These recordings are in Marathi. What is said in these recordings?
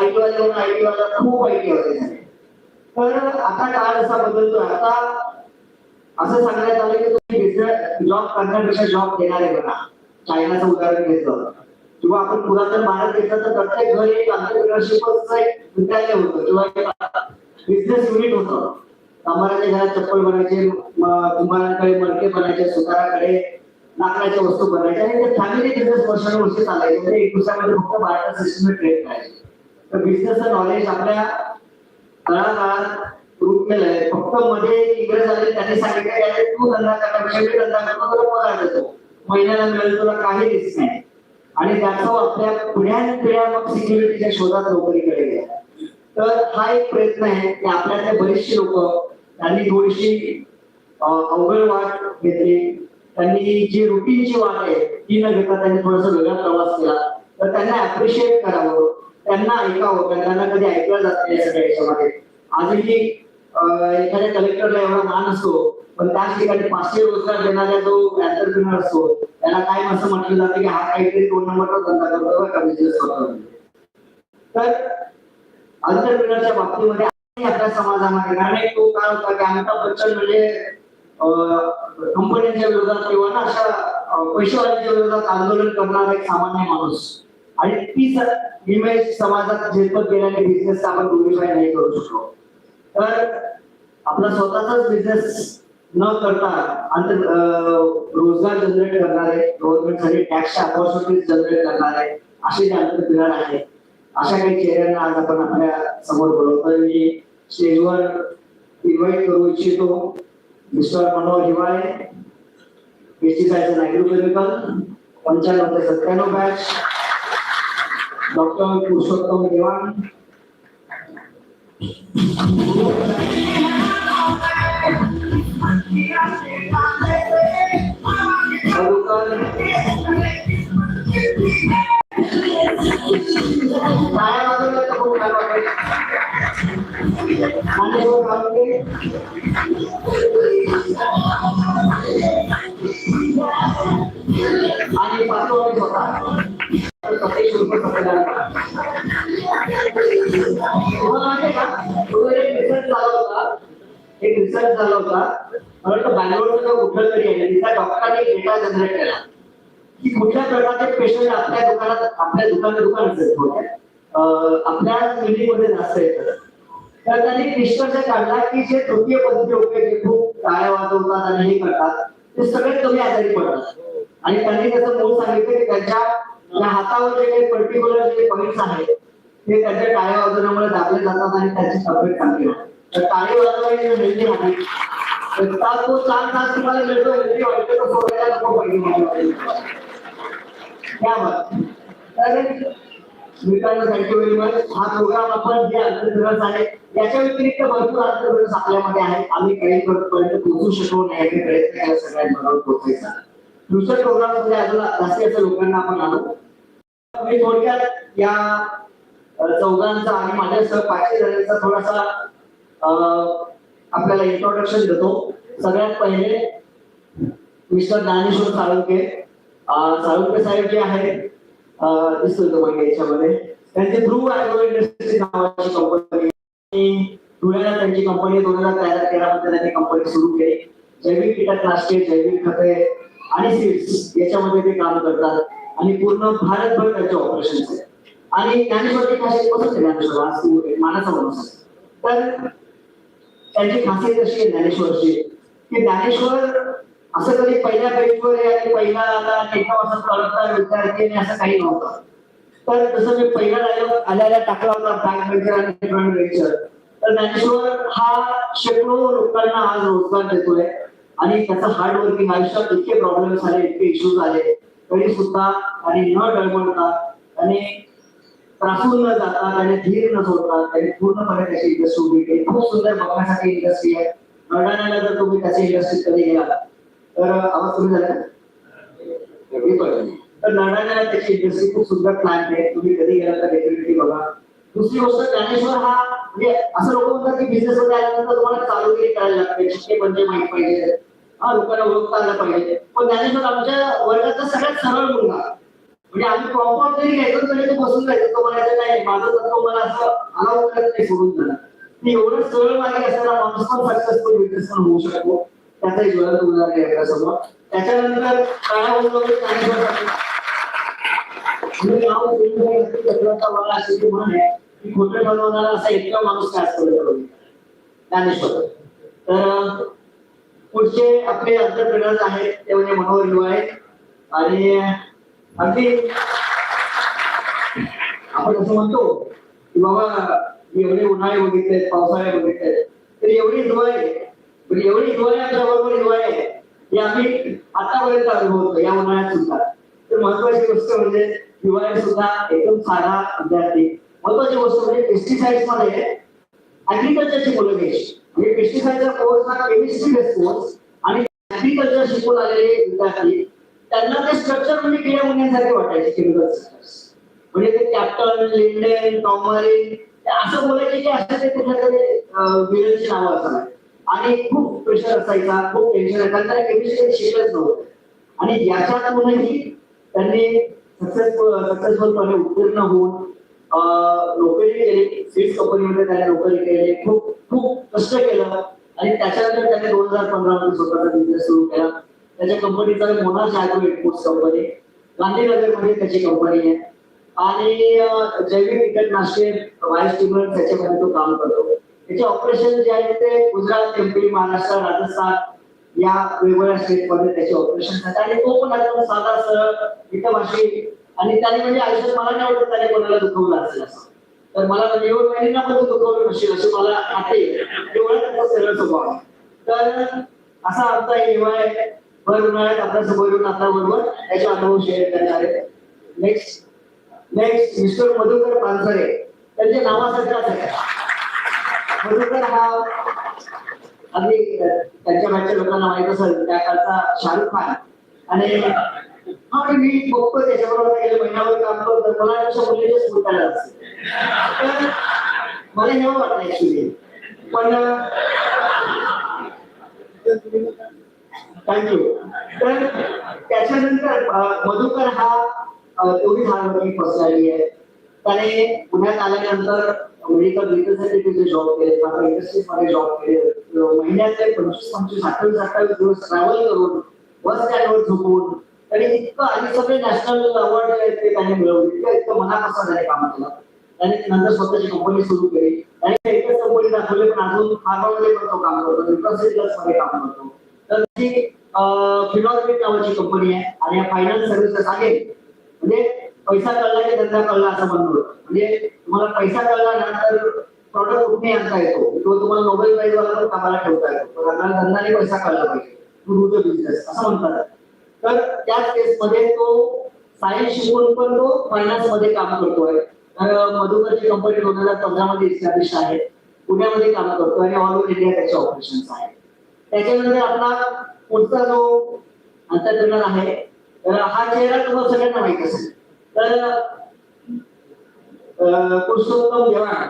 आयटी वाला खूप आयटी वाले झाले. तर आता काळ असा बदलतो. आता असं सांगण्यात आलं की तुम्ही बिझनेस जॉब करण्यापेक्षा जॉब देणारे बना. चायनाचं उदाहरण घेतलं किंवा आपण पुरातन भारत घेतलं तर प्रत्येक घरी एक एंटरप्रेन्योरशिपचं एक विद्यालय होतं किंवा बिझनेस युनिट होतं. कामगारांच्या घरात चप्पल बनायचे, कुंभारांकडे मडके बनायचे, सुताराकडे लाकडाच्या वस्तू बनायच्या आणि ते फॅमिली बिझनेस वर्षानुवर्षे चालायचे. म्हणजे एक दुसऱ्यामध्ये फक्त भारतात सिस्टम ट्रेड करायचे. तर बिझनेसचं नॉलेज आपल्या काळात रूप केलंय. फक्त मध्ये इंग्रज आले, त्यांनी सांगितलं तू धंदा करण्यापेक्षा मी धंदा करतो, तुला पगार देतो, महिन्याला मिळेल, तुला काही रिस्क नाही. आणि त्याचा आपल्या पिढ्या मग सिक्युरिटीच्या शोधात नोकरीकडे गेला. तर हा एक प्रयत्न आहे की आपल्यातले बरेचसे लोक त्यांनी थोडीशी अवघड वाट घेतली. त्यांनी जी रुटीनची वाट आहे ती न घेता त्यांनी थोडासा वेगळा प्रवास केला. तर त्यांना अप्रिशिएट करावं, त्यांना ऐकावं, कारण त्यांना कधी ऐकलं जात नाही सगळ्या याच्यामध्ये. आजही एखाद्या कलेक्टरला एवढा मान असतो, पण त्याच ठिकाणी 500 रोजगार देणारा जो एंटरप्रिनर असतो त्याला काय असं म्हटलं जातं की हा काहीतरी 2 नंबरचा धंदा करतो का बिझनेस करतो. तर एंटरप्रिनरच्या बाबतीमध्ये आपल्या समाजामध्ये कारण तो काय होता की अमिताभ बच्चन म्हणजे कंपन्यांच्या विरोधात किंवा ना अशा पैशावाल्यांच्या विरोधात आंदोलन करणारा एक सामान्य माणूस. आणि तीच इमेज समाजात झेलपत गेल्याने बिझनेस आपण ग्लोरीफाय नाही करू शकलो. तर आपला स्वतःचाच बिझनेस न करता रोजगार जनरेट करणारे, गव्हर्नमेंटसाठी टॅक्सच्या अपॉर्च्युनिटीज जनरेट करणारे असे जे एंटरप्रिनर आहेत, अशा काही चेहऱ्यांना आज आपण आपल्या समोर बोलवतोय. मी स्टेजवर इन्व्हाइट करू इच्छितो mister Manohar Hiwale, pesticides and agrochemical 95 ते 97 बॅच, डॉक्टर पुरुषोत्तम देवान, आणि पाचवा होता एक रिसर्च झाला होता मला बँगलोरचा कुठला तरी आहे, तिथल्या डॉक्टरांनी डेटा जनरेट केला की कुठल्या प्रकारचे पेशंट आपल्या दुकान असेल आपल्या क्लिनिकमध्ये जास्त येतात. तर त्यांनी निष्कर्ष काढला की जे तृतीय पद्धती लोक जे खूप टाळ्या वाजवतात आणि हे करतात ते सगळ्यात कमी आजारी पडतात. आणि त्यांनी त्याचं मूळ सांगितलं की त्यांच्या हातावर जे काही पर्टिक्युलर जे पॉइंट्स आहेत ते त्यांच्या टाळ्या वाजवण्यामुळे दाबले जातात आणि त्याची तब्येत चांगली होते. तर टाळी वाजवायची हेल्दी नाही, तर तो 4 तास तुम्हाला मिळतो हेल्दी वाटते तो सोडायला नको पाहिजे. तर मित्रांनो थँक्यू व्हेरी मच. हा प्रोग्राम आपण जे एंटरप्रेन्योर्स आहे याच्या व्यतिरिक्त भरपूर एंटरप्रेन्योर्स आपल्यामध्ये आहेत. आम्ही काही पर्यंत पोहोचू शकलो नाही, आम्ही प्रयत्न केला सगळ्यांबरोबर पोहोचायचा. फ्युचर प्रोग्राम मध्ये अजून जास्तीच्या लोकांना आपण आणू. मी थोडक्यात या चौघांचा आणि माझ्यासह 500 जणांचा थोडासा आपल्याला इंट्रोडक्शन देतो. सगळ्यात पहिले मिस्टर ज्ञानेश्वर साळुंके. साळुंके साहेब जे आहेत दिसतोय तुम्हाला याच्यामध्ये, त्यांची ध्रुव ॲग्रो इंडस्ट्री नावाची कंपनी, धुळ्याला त्यांची कंपनी 2013 मध्ये त्यांनी कंपनी सुरू केली. जैविक कीटकनाशके, जैविक खते आणि सीड्स याच्यामध्ये ते काम करतात आणि पूर्ण भारतभर त्यांचे ऑपरेशन्स आहेत. आणि ज्ञानेश्वरची खासियत कसं ज्ञानेश्वर आज तू मानाचा माणूस आहे, तर त्यांची खासियत अशी आहे ज्ञानेश्वरची की ज्ञानेश्वर असं कधी पहिल्या पेजवर आणि पहिला असं कळता विद्यार्थी असं काही नव्हतं. तर जसं मी पहिला आल्याला टाकला होता बँक वेंचर आणि जॉईंट वेंचर, तर ज्ञानेश्वर हा शेकडो लोकांना आज रोजगार देतोय. आणि त्याचं हार्डवर्किंग आयुष्यात इतके प्रॉब्लेम्स आले, इतके इश्यूज आले तरी सुद्धा आणि न डळमळता आणि त्रासून न जाता त्याने धीर न सोडता त्याने पूर्णपणे त्याची इंडस्ट्री उभी केली. खूप सुंदर बघण्यासाठी इंडस्ट्री आहे. नरडाण्याला जर तुम्ही त्याची इंडस्ट्रीत कधी गेला तर आवाज तुम्ही झाला तर नरडाण्याला त्याची इंडस्ट्री खूप सुंदर प्लॅन आहे. तुम्ही कधी गेला तर डेफिनेटली बघा. दुसरी गोष्ट ज्ञानेश्वर हा म्हणजे असं लोक म्हणतात की बिझनेस मध्ये आल्यानंतर तुम्हाला चालूगिरी करायला लागते, शिक्षे म्हणजे माहिती पाहिजे, लोकांना ओळखता आलं पाहिजे. पण ज्ञानेश्वर आमच्या वर्गाचा सगळ्यात सरळ मुलगा. म्हणजे आम्ही प्रॉपर जरी घ्यायचो तरी ते बसून जायचं. तो म्हणायचं नाही माझं तत्व मला असं अलाव करत नाही सोडून जाणार. ती एवढं सरळ मार्ग असताना माणूस पण सक्सेसफुल बिझनेस पण होऊ शकतो. त्याचा एक ज्वलंत उदाहरण आहे आपल्यासमोर. त्याच्यानंतर काळ्या होऊन चक्राचा वाला अशी म्हण आहे की खोटं ठरवणारा असा इतका माणूस काय असतो ज्ञानेश्वर. तर पुढचे आपले अंतरप्रेनर्स आहेत ते म्हणजे मनोहर हिवाळे. आणि अगदी आपण असं म्हणतो की बाबा एवढे उन्हाळे बघितले पावसाळे बघितले तर एवढी हिवाळे म्हणजे एवढी हिवाळे आमच्या बरोबर हिवाळे हे आम्ही आतापर्यंत अनुभवतो या उन्हाळ्यात सुद्धा. तर महत्वाची गोष्ट म्हणजे हिवाळ्यात सुद्धा एकदम साधा विद्यार्थी. महत्वाची गोष्ट म्हणजे पेस्टिसाइड्स मध्ये ऍग्रिकल्चरची मुलं घ्यायची. म्हणजे पेस्टिसाइडचा कोर्स हा केमिस्ट्री बेस्ड कोर्स आणि ऍग्रिकल्चर शिकून आलेले विद्यार्थी त्यांना ते स्ट्रक्चर म्हणजे किड्या मुंग्यांसारखे वाटायचे केमिकल स्ट्रक्चर्स. म्हणजे ते कॅप्टन लिंडेन टॉमरिन असं बोलायचे की असं ते कुठल्यातरी विलनची नावं असणार. आणि खूप प्रेशर असायचा खूप टेन्शन असायचं त्यांना केमिस्ट्री शिकलंच नव्हतं. आणि याच्यातूनही त्यांनी सक्सेसफुलपणे उत्तीर्ण होऊन नोकरी केली. सीड्स कंपनीमध्ये त्याने नोकरी केली. खूप खूप कष्ट केलं आणि त्याच्यानंतर त्याने 2015 मध्ये स्वतःचा बिझनेस सुरू केला. त्याच्या कंपनीचा मोनार्च ॲग्रो एक्सपोर्ट्स कंपनी गांधीनगरमध्ये त्याची कंपनी आहे. आणि जैविक कीटकनाशके व्हाईस स्टिम्युलंट त्याच्यामध्ये तो काम करतो. त्याचे ऑपरेशन जे आहे ते गुजरात एमपी महाराष्ट्र राजस्थान या वेगवेगळ्या स्टेटमध्ये त्याचे ऑपरेशन आहेत. आणि तो पण एकदम साधा सरळ हितभाषी आणि त्याने म्हणजे आयुष्यात मला नाही वाटत त्याने कोणाला दुखवलं असेल असं. तर मला म्हणजे एवढं महिन्यांना पण दुखवलं नसेल अशी मला खात्री एवढा त्याचा सरळ स्वभाव आहे. तर असा आमचा हिवाळा आहे. भर उन्हाळ्यात आपल्यासमोरून आता बरोबर त्याचे अनुभव शेअर करणार आहे. Next mister Madhukar Pansare. त्यांच्या नावासारखाच आहे. मधुकर हा अगदी त्यांच्या भाषेच्या लोकांना माहित असेल त्या काळचा शाहरुख खान. आणि हा मी बघतो त्याच्याबरोबर गेले महिनाभर काम करतो तर मला अशा मुलीचेच बोलताना असते. तर मला हेवा वाटलं ऍक्च्युली. पण थँक्यू. तर त्याच्यानंतर मधुकर हा एवढी हार्डवर्किंग पर्सनॅलिटी आहे. त्याने पुण्यात आल्यानंतर मेडिकल रिप्रेझेंटेटिव्हचे जॉब केले इंडस्ट्रीजमध्ये जॉब केले. महिन्यातले 25-28 दिवस ट्रॅव्हल करून बस स्टँडवर झोपून आणि इतकं आणि सगळे नॅशनल अवॉर्ड आहेत ते त्याने मिळवले. इतकं मनापासून त्याने काम केलं. त्याने नंतर स्वतःची कंपनी सुरू केली. त्याने एकच कंपनी दाखवली पण अजून फार्मामध्ये पण तो काम करतो. मध्ये काम करतो. तर ती फिनॉर्बिट नावाची कंपनी आहे आणि या फायनान्स सर्व्हिसेस आहे. म्हणजे पैसा कळला की धंदा कळला असं म्हणतो. म्हणजे तुम्हाला पैसा कळला ना तर प्रॉडक्ट कुठे आणता येतो किंवा तुम्हाला नोबेल प्राइज वाला पण कामाला ठेवता येतो. धंद्याने पैसा कळला पाहिजे टू डू द बिझनेस असं म्हणतात. तर त्याच केसमध्ये तो सायन्स शिकून पण तो फायनान्स मध्ये काम करतोय. तर मधुकरची कंपनी 2015 मध्ये इस्टॅब्लिश आहे. पुण्यामध्ये काम करतो आणि ऑल ओव्हर इंडिया त्याचे ऑपरेशन्स आहेत. त्याच्यानंतर आपला पुढचा जो अंतरप्रेनर आहे तर हा चेहरा तुम्हाला सगळ्यांना माहित असेल. तर पुरुषोत्तम देवाण.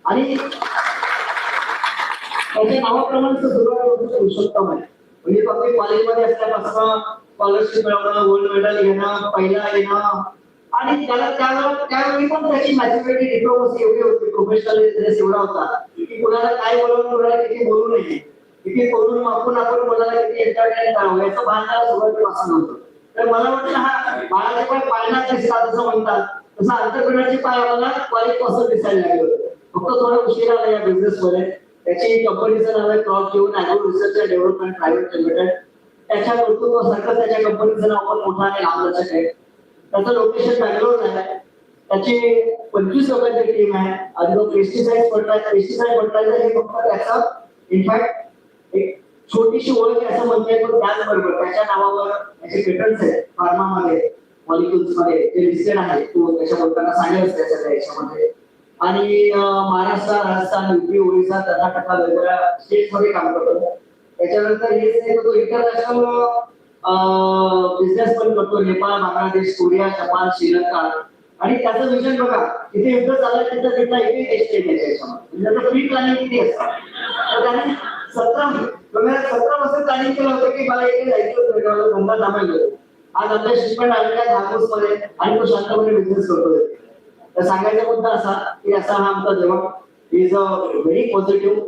आणि त्याच्या नावाप्रमाणे सुरुवात पुरुषोत्तम आहे. म्हणजे फक्त कॉलेजमध्ये असल्यापासून स्कॉलरशिप मिळवणं गोल्ड मेडल घेणं पहिला येणं आणि त्याला त्यावेळी पण त्याची मॅच्युरिटी डिप्लोमसी एवढी होती प्रोफेशनल एवढा होता की कुणाला काय बोलवून कुणाला किती बोलू नये किती करून मापून आपण कोणाला किती एंटरटेन करावं याचं भान त्याला सुरुवातीपासून होतं. तर मला वाटतं हा बाळाचे पाय पाळण्यात दिसतात असं म्हणतात तसं अंतरप्रेनरचे पाय आम्हाला कॉलेजपासून दिसायला लागले होते. फक्त थोडं उशीर आला या बिझनेसमध्ये. त्याची कंपनीचं नाव आहे क्रॉप घेऊन agro research and development private limited. त्याच्या कर्तृत्वासारखं त्याच्या कंपनीचं नाव पण मोठं आणि लांबलचक आहे. त्याचं लोकेशन बँगलोर आहे. त्याची 25 लोकांची टीम आहे. आणि जो पेस्टिसाइड फर्टिलायझर हे फक्त त्याचा इनफॅक्ट एक छोटीशी ओळख असं म्हणता येईल. त्याचबरोबर त्याच्या नावावर त्याचे पेटंट्स आहेत फार्मामध्ये मॉलिक्युल्स मध्ये जे लिस्टेड आहेत. तो त्याच्या बोलताना सांगेल त्याच्या याच्यामध्ये. आणि महाराष्ट्र राजस्थान युपी ओरिसा कर्नाटक वेगवेगळ्या स्टेट मध्ये काम करतो. त्याच्यानंतर हेच नाही तो इंटरनॅशनल बिझनेस पण करतो. Nepal Bangladesh Korea Japan Sri Lanka. आणि त्याचं विजन बघा तिथे युद्ध चाललं तिथं तिथला एकही देश नाही त्याच्या याच्यामध्ये. म्हणजे प्री प्लॅनिंग किती असतात. तर त्याने 17 वर्ष प्लॅनिंग केलं होतं की मला इथे जायचं धंदा थांबायला. आज आपल्या शिपमेंट आलेल्या धागोस मध्ये आणि तो शांतपणे बिझनेस करतोय. तर सांगायचा मुद्दा असा की असा हा आमचा जेवण is a very positive,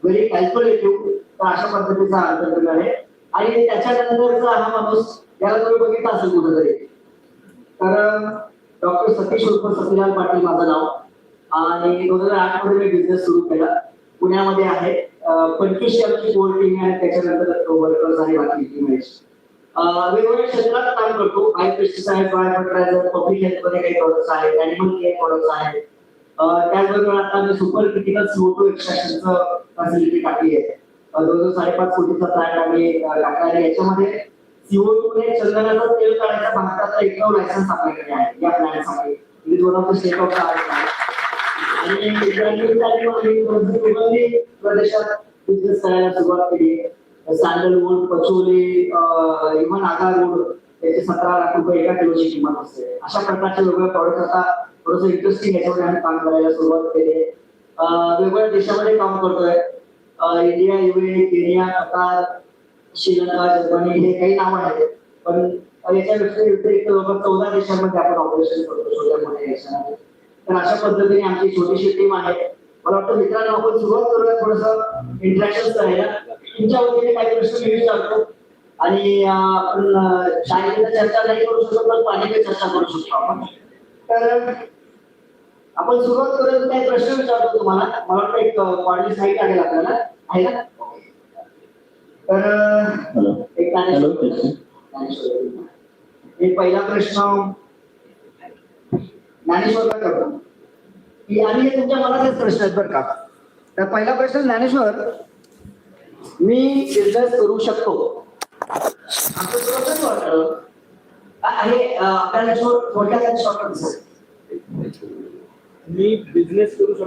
very calculative, तर अशा पद्धतीचा अंतर्गत आहे. आणि त्याच्यानंतरचा हा माणूस याला तुम्ही बघितला असेल कुठेतरी, तर डॉक्टर सतीश उर्फ सतीलाल पाटील माझं नाव, आणि 2008 मध्ये मी बिझनेस सुरू केला. पुण्यामध्ये आहे. 25 आमची कोर टीम आहे, त्याच्यानंतर वर्कर्स आणि बाकी टीम आहे. वेगवेगळ्या क्षेत्रात काम करतो. By pesticide, by fertiliser, public health मध्ये काही प्रोडक्ट्स आहेत, अॅनिमल केअर प्रोडक्ट्स आहेत. त्याचबरोबर आता आम्ही सुपर क्रिटिकल CO2 एक्स्ट्रॅक्शनचं फॅसिलिटी टाकली आहे. 2.5 कोटीचा प्लॅन आम्ही टाकला आहे. याच्यामध्ये CO2 ने चंदनाचं तेल काढायचा भारताचा एकमेव लायसन्स आपल्याकडे आहे या प्लॅनसाठी. It is one of the state of the art. आणि प्रदेशात बिझनेस करायला सुरुवात केली. सॅन्डलवूड, पचोली, इव्हन आगारवूड त्याचे 17 लाख रुपये एका किलोची किंमत असते. अशा प्रकारचे वेगवेगळे प्रॉडक्ट आता थोडंसं इंटरेस्टिंग याच्यामध्ये आम्ही काम करायला सुरुवात केली आहे. वेगवेगळ्या देशामध्ये काम करतोय. India, UAE, Kenya, Qatar, Sri Lanka, Germany हे काही नाव आहेत. पण याच्या व्यतिरिक्त जवळपास 14 देशांमध्ये आपण ऑपरेशन करतो छोट्या मोठ्या देशांमध्ये. तर अशा पद्धतीने आमची छोटीशी टीम आहे. मला वाटतं मित्रांनो आपण सुरुवात करूया थोडंसं इंटरॅक्शन करायला. तुमच्या वतीने काही प्रश्न मी विचारतो आणि आपण शाळेला चर्चा नाही करू शकतो पण पाण्याची चर्चा करू शकतो आपण. तर आपण सुरुवात करूया. काही प्रश्न विचारतो तुम्हाला. मला वाटतं एक कॉलेज साईट लागेल आपल्याला, आहे ना? तर एक पहिला प्रश्न ज्ञानेश्वरला करतो की, आणि हे तुमच्या मनातच प्रश्न आहेत बरं का. तर पहिला प्रश्न, ज्ञानेश्वर, मी बिझनेस करू शकतो असं तुला कसं वाटतं? आहे आपल्याला थोडक्यात शॉर्ट दिसेल. मी बिझनेस करू शकतो.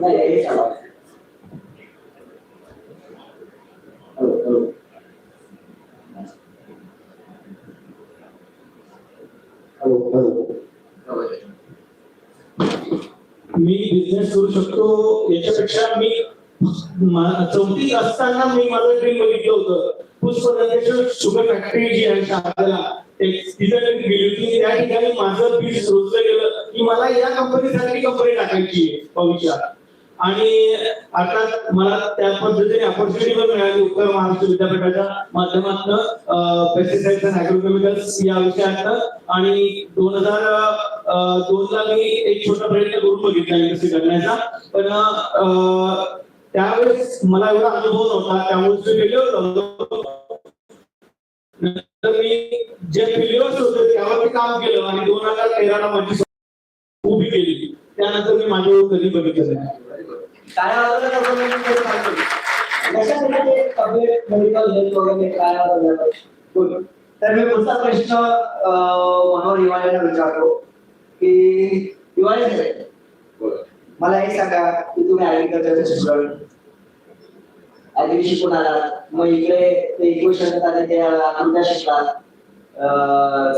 मी बिझनेस करू शकतो याच्यापेक्षा मी 4थीत असताना मी माझं ड्रीम बघितलं होतं. पुष्पगंधेश्वर शुगर फॅक्टरी जी आहे शहाद्याला, तिथं गेली होती. त्या ठिकाणी माझं बीज रोजलं गेलं की मला या कंपनीसाठी कंपनी टाकायची आहे भविष्यात. आणि अर्थात मला त्या पद्धतीने अपॉर्च्युनिटी पण मिळाली उत्तर महाराष्ट्र विद्यापीठाच्या माध्यमातून पेस्टिसाइड्स अँड ॲग्रोकेमिकल्स या विषयात. आणि 2002 ला मी एक छोटा प्रयत्न करून बघितला इंडस्ट्री करण्याचा. पण त्यावेळेस मला एवढा अनुभव नव्हता, त्यामुळे फेल्युअर होतो. नंतर मी जे फेल्युअर्स होते त्यावर मी काम केलं आणि 2013 ला माझी उभी केली. त्यानंतर मी माझ्यावर कधी बघितलं नाही. काय मेडिकल हेल्थ वगैरे काय आवडलं? तर मी पुढचा प्रश्न मनोहर हिवाळेला विचारतो की, हिवाळे मला हे सांगा की तुम्ही ऍग्रिकल्चरचे स्टुडंट ऍग्री शिकून आलात, मग इकडे ते इक्वेशन आणि ते आकृत्या शिकलात,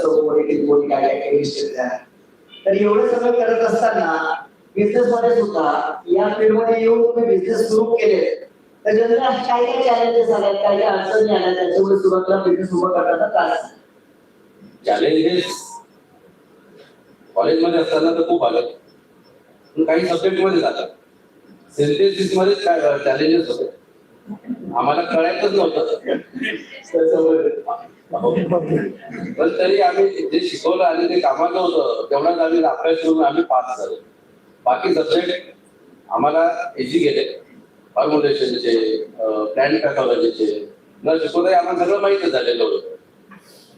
चौकोनी कोणी काय केमिस्ट्री. तर एवढं सगळं करत असताना बिझनेस मध्ये सुद्धा या फील्ड मध्ये येऊन तुम्ही बिझनेस सुरू केले, तर जनरल काय काय चॅलेंजेस आले, काय काय अडचणी आल्या, त्याच्यामुळे सुरुवातीला बिझनेस उभा करताना त्रास? चॅलेंजेस कॉलेजमध्ये असताना तर खूप आलं, पण काही सब्जेक्ट मध्ये जातात. सिंथेसिस मध्ये चॅलेंजेस होते, आम्हाला कळायचंच नव्हतं. पण तरी आम्ही जे शिकवलं आणि ते कामाचं होतं तेवढाच आम्ही अभ्यास करून आम्ही पास झालो. बाकी सब्जेक्ट आम्हाला इझी गेले. फॉर्म्युलेशनचे, प्लॅन पॅथॉलॉजीचे न शिकवता आम्हाला सगळं माहिती झालेलं होतं.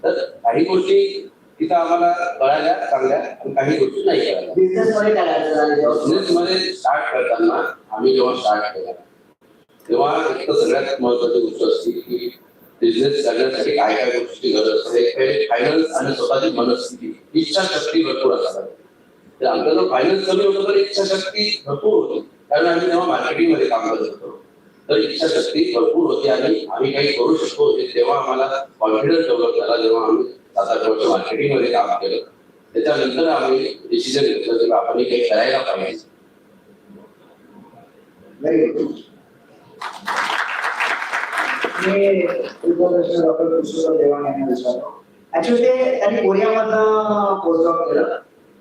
तर काही गोष्टी तिथं आम्हाला कळाल्या चांगल्या, पण काही गोष्टी नाही कळाल्या. बिझनेस मध्ये स्टार्ट करताना आम्ही जेव्हा स्टार्ट केला तेव्हा एक तर सगळ्यात महत्वाची गोष्ट असते की बिझनेस करण्यासाठी काय काय गोष्टी गरज असते. फायनान्स आणि स्वतःची मनस्थिती, इच्छाशक्ती भरपूर असतात. तर आमच्याजवळ फायनान्स कमी होतं तर इच्छाशक्ती भरपूर होती, कारण आम्ही तेव्हा मार्केटिंग मध्ये काम करत होतो. तर इच्छाशक्ती भरपूर होती आणि आम्ही काही करू शकतो. तेव्हा आम्हाला कॉन्फिडन्स डेव्हलप झाला जेव्हा आम्ही 7-8 वर्ष मार्केटिंग मध्ये काम केलं. त्याच्यानंतर आम्ही डिसिजन घेतलं की आपण काही करायला पाहिजे. ऍक्च्युली ते त्यांनी कोरियामधनं पोस्टडॉक केलं,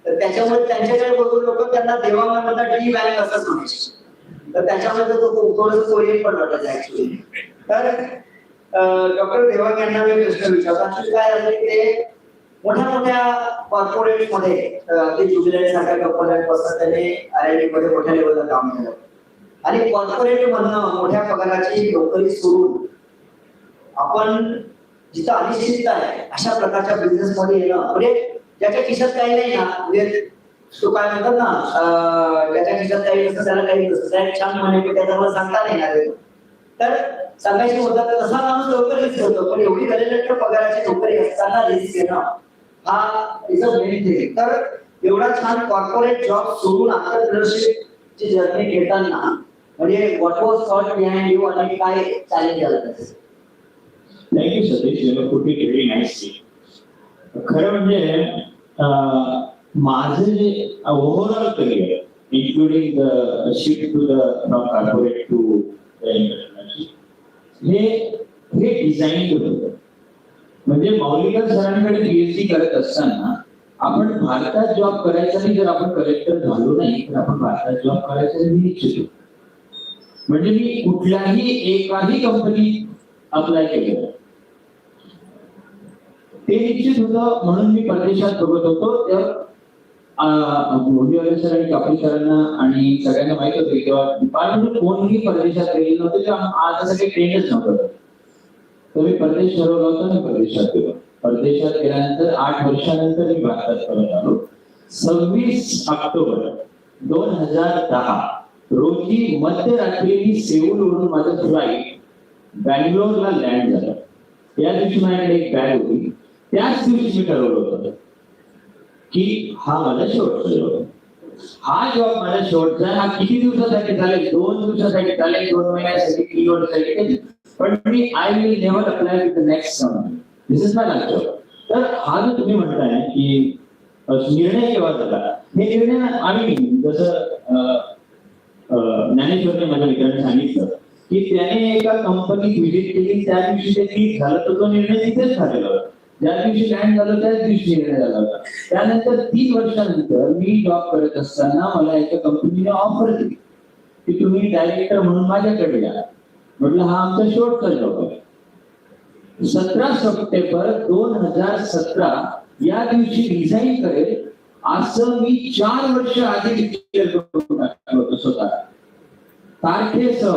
तर त्याच्यामुळे त्यांच्याकडे बघून लोक त्यांना देवामधला डी बँक असंच म्हणायचे, तर त्याच्यामध्ये तो थोडंसं कोरियन पण वाटायचं ऍक्च्युली. तर डॉक्टर देवांग यांना मी प्रश्न विचारतो, ऍक्च्युली काय झालं की ते मोठ्या मोठ्या कॉर्पोरेट मध्ये ते ज्युबिलंट सारख्या कंपन्यांपासून त्यांनी R&D मध्ये मोठ्या लेवलला काम केलं आणि कॉर्पोरेट मधनं मोठ्या पगाराची नोकरी सोडून आपण जिथं अनिश्चितता आहे अशा प्रकारच्या बिझनेस मध्ये येणं, म्हणजे ज्याच्या खिशात काही नाही ना, म्हणजे तो काय म्हणतात ना, ज्याच्या खिशात काही नसतं त्याला काही नसतं, त्या छान म्हणे त्याचा मला सांगता नाही येणार. तर सांगायची होता तर तसा माणूस लवकर रिस्क होतो, पण एवढी गलेलट पगाराची नोकरी असताना रिस्क घेणं हा इज अ मेन थिंग. तर एवढा छान कॉर्पोरेट जॉब सोडून एंटरप्रेन्योरशिपची जर्नी घेताना म्हणजे what was thought behind you आणि काय चॅलेंज झालं? Thank you Satish, you put it very nicely. खरं म्हणजे माझं जे overall career including the shift to the from corporate to हे डिझाईन होतं. म्हणजे मौलिकर सरांकडे PhD करत असताना आपण भारतात जॉब करायचा नाही, जर आपण कलेक्टर झालो नाही तर आपण भारतात जॉब करायचा मी इच्छितो. म्हणजे मी कुठल्याही एकाही कंपनीत अप्लाय केलं ते निश्चित होतं, म्हणून मी परदेशात बघत होतो. तेव्हा मोदीवाले सर आणि कापडी सरांना आणि सगळ्यांना माहित होतं की डिपार्टमेंट कोणीही परदेशात गेले नव्हते, आज असं काही ट्रेंडच नव्हतं. तर मी परदेश ठरवला होता आणि परदेशात गेलो. परदेशात गेल्यानंतर 8 वर्षानंतर मी भारतात परत आलो. 26 ऑक्टोबर 2010 रोजी मध्यरात्री सेऊलवरून माझं फ्लाईट बँगलोरला लँड झालं. या दिवशी माझ्याकडे एक बॅग होती. त्याच दिवशी मी ठरवलं होतं की हा माझा शेवटचा जॉब. हा जॉब माझा शेवटचा. हा किती दिवसासाठी चालेल? 2 दिवसासाठी चालेल, 2 महिन्यासाठी, 3 वर्षासाठी, पण मी I will never apply with the next some. This is my last job. तर हा जो तुम्ही म्हणताय की निर्णय केव्हा झाला, हे निर्णय आम्ही जसं ज्ञानेश्वरने माझ्या मित्राने सांगितलं की त्याने एका कंपनीत व्हिजिट केली, त्या दिवशी ते ठीक झालं, तर तो निर्णय तिथेच झालेला होता. ज्या दिवशी लँड झालं त्याच दिवशी निर्णय झाला होता. त्यानंतर 3 वर्षानंतर मी जॉब करत असताना मला एका कंपनीने ऑफर दिली की तुम्ही डायरेक्टर म्हणून माझ्याकडे या. म्हटलं हा आमचा शेवटचा जॉब आहे. 17 सप्टेंबर 2017 या दिवशी रिझाईन करेल असं मी 4 वर्ष आधी डिक्लेअर करून टाकलं होतं स्वतः तारखेसह.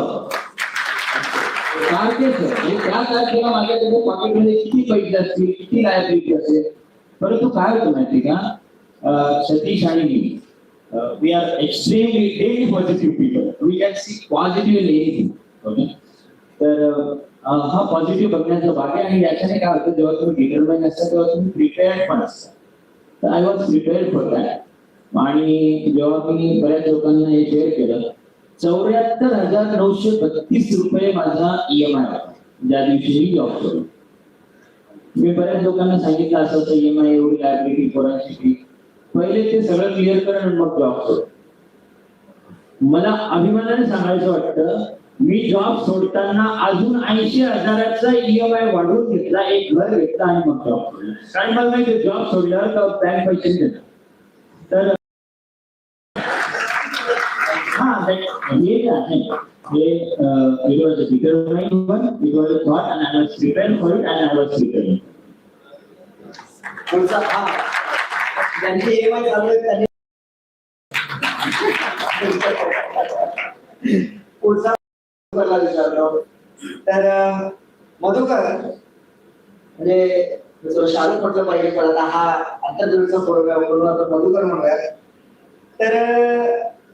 त्या तारखेला माझ्याकडे पॉकेटमध्ये किती पैसे असतील, किती लायबिलिटी असेल. परंतु काय होतं माहिती का, सतीश आणि मी we are extremely very positive people. We can see positive in anything. Okay, तर हा पॉझिटिव्ह बघण्याचा भाग आहे. आणि याच्याने काय होतं, जेव्हा तुम्ही डिटरमाइन असता तेव्हा तुम्ही प्रिपेअर्ड पण असता. तर I was prepared for that. आणि जेव्हा मी बऱ्याच लोकांना हे शेअर केलं, 74,932 रुपये माझा EMI होता ज्या दिवशी मी जॉब करू. मी बऱ्याच लोकांना सांगितलं असं होतं EMI एवढी लायबिलिटी, पोरांची फी. पहिले ते सगळं क्लिअर करा आणि मग जॉब करू. मला अभिमानाने सांगायचं वाटतं, मी जॉब सोडताना अजून 80,000चा EMI वाढवून घेतला, एक घर घेतला आणि मग जॉब सोडला. कारण मला माहिती जॉब सोडल्यावर तर बँक पैसे देतात. तर हे आहे हे it was a determined one, it was a thought and I was prepared for it and I was prepared. पुढचा हा ज्यांची EMI चालू आहे त्यांनी पुढचा विचारलो. तर मधुकर म्हणजे शाहरुख म्हटलं पाहिजे, पण आता हा अंतर्गतचा मधुकर म्हणूया. तर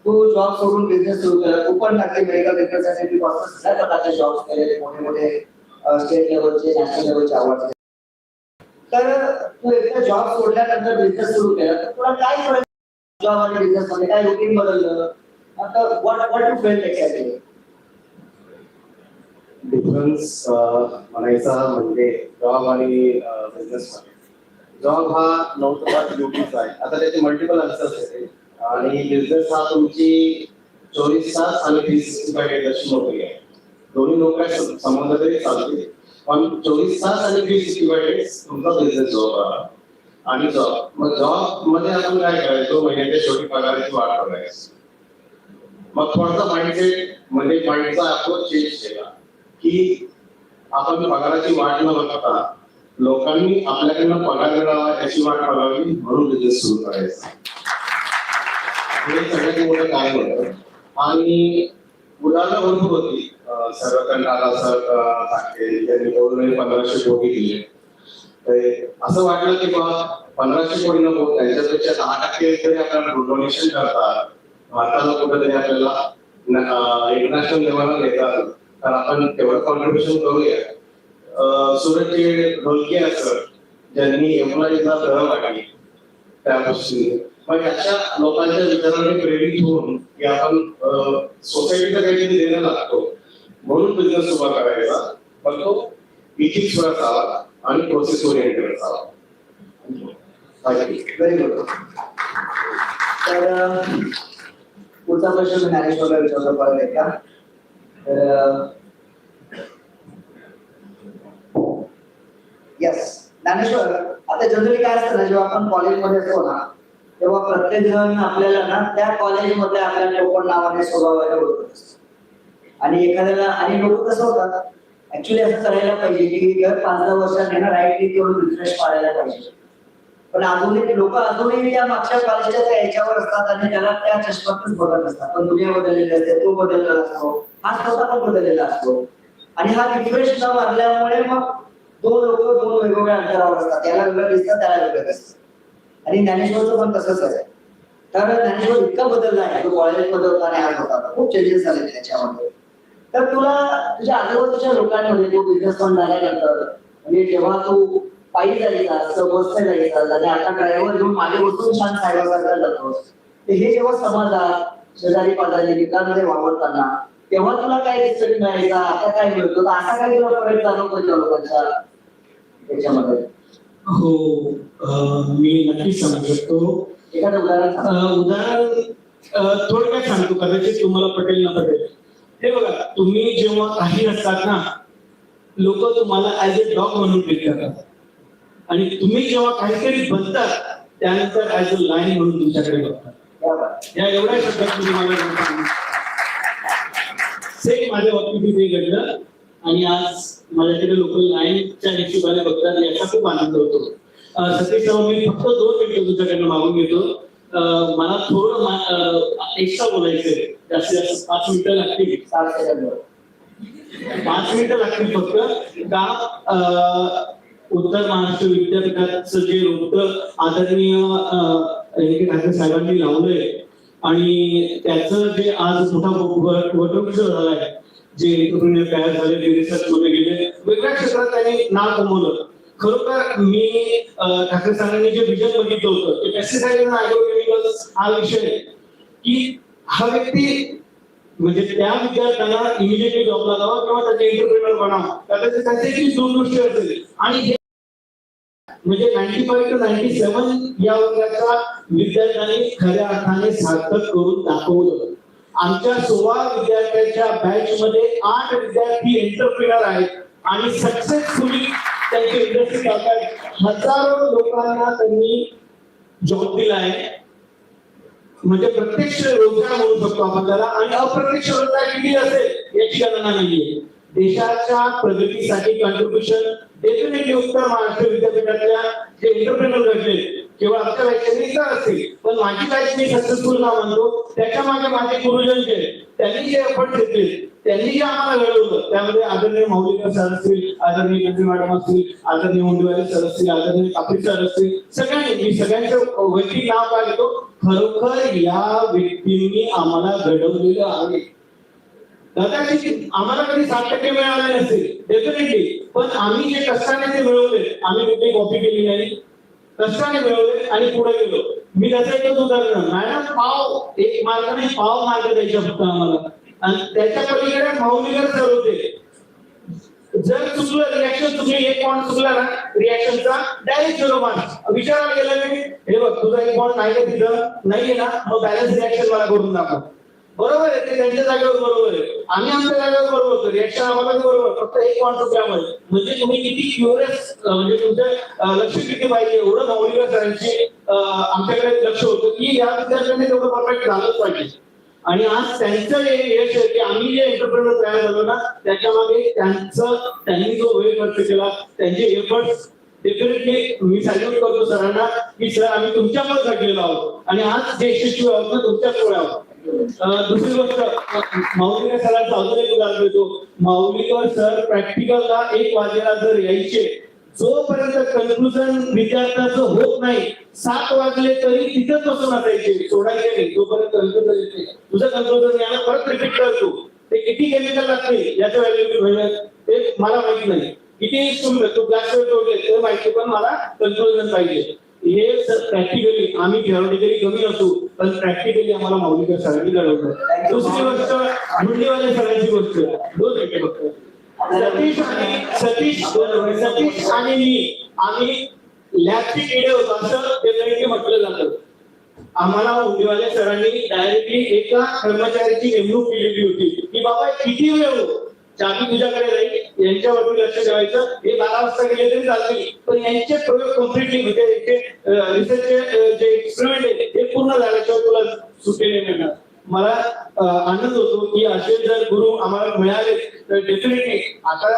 तू जॉब सोडून बिझनेस सुरू केला, तू पण टाकली मेडिकल रिप्रेझेंटेटिव्ह पासून सगळ्या प्रकारचे जॉब केलेले, मोठे मोठे स्टेट लेवलचे, नॅशनल लेवलचे अवॉर्ड. तर तू एकदा जॉब सोडल्यानंतर बिझनेस सुरू केला, तर तुला काय फरक जॉब आणि बिझनेस मध्ये, काय रुटीन बदललं? आता what you felt exactly? Difference म्हणायचा म्हणजे जॉब आणि बिझनेस मध्ये, जॉब हा 9 ते 5 ड्युटीज आहे. आता त्याचे मल्टिपल आन्सर्स आहेत. आणि बिझनेस हा तुमची 24 तास आणि 365 डेज अशी नोकरी आहे. दोन्ही नोकऱ्या संबंध तरी चालते. पण 24 तास आणि 365 days तुमचा बिझनेस जॉब राहणार. आणि जॉब मध्ये आपण काय करायचो, महिन्याच्या शेवटी पगाराची वाट बघायची. मग थोडासा माइंडसेट म्हणजे माइंडचा अप्रोच चेंज केला की आपण पगाराची वाट न बघता लोकांनी आपल्याकडनं पगार मिळावा याची वाट बघावी, म्हणून बिझनेस सुरू करायचा. हे सगळ्यात मोठं कारण होतं. आणि उदाहरणं भरपूर होती. सर्वकंठाला सर सांगते त्यांनी 1500 कोटी दिले. तर असं वाटलं की बा 1500 कोटी नको, त्यांच्यापेक्षा 10% जरी आपल्याला डोनेशन करतात, भारताला कुठेतरी आपल्याला इंटरनॅशनल लेवलला नेतात, तर आपण तेवढं कॉन्ट्रीब्युशन करूया. सूरजचे ढोलके असं ज्यांनी एम्प्लॉईजला दर वाढली त्या गोष्टी, मग अशा लोकांच्या विचाराने प्रेरित होऊन की आपण सोसायटीला काहीतरी देणं लागतो, म्हणून बिझनेस उभा करायचा. पण तो इथिक्स वर असावा आणि प्रोसेस ओरिएंटेड असावा. Very good. तर पुढचा प्रश्न ज्ञानेश्वरला विचारला परत एकदा. तर येस ज्ञानेश्वर, आता जनरली काय असतं ना, जेव्हा आपण कॉलेजमध्ये असतो ना, तेव्हा प्रत्येक जण आपल्याला ना त्या कॉलेजमध्ये आपल्या टोपण नावाने स्वभावाला ओळखत असतो. आणि एखाद्याला, आणि लोक कसं होतात, ऍक्च्युली असं करायला पाहिजे की 5-10 वर्षांनी ना राईट तेवढं रिफ्रेश पाडायला पाहिजे. पण अजूनही लोक अजूनही त्या मागच्या कॉलेजच्या त्या याच्यावर असतात आणि त्याला त्या चष्मातच बघत असतात. पण दुनिया बदललेली असते, तो बदललेला असतो, हा स्वतः पण बदललेला असतो. आणि हा रिफ्रेश न मारल्यामुळे मग दोन लोक दोन वेगवेगळ्या अंतरावर असतात. याला वेगळं दिसतं, त्याला वेगळं दिसतं. आणि ज्ञानेश्वरचं पण तसंच आहे. तर ज्ञानेश्वर इतका बदलला आहे, तो कॉलेजमध्ये होता आणि आज होता, खूप चेंजेस झाले त्याच्यामध्ये. तर तुला तुझ्या आजूबाजूच्या लोकांमध्ये तू बिझनेसमॅन झाल्यानंतर, म्हणजे जेव्हा तू पायी जायचा, बसने जायचा आणि आता ड्रायव्हर घेऊन मागे बसून छान साहेबांकडे जातोस, तर हे जेव्हा समाजात शेजारी पाजारी मित्रांमध्ये वावरताना, तेव्हा तुला काय रिस्पेक्ट मिळायचा, आता काय मिळतो, असा काय तुला फरक जाणवतो त्या लोकांच्या त्याच्यामध्ये? हो, मी नक्कीच सांगू शकतो. एखादं उदाहरण थोडक्यात सांगतो, कदाचित तुम्हाला पटेल ना पटेल. हे बघा, तुम्ही जेव्हा काही असतात ना, लोक तुम्हाला ऍज अ डॉग म्हणून ट्रीट करतात, आणि तुम्ही जेव्हा काहीतरी बनतात त्यानंतर ऍज अ लाईन म्हणून तुमच्याकडे बघतात. या एवढ्या शब्दात तुम्ही मला सेम माझ्या बाबतीत हे घडलं, आणि आज माझ्याकडे लोक लाईनच्या हिशोबाने बघतात, याचा खूप आनंद होतो. सतीश राव, मी फक्त 2 मिनिटं तुमच्याकडनं मागून घेतो. मला थोडं एक्स्ट्रा बोलायचंय, जास्तीत जास्त 5 मिनिटं लागतील. 5 मिनिटं लागतील फक्त. का उत्तर महाराष्ट्र विद्यापीठाचं जे रोपटं आदरणीय ठाकरे साहेबांनी लावलंय, आणि त्याचं जे आज मोठा वटवृक्ष झालाय, जे एंटरप्रेन्युअर तयार झाले, रिसर्च मध्ये गेले, वेगळ्या क्षेत्रात त्यांनी नाव कमवलं. खरोखर मी ठाकरे साहेबांनी जे विजन बघितलं होतं, ते पेस्टिसाइड आणि ॲग्रोकेमिकल्स हा विषय, की हा व्यक्ती म्हणजे त्या विद्यार्थ्यांना इमिजिएटली जॉब लागावा किंवा त्याचे एंटरप्रेन्युअर बनावा, त्याची दूरदृष्टी असेल. आणि म्हणजे 95 to 97 या वर्गाच्या विद्यार्थ्यांनी खऱ्या अर्थाने सार्थक करून दाखवलं. आमच्या 16 विद्यार्थ्यांच्या बॅच मध्ये 8 विद्यार्थी एंटरप्रेन्युअर आहेत आणि सक्सेसफुली त्यांची इंडस्ट्री चालतात. हजारो लोकांना त्यांनी जॉब दिलाय. म्हणजे प्रत्यक्ष रोजगार म्हणू शकतो आपण त्याला, आणि अप्रत्यक्ष रोजगार किती असेल याची गणना नाहीये. देशाच्या प्रगतीसाठी कॉन्ट्रीब्युशन डेफिनेटली उत्तर महाराष्ट्र विद्यापीठातल्या जे एंटरप्रेन्युअर घडले, केवळ आमच्या बॅचचे इतर असतील, पण माझी बॅच मी सक्सेसफुल ना म्हणतो, त्याच्या मागे माझे गुरुजन जे त्यांनी जे एफर्ट घेतले, त्यांनी जे आम्हाला घडवलं, त्यामध्ये आदरणीय माऊलीकर सर असतील, आदरणीय गंजे मॅडम असतील, आदरणीय मुंडेवाले सर असतील, आदरणीय कापडी सर असतील, सगळ्यांनी, मी सगळ्यांचं वैयक्तिक नाव काय घेतो. खरोखर या व्यक्तींनी आम्हाला घडवलेलं आहे. कदाचित आम्हाला कधी 60% मिळाले नसेल डेफिनेटली, पण आम्ही जे कष्टाने ते मिळवले, आम्ही कुठे कॉपी केली नाही, कष्टाने मिळवले आणि पुढे गेलो. मी त्याचं एकच उदाहरण, मॅडम 1 मार्काने 1 मार्क द्यायचे फक्त आम्हाला, आणि त्याच्या पलीकडे माऊलीकर सर होते. जर चुकलं रिॲक्शन, तुम्ही 1 पॉईंट चुकला ना रिॲक्शनचा, डायरेक्ट 0 मार्क. विचारायला गेलं की हे बघ तुझा 1 पॉईंट नाही का तिथं नाहीये ना, मग बॅलन्स रिॲक्शन मला करून दाखव. बरोबर आहे, ते त्यांच्या जागेवर बरोबर आहे. आम्ही आमच्या जागेवर बरोबर होतो, रिएक्शन आम्हाला बरोबर, फक्त एक कॉन्सेप्ट यामध्ये म्हणजे तुम्ही किती क्युरियस, म्हणजे तुमचं लक्ष किती पाहिजे, एवढं माऊलीकर सरांची आमच्याकडे लक्ष होतं की या विद्यार्थ्यांनी तेवढं परफेक्ट झालंच पाहिजे. आणि आज त्यांचं हे यश आहे की आम्ही जे एंटरप्रेनर तयार झालो ना, त्याच्यामागे त्यांनी जो वेळ खर्च केला, त्यांचे एफर्ट्स डेफिनेटली मी सॅल्यूट करतो सरांना की सर आम्ही तुमच्यामुळे घडलेलो आहोत आणि आज जे यशस्वी आहोत ना तुमच्यामुळे आहोत. दुसरी गोष्ट, माऊलीकर सरांचा अजून एक उदाहरण देतो. माऊलीकर सर प्रॅक्टिकलला 1 वाजेला जर यायचे, जोपर्यंत कन्क्लुजन विद्यार्थ्याचं होत नाही 7 वाजले तरी तिथेच बसून असायचे, सोडायचे नाही जोपर्यंत कन्क्लुजन येते. तुझं कन्क्लुजन याला परत रिपीट करतो, ते किती केमिकल लागते याचं व्हॅल्यू ते मला माहिती नाही, किती तू ग्लास तोडले ते माहिती, पण मला कन्क्लुजन पाहिजे. हे प्रॅक्टिकली आम्ही थिअरॉटिकली कमी असू, पण प्रॅक्टिकली आम्हाला माऊलीकर सरांनी घडवलं. दुसरी गोष्ट, मुंडेवाले सरांची गोष्ट, 2 मिनिटे फक्त. सतीश आणि मी आम्ही लॅबचे किडे होतो असं डेफिनेटली म्हटलं जातं. आम्हाला मुंडेवाले सरांनी डायरेक्टली एका कर्मचाऱ्याची नेमणूक केलेली होती की बाबा किती वेळ हो, चाबी तुझ्याकडे राहील, यांच्यावरती लक्ष ठेवायचं, हे 12 वाजता गेले तरी चालतील, पण यांचे प्रयोग कम्प्लिटली म्हणजे रिसर्चचे जे एक्सपेरिमेंट आहे ते पूर्ण झाल्याशिवाय तुला सुटेले मिळणार. मला आनंद होतो की असे जर गुरु आम्हाला मिळाले तर डेफिनेटली, आता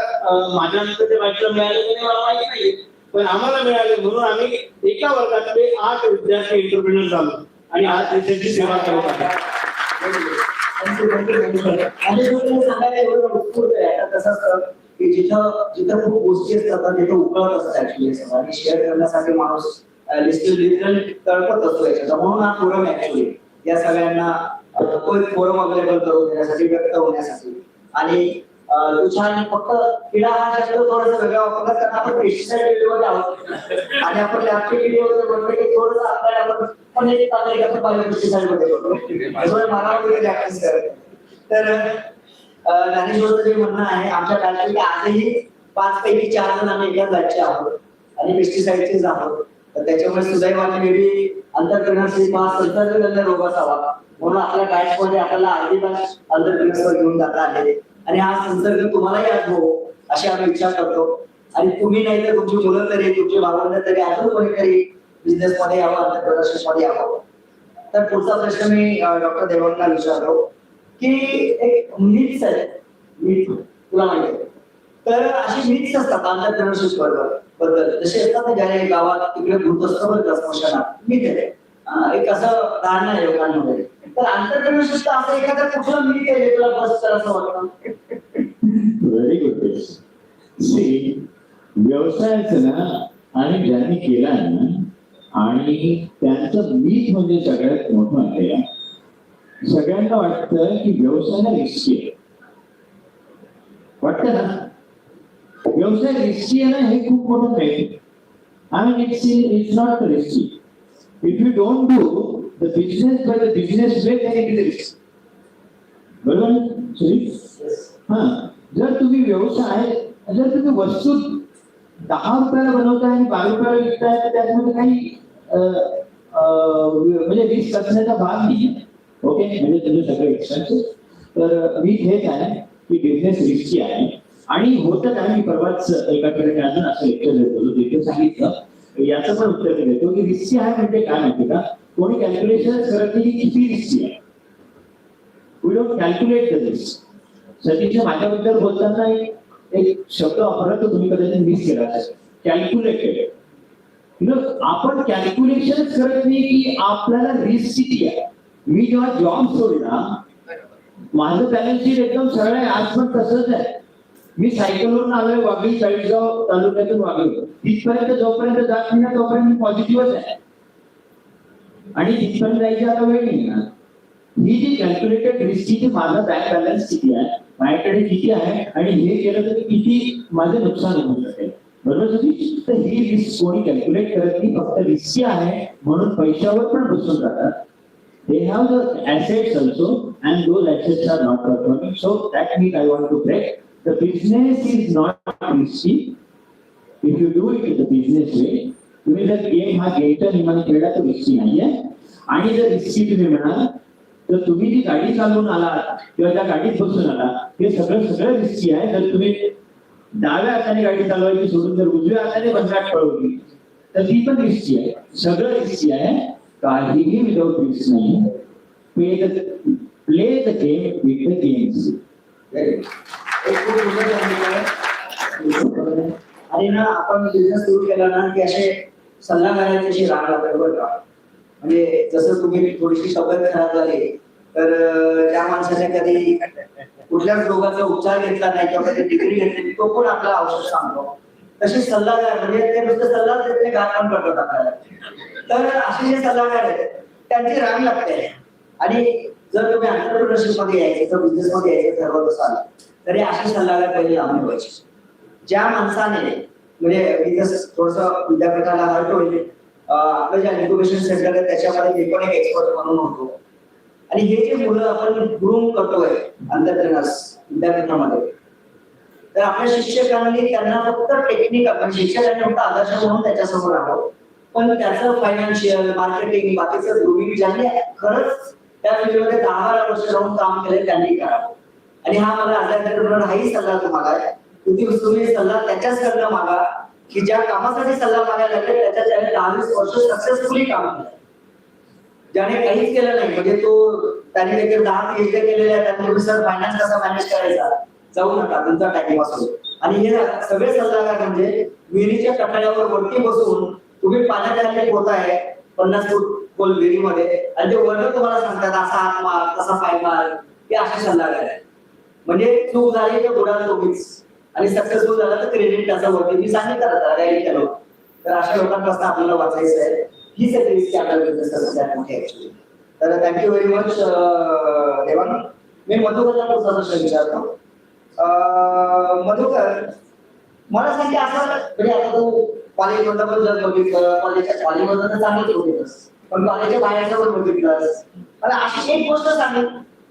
माझ्या नंतर ते बाईकला मिळाले की नाही मला माहिती नाही, पण आम्हाला मिळाले म्हणून आम्ही एका वर्गातले 8 विद्यार्थी एंटरप्रेन्योर झालो आणि आज देशाची सेवा करत आहोत. आणि तुम्ही सांगायला एवढं उत्स्फूर्त आहे. आता कसं असतं की जिथं खूप गोष्टी असतात तिथं उकळत असतात ऍक्च्युली, आणि शेअर करण्यासाठी माणूस लिटरली तळपत असतो याच्याचा. म्हणून हा फोरम ऍक्च्युली या सगळ्यांना तो एक फोरम अवेलेबल करून देण्यासाठी, व्यक्त होण्यासाठी. आणि तू छान, फक्त किडा हा शब्द थोडासा वेगळा वापरला कारण आपण पेस्टिसाइड एरियामध्ये आहोत आणि आपण लॅबचे एरियामध्ये म्हणतो की थोडंसं आपल्याला पण एक तांत्रिक पेस्टिसाइड मध्ये करतो, त्यामुळे मला प्रॅक्टिस करत. तर ज्ञानेश्वरचं जे म्हणणं आहे, आमच्या बॅचमध्ये आजही 5 पैकी 4 जण आम्ही एकाच बॅचचे आहोत आणि पेस्टिसाइडचेच आहोत. तर त्याच्यामुळे सुदैवाने मेबी अंतरप्रेन्योरशिप हा संसर्गजन्य रोग असावा म्हणून आपल्या बॅचमध्ये आपल्याला अर्धी बॅच अंतरप्रेन्योरशिप घेऊन जाता आले आणि हा संसर्ग तुम्हालाही अनुभव अशी आम्ही इच्छा करतो. आणि तुम्ही नाही तर तुमची मुलं तरी, तुमची भावंड तरी अजून कोणीतरी बिझनेस मध्ये यावं, अंतरप्रेन्योरशिप मध्ये यावं. तर पुढचा प्रश्न मी डॉक्टर देवांना विचारतो की एक मिथ्स आहे, मिथ तुला माहिती आहे, तर अशी मिथ्स असतात अंतरप्रेन्योरशिप बद्दल, जसे असतात ना ज्याने गावात तिकडे भूत असतं बरं का स्मशानात, मिथ आहे. एक असं धारणा आहे लोकांमध्ये. तर अंतरप्रेन्योरशिप असं एखादं कुठलं मिथ आहे तुला बस तर असं वाटतं? Very good question. सी, व्यवसायाचं ना, आणि ज्यांनी केला ना, आणि त्यांचं मीठ म्हणजे सगळ्यात मोठं आहे. सगळ्यांना वाटतं की व्यवसाय रिस्की आहे, वाटतं ना, व्यवसाय रिस्की आहे ना, हे खूप मोठं नाही. आणि it's not risky. If you don't do the business by the business way, then it is risky. बरोबर हा, जर तुम्ही व्यवसाय, जर तुम्ही वस्तू 10 रुपयाला बनवताय आणि 12 रुपयाला विकताय तर त्याच्यामध्ये काही म्हणजे रिस्क असण्याचा भाग नाही. ओके, म्हणजे तुझे सगळे एक्सपेन्सेस. तर मी हेच आहे की बिझनेस रिस्की आहे. आणि होतं काय, मी परवाच एका ठिकाणी असं लेक्चर देतो, तिथे सांगितलं, याचं पण उत्तर देतो की रिस्की आहे म्हणजे काय माहिती का, कोणी कॅल्क्युलेशन करत नाही किती रिस्की आहे. We don't calculate the risk. Satish माझ्याबद्दल बोलताना एक शब्द वापरला, तो तुम्ही कदाचित मिस केला असेल, कॅल्क्युलेटेड. आपण कॅल्क्युलेशन करत नाही की आपल्याला रिस्क किती आहे. मी जेव्हा जॉब सोडला, माझं बॅलन्स शीट एकदम सरळ आहे, आज पण तसंच आहे. मी सायकलवरून आलोय, वाघळी चाळीसगाव तालुक्यातून वाघळी, तिथपर्यंत जोपर्यंत जात नाही ना तोपर्यंत मी पॉझिटिव्हच आहे, आणि तिथपर्यंत जायची आता वेळ नाही ना. ही जी कॅल्क्युलेटेड रिस्क की माझा बँक बॅलन्स किती आहे, माझ्याकडे किती आहे, आणि हे केलं तर किती माझं नुकसान होऊ शकेल, बरोबर सतीश. तर ही रिस्क कोणी कॅल्क्युलेट करत नाही, फक्त रिस्की आहे म्हणून पैशावर पण बसून जातात. They have the assets also, and those assets are not performing. So that means I want to break. The business is not risky if you do it in the business way. तुम्ही जर गेम हा गेमच्या नियमाने खेळला तर रिस्की नाहीये. आणि जर रिस्की तुम्ही म्हणाल तर तुम्ही जी गाडी चालवून आलात किंवा त्या गाडीत बसून आलात हे सगळं रिस्की आहे. जर तुम्ही डाव्या हाताने गाडी चालवायची सोडून जर उजव्या हाताने बंधात पळवली तर ती पण रिस्की आहे. सगळं रिस्की आहे. काहीही विदाउट रिस्क नाही. Play the game with the games. एक खूप सुंदर सांगितलं आहे. आणि ना आपण बिझनेस सुरू केला ना की असे सल्लागारांची अशी राग लागते बरं का. म्हणजे जसं तुम्ही थोडीशी तब्येत खराब झाली तर त्या माणसाने कधी कुठल्याच रोगाचा उपचार घेतला नाही किंवा कधी डिग्री घेतली तो पण आपला औषध सांगतो. तसे सल्लागार म्हणजे ते नुसतं सल्ला देत नाही, घात पण करतात आपल्याला. तर असे जे सल्लागार आहेत त्यांची रांग लागते. आणि जर तुम्ही एंटरप्रिनरशिप मध्ये यायचे तर बिझनेस मध्ये यायचे ठरवत असाल तरी असे सल्लागार पहिले लांबले पाहिजे. ज्या माणसाने म्हणजे बिझनेस थोडस विद्यापीठाला हर्ट होईल, आपलं जे इन्क्युबेशन सेंटर आहे त्याच्यामध्ये मी पण एक एक्सपर्ट म्हणून होतो. आणि हे जे मुलं आपण ग्रूम करतोय एंटरप्रेनर्स विद्यापीठामध्ये, तर आपल्या शिक्षकांनी त्यांना फक्त टेक्निकल म्हणजे शिक्षकांनी फक्त आदर्श म्हणून त्याच्यासमोर आलो, पण त्याचं फायनान्शियल मार्केटिंग बाकीचं ग्रुमिंग ज्यांनी खरंच त्या फील्डमध्ये 10-12 वर्ष राहून काम केलं त्यांनी करावं. आणि हा मला आज एंटरप्रेनर हाही सल्ला तुम्हाला आहे की तुम्ही सल्ला त्याच्याचकडनं मागा की ज्या कामासाठी सल्ला मागायला लागले त्याच्या त्याने 10-20 वर्ष सक्सेसफुली काम केलं. ज्याने काहीच केलं नाही म्हणजे तो त्याने देखील 10 PhD केलेल्या त्यामुळे सर फायनान्स कसा मॅनेज करायचा जाऊ नका, तुमचा टाइम असतो. आणि हे सगळे सल्लागार म्हणजे विहिरीच्या कठाळ्यावर वरती बसून तुम्ही पाण्याच्या पोहताय 50 फूट खोल विहिरीमध्ये आणि ते वर्ण तुम्हाला सांगतात असा हात मार तसा पाय मार, हे असे सल्लागार आहेत. म्हणजे चूक झाली तर बुडाल तुम्हीच आणि सक्सेसफुल झाला तर क्रेडिट त्याचा वरती. मी सांगितलं गाईड केलं. तर अशा लोकांपासून आपल्याला वाचायचं आहे. हीच एक रिस्क आपल्या बिझनेस सगळ्यात मोठी ऍक्च्युअली. तर थँक्यू व्हेरी मच देवान. मी मधुकरला पुढचा प्रश्न विचारतो. मधुकर, मला सांगते असं म्हणजे आता तू कॉलेजमधलं पण जर बघितलं, कॉलेजमधलं तर चांगलंच बघितलंस, पण कॉलेजच्या बाहेरचं पण बघितलंस. मला अशी एक गोष्ट सांग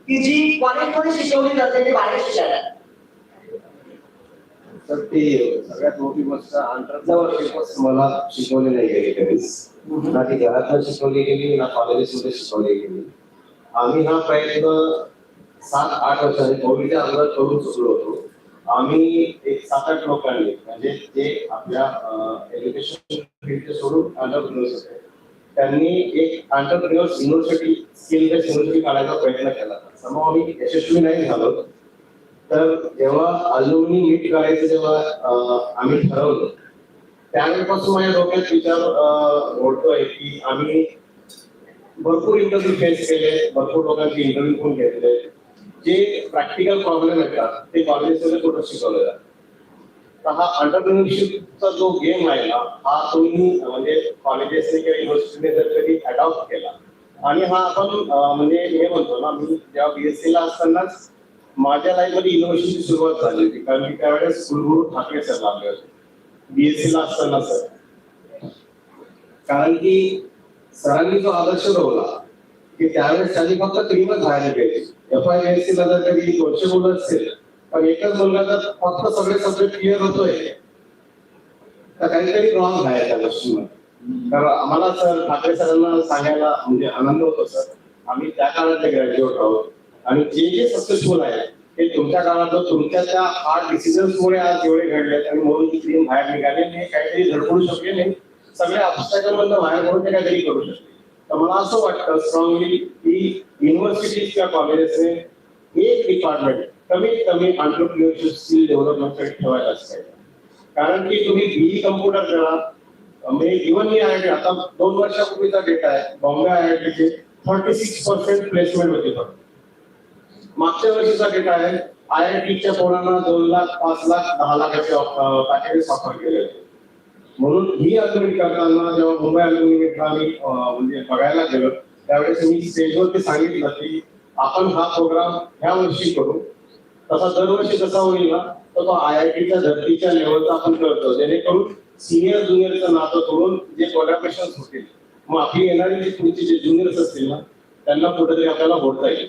की जी कॉलेजमध्ये शिकवली जाते ती बाहेर शिकायला. तर ती सगळ्यात मोठी गोष्ट आंतरप्रनरशिप मला शिकवली नाही गेली कधीच. ना ती घरात शिकवली गेली ना कॉलेजेसमध्ये शिकवली गेली. आम्ही हा प्रयत्न 7-8 वर्षांनी कोविडच्या अगोदर करून चुकलो होतो. आम्ही एक 7-8 लोकांनी म्हणजे जे आपल्या एज्युकेशन फील्ड सोडून एंटरप्रेन्योर्स होते त्यांनी एक entrepreneurs university skill based university काढायचा प्रयत्न केला. समोर आम्ही यशस्वी नाही झालो. तर जेव्हा अल्युमिनी मीट करायचं जेव्हा आम्ही ठरवलं त्यावेळेपासून माझ्या डोक्यात विचार ओढतोय की आम्ही भरपूर इंटरव्ह्यू फेस केले, भरपूर लोकांचे इंटरव्ह्यू पण घेतले. जे प्रॅक्टिकल प्रॉब्लेम येतात ते कॉलेजेसमध्ये कुठं शिकवलं जातं. तर हा एंटरप्रेन्योरशिपचा जो गेम आहे ना हा तुम्ही म्हणजे कॉलेजेसने किंवा युनिव्हर्सिटीने जर कधी अडॉप्ट केला आणि हा आपण म्हणजे हे म्हणतो ना, मी जेव्हा BSc ला असतानाच माझ्या लाईफमध्ये युनिव्हर्सिटीची सुरुवात झाली होती. कारण की त्यावेळेस कुलगुरू ठाकरे सर लागले होते BSc ला असताना सर. कारण की सरांनी जो आदर्श ठेवला की त्यावेळेस त्यांनी फक्त क्रीमच बाहेर केली. FIBSc ला जर कधी 200 मुलं असतील पण एकच मुलगा जर फक्त सगळे सब्जेक्ट क्लिअर होतोय तर काहीतरी रॉंग आहे त्या गोष्टीमध्ये. कारण आम्हाला सर ठाकरे सरांना सांगायला म्हणजे आनंद होतो सर, आम्ही त्या काळातले ग्रॅज्युएट आहोत आणि जे जे सक्सेसफुल आहे ते तुमच्या काळात तुमच्या त्या हार्ड डिसिजन्समुळे आज एवढे घडलेत आणि म्हणून ती क्रीम बाहेर निघाली आणि काहीतरी धडपडू शकले नाही. सगळ्या ऑब्स्टॅकल मधनं बाहेर पडून ते काहीतरी करू शकले. तर मला असं वाटतं स्ट्रॉंगली की युनिव्हर्सिटीज किंवा कॉलेजेसने एक डिपार्टमेंट कमीत कमी एंटरप्रेन्योरशिप स्किल डेव्हलपमेंटसाठी ठेवायलाच पाहिजे. कारण की तुम्ही BE कम्प्युटर करा, म्हणजे इव्हन मी IIT आता 2 वर्षापूर्वीचा डेटा आहे बॉम्बे IITचे 36% प्लेसमेंट होते. फक्त मागच्या वर्षीचा डेटा आहे IITच्या पोरांना 2 लाख 5 लाख 10 लाखाचे पॅकेजेस ऑफर केले होते. म्हणून ही अग्रिमेंट करताना जेव्हा मुंबई अग्रिमेंटला आम्ही म्हणजे बघायला गेलो त्यावेळेस मी स्टेजवरती सांगितलं की आपण हा प्रोग्राम ह्या वर्षी करू, तसा दरवर्षी कसा होईल ना तर तो IITच्या धर्तीच्या लेवलचा आपण करतो, जेणेकरून सिनियर ज्युनियरचं नातं करून जे कोलॅबोरेशन होतील मग आपली येणारी जी पुढची जे ज्युनियर्स असतील ना त्यांना कुठेतरी आपल्याला बोलता येईल.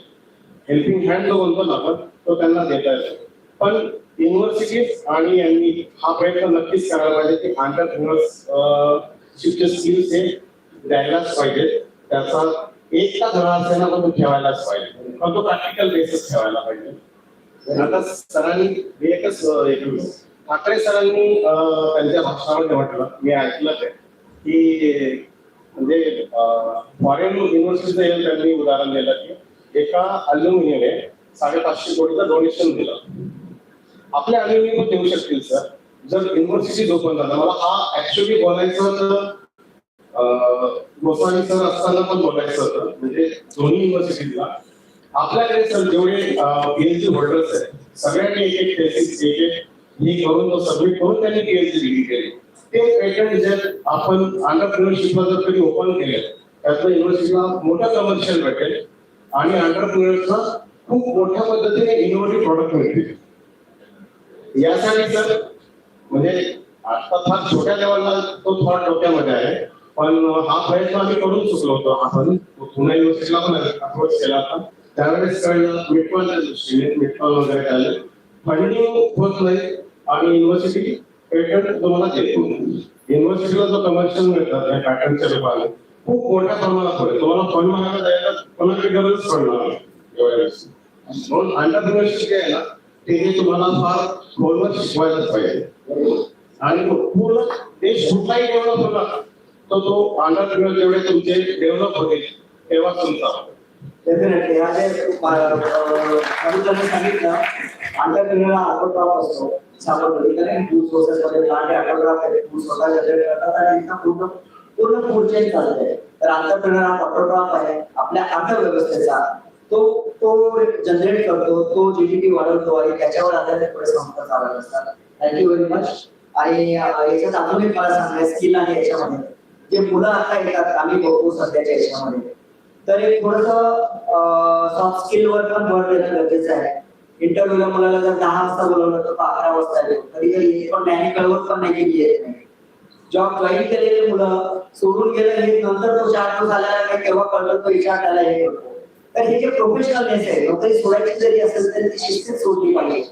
हेल्पिंग हँड जो म्हणतो ना आपण तो त्यांना देता येतो. पण युनिव्हर्सिटीज आणि यांनी हा प्रयत्न नक्कीच करायला पाहिजे की एंटरप्रेन्योरशिपचे स्किल्स हे द्यायलाच पाहिजे. त्याचा एकटा धडा असताना पण तो ठेवायलाच पाहिजे, पण तो प्रॅक्टिकल बेसिस ठेवायला पाहिजे. आता सरांनी एकच ठाकरे सरांनी त्यांच्या भाषणामध्ये म्हटलं, मी ऐकलं ते की म्हणजे फॉरेन युनिव्हर्सिटीचं त्यांनी उदाहरण दिलं की एका अल्युमिनियमने 550 कोटीचं डोनेशन दिलं. आपल्या अल्युमिनियम देऊ शकतील सर जर युनिव्हर्सिटी ओपन झालं. मला हा ऍक्च्युली बोलायचं तर गोस्वामी सर असताना पण बोलायचं होतं, म्हणजे दोन्ही युनिव्हर्सिटीला आपल्याकडे सर जेवढे पीएचडी होल्डर्स आहेत सगळ्यांनी एक टेसिस हे करून तो सबमिट करून त्यांनी पीएचडी डिग्री केली. ते पेटंट जर आपण एंटरप्रेन्योरशिपला जर कधी ओपन केले त्यातलं युनिव्हर्सिटीला मोठं कमर्शियल भेटेल आणि एंटरप्रेन्योर्सला खूप मोठ्या पद्धतीने इनोव्हेटिव्ह प्रॉडक्ट मिळतील. यासाठी सर म्हणजे आता फार छोट्या लेवलला तो थॉट डोक्यामध्ये आहे, पण हा प्रयत्न आम्ही करून चुकलो होतो. आपण पुणे युनिव्हर्सिटीला पण अप्रोच केला होता, त्यावेळेस कळलं मिटकॉनच्या दृष्टीने मिटकॉन वगैरे आले, फंडिंग होत नाही आणि युनिव्हर्सिटी पेटंट तुम्हाला देत नाही. युनिव्हर्सिटीला जो कमर्शियल मिळतात त्या पॅटर्नच्या रूपाने खूप मोठ्या प्रमाणात होते. तुम्हाला फंड मागायला जायला कोणाची गरज पडणार नाही एवढ्यावेळेस. म्हणून एंटरप्रेन्योरशिप जे आहे ना ते तुम्हाला फार खोलवर शिकवायलाच पाहिजे. आणि पूर्ण देश कुठलाही डेव्हलप होता तर तो एंटरप्रेन्योर जेवढे तुमचे डेव्हलप होते तेव्हा तुमचा डेफिनेटली सांगितलं एंटरप्रेन्योरला ऑटोग्राफ असतो. पूर्ण फूड चेन चालतंय. तर एंटरप्रेन्योर हा ऑटोग्राफ आहे आपल्या अर्थव्यवस्थेचा. तो जनरेट करतो, तो जीडीपी वाढवतो आणि त्याच्यावर आधारित पुढे संस्था चालत असतात. Thank you very much. आणि याच्यात अजून एक मला सांगायचं स्किल आहे याच्यामध्ये जे मुलं आता येतात आम्ही बघतो सध्याच्या याच्यामध्ये, तर एक थोडस सॉफ्ट स्किल वर पण भर देणं गरजेचं आहे. इंटरव्ह्यूला मुलाला जर 10 वाजता बोलवलं तर 11 वाजता येतो. कधी कधी पण त्यांनी कळवत पण नाही की येत नाही. जॉब जॉईन केलेले मुलं सोडून गेलं हे नंतर तो 4 दिवस आल्याला काही केव्हा कळलं तो विचार त्याला हे करतो. तर हे जे प्रोफेशनलनेस आहे नोकरी सोडायची जरी असेल तरी ती शिस्तीत सोडली पाहिजे,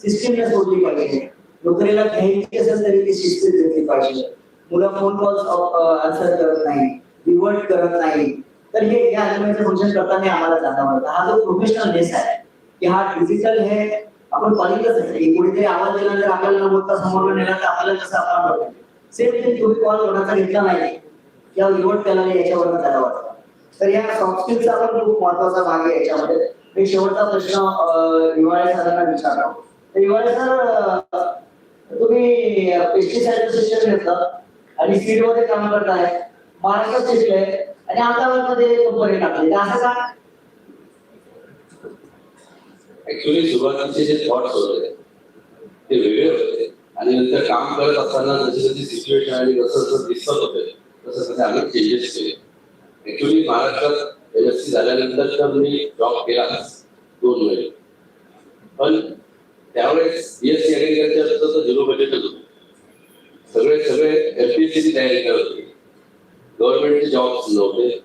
सिस्टीमने सोडली पाहिजे. नोकरीला घ्यायची असेल तरी ती शिस्तीत घेतली पाहिजे. मुलं फोन कॉल आन्सर करत नाही, रिवर्ट करत नाही. तर हे या अल्युमिनियमचं फंक्शन करताना आम्हाला जाणवलं हा जो प्रोफेशनलनेस आहे की हा डिजिटल हे आपण पाहिलंच आहे की कोणीतरी आवाज दिला जर आपल्याला न बोलता समोर नेला तर आपल्याला कसं आपण सेम थिंग तुम्ही कॉल कोणाचा घेतला नाही किंवा रिवर्ट केला नाही याच्यावर त्याला वाटतं. तर या सॉफ्ट स्किलचा पण खूप महत्वाचा भाग आहे याच्यामध्ये. मी शेवटचा प्रश्न हिवाळे सरांना विचारला. तर हिवाळे सर तुम्ही पेस्टिसाइडचं शिक्षण घेतलं आणि सीड मध्ये काम करताय, महाराष्ट्रात शिकले आणि आता मध्ये कंपनी टाकली, असं का? ऍक्च्युली सुरुवातीचे जे थॉट्स होते ते वेगळे होते आणि नंतर काम करत असताना जशी जशी सिच्युएशन आणि जसं जसं दिसत होते तसं तसे आम्ही चेंजेस केले. ऍक्च्युली महाराष्ट्रात एमएससी झाल्यानंतर तर मी जॉब केला 2 महिने, पण त्यावेळेस बीएससी ऍग्रिकल्चरचं तर 0 बजेटच होतं. सगळे एमपीएससीची तयारी करत होते, गव्हर्नमेंटचे जॉब्स नव्हते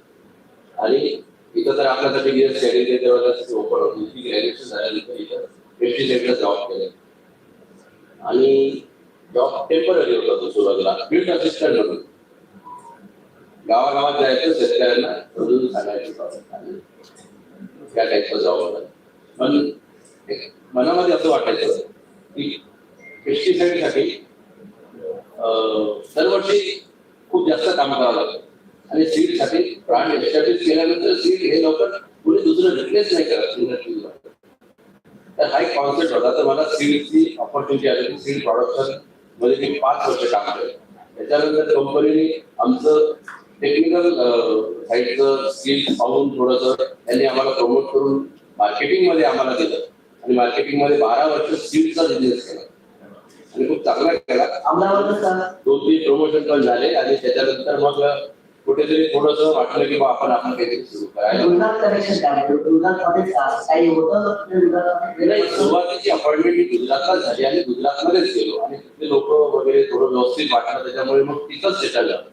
आणि इथं तर आपल्यासाठी बीएससी ऍग्रिकल्चर ओपन होती. ग्रॅज्युएशन झाल्यानंतर इथं पेस्टिसाइडला जॉब केले आणि जॉब टेम्पररी होता तो सुरुवातीला फील्ड असिस्टंट म्हणून. गावागावात जायचं शेतकऱ्यांना समजून सांगायचं आणि त्या टाईपचा जॉब होता. पण मनामध्ये असं वाटायचं की पेस्टिसाइडसाठी दरवर्षी खूप जास्त काम करावं लागतं आणि सीडसाठी ब्रँड एस्टॅब्लिश केल्यानंतर सीड हे लवकर पुढे दुसरं रिप्लेस नाही करत इंडस्ट्रीला. तर हा एक कॉन्सेप्ट होता. तर मला सीडची ऑपॉर्च्युनिटी आली. सीड प्रोडक्शन मध्ये मी 5 वर्ष काम केलं. त्याच्यानंतर कंपनीने आमचं टेक्निकल साईडचं स्किल पाहून थोडंसं त्यांनी आम्हाला प्रमोट करून मार्केटिंग मध्ये आम्हाला दिलं आणि मार्केटिंग मध्ये 12 वर्ष सीडचा बिझनेस केला आणि खूप चांगला केला. 2-3 प्रमोशन पण झाले आणि त्याच्यानंतर मग कुठेतरी थोडंसं वाटलं की आपण काहीतरी सुरू करायला. सुरुवातीची अपॉइंटमेंट मी गुजरातला झाली आणि गुजरातमध्येच गेलो आणि तिथले लोक वगैरे थोडं व्यवस्थित वाटलं त्याच्यामुळे मग तिथंच सेटल झालं.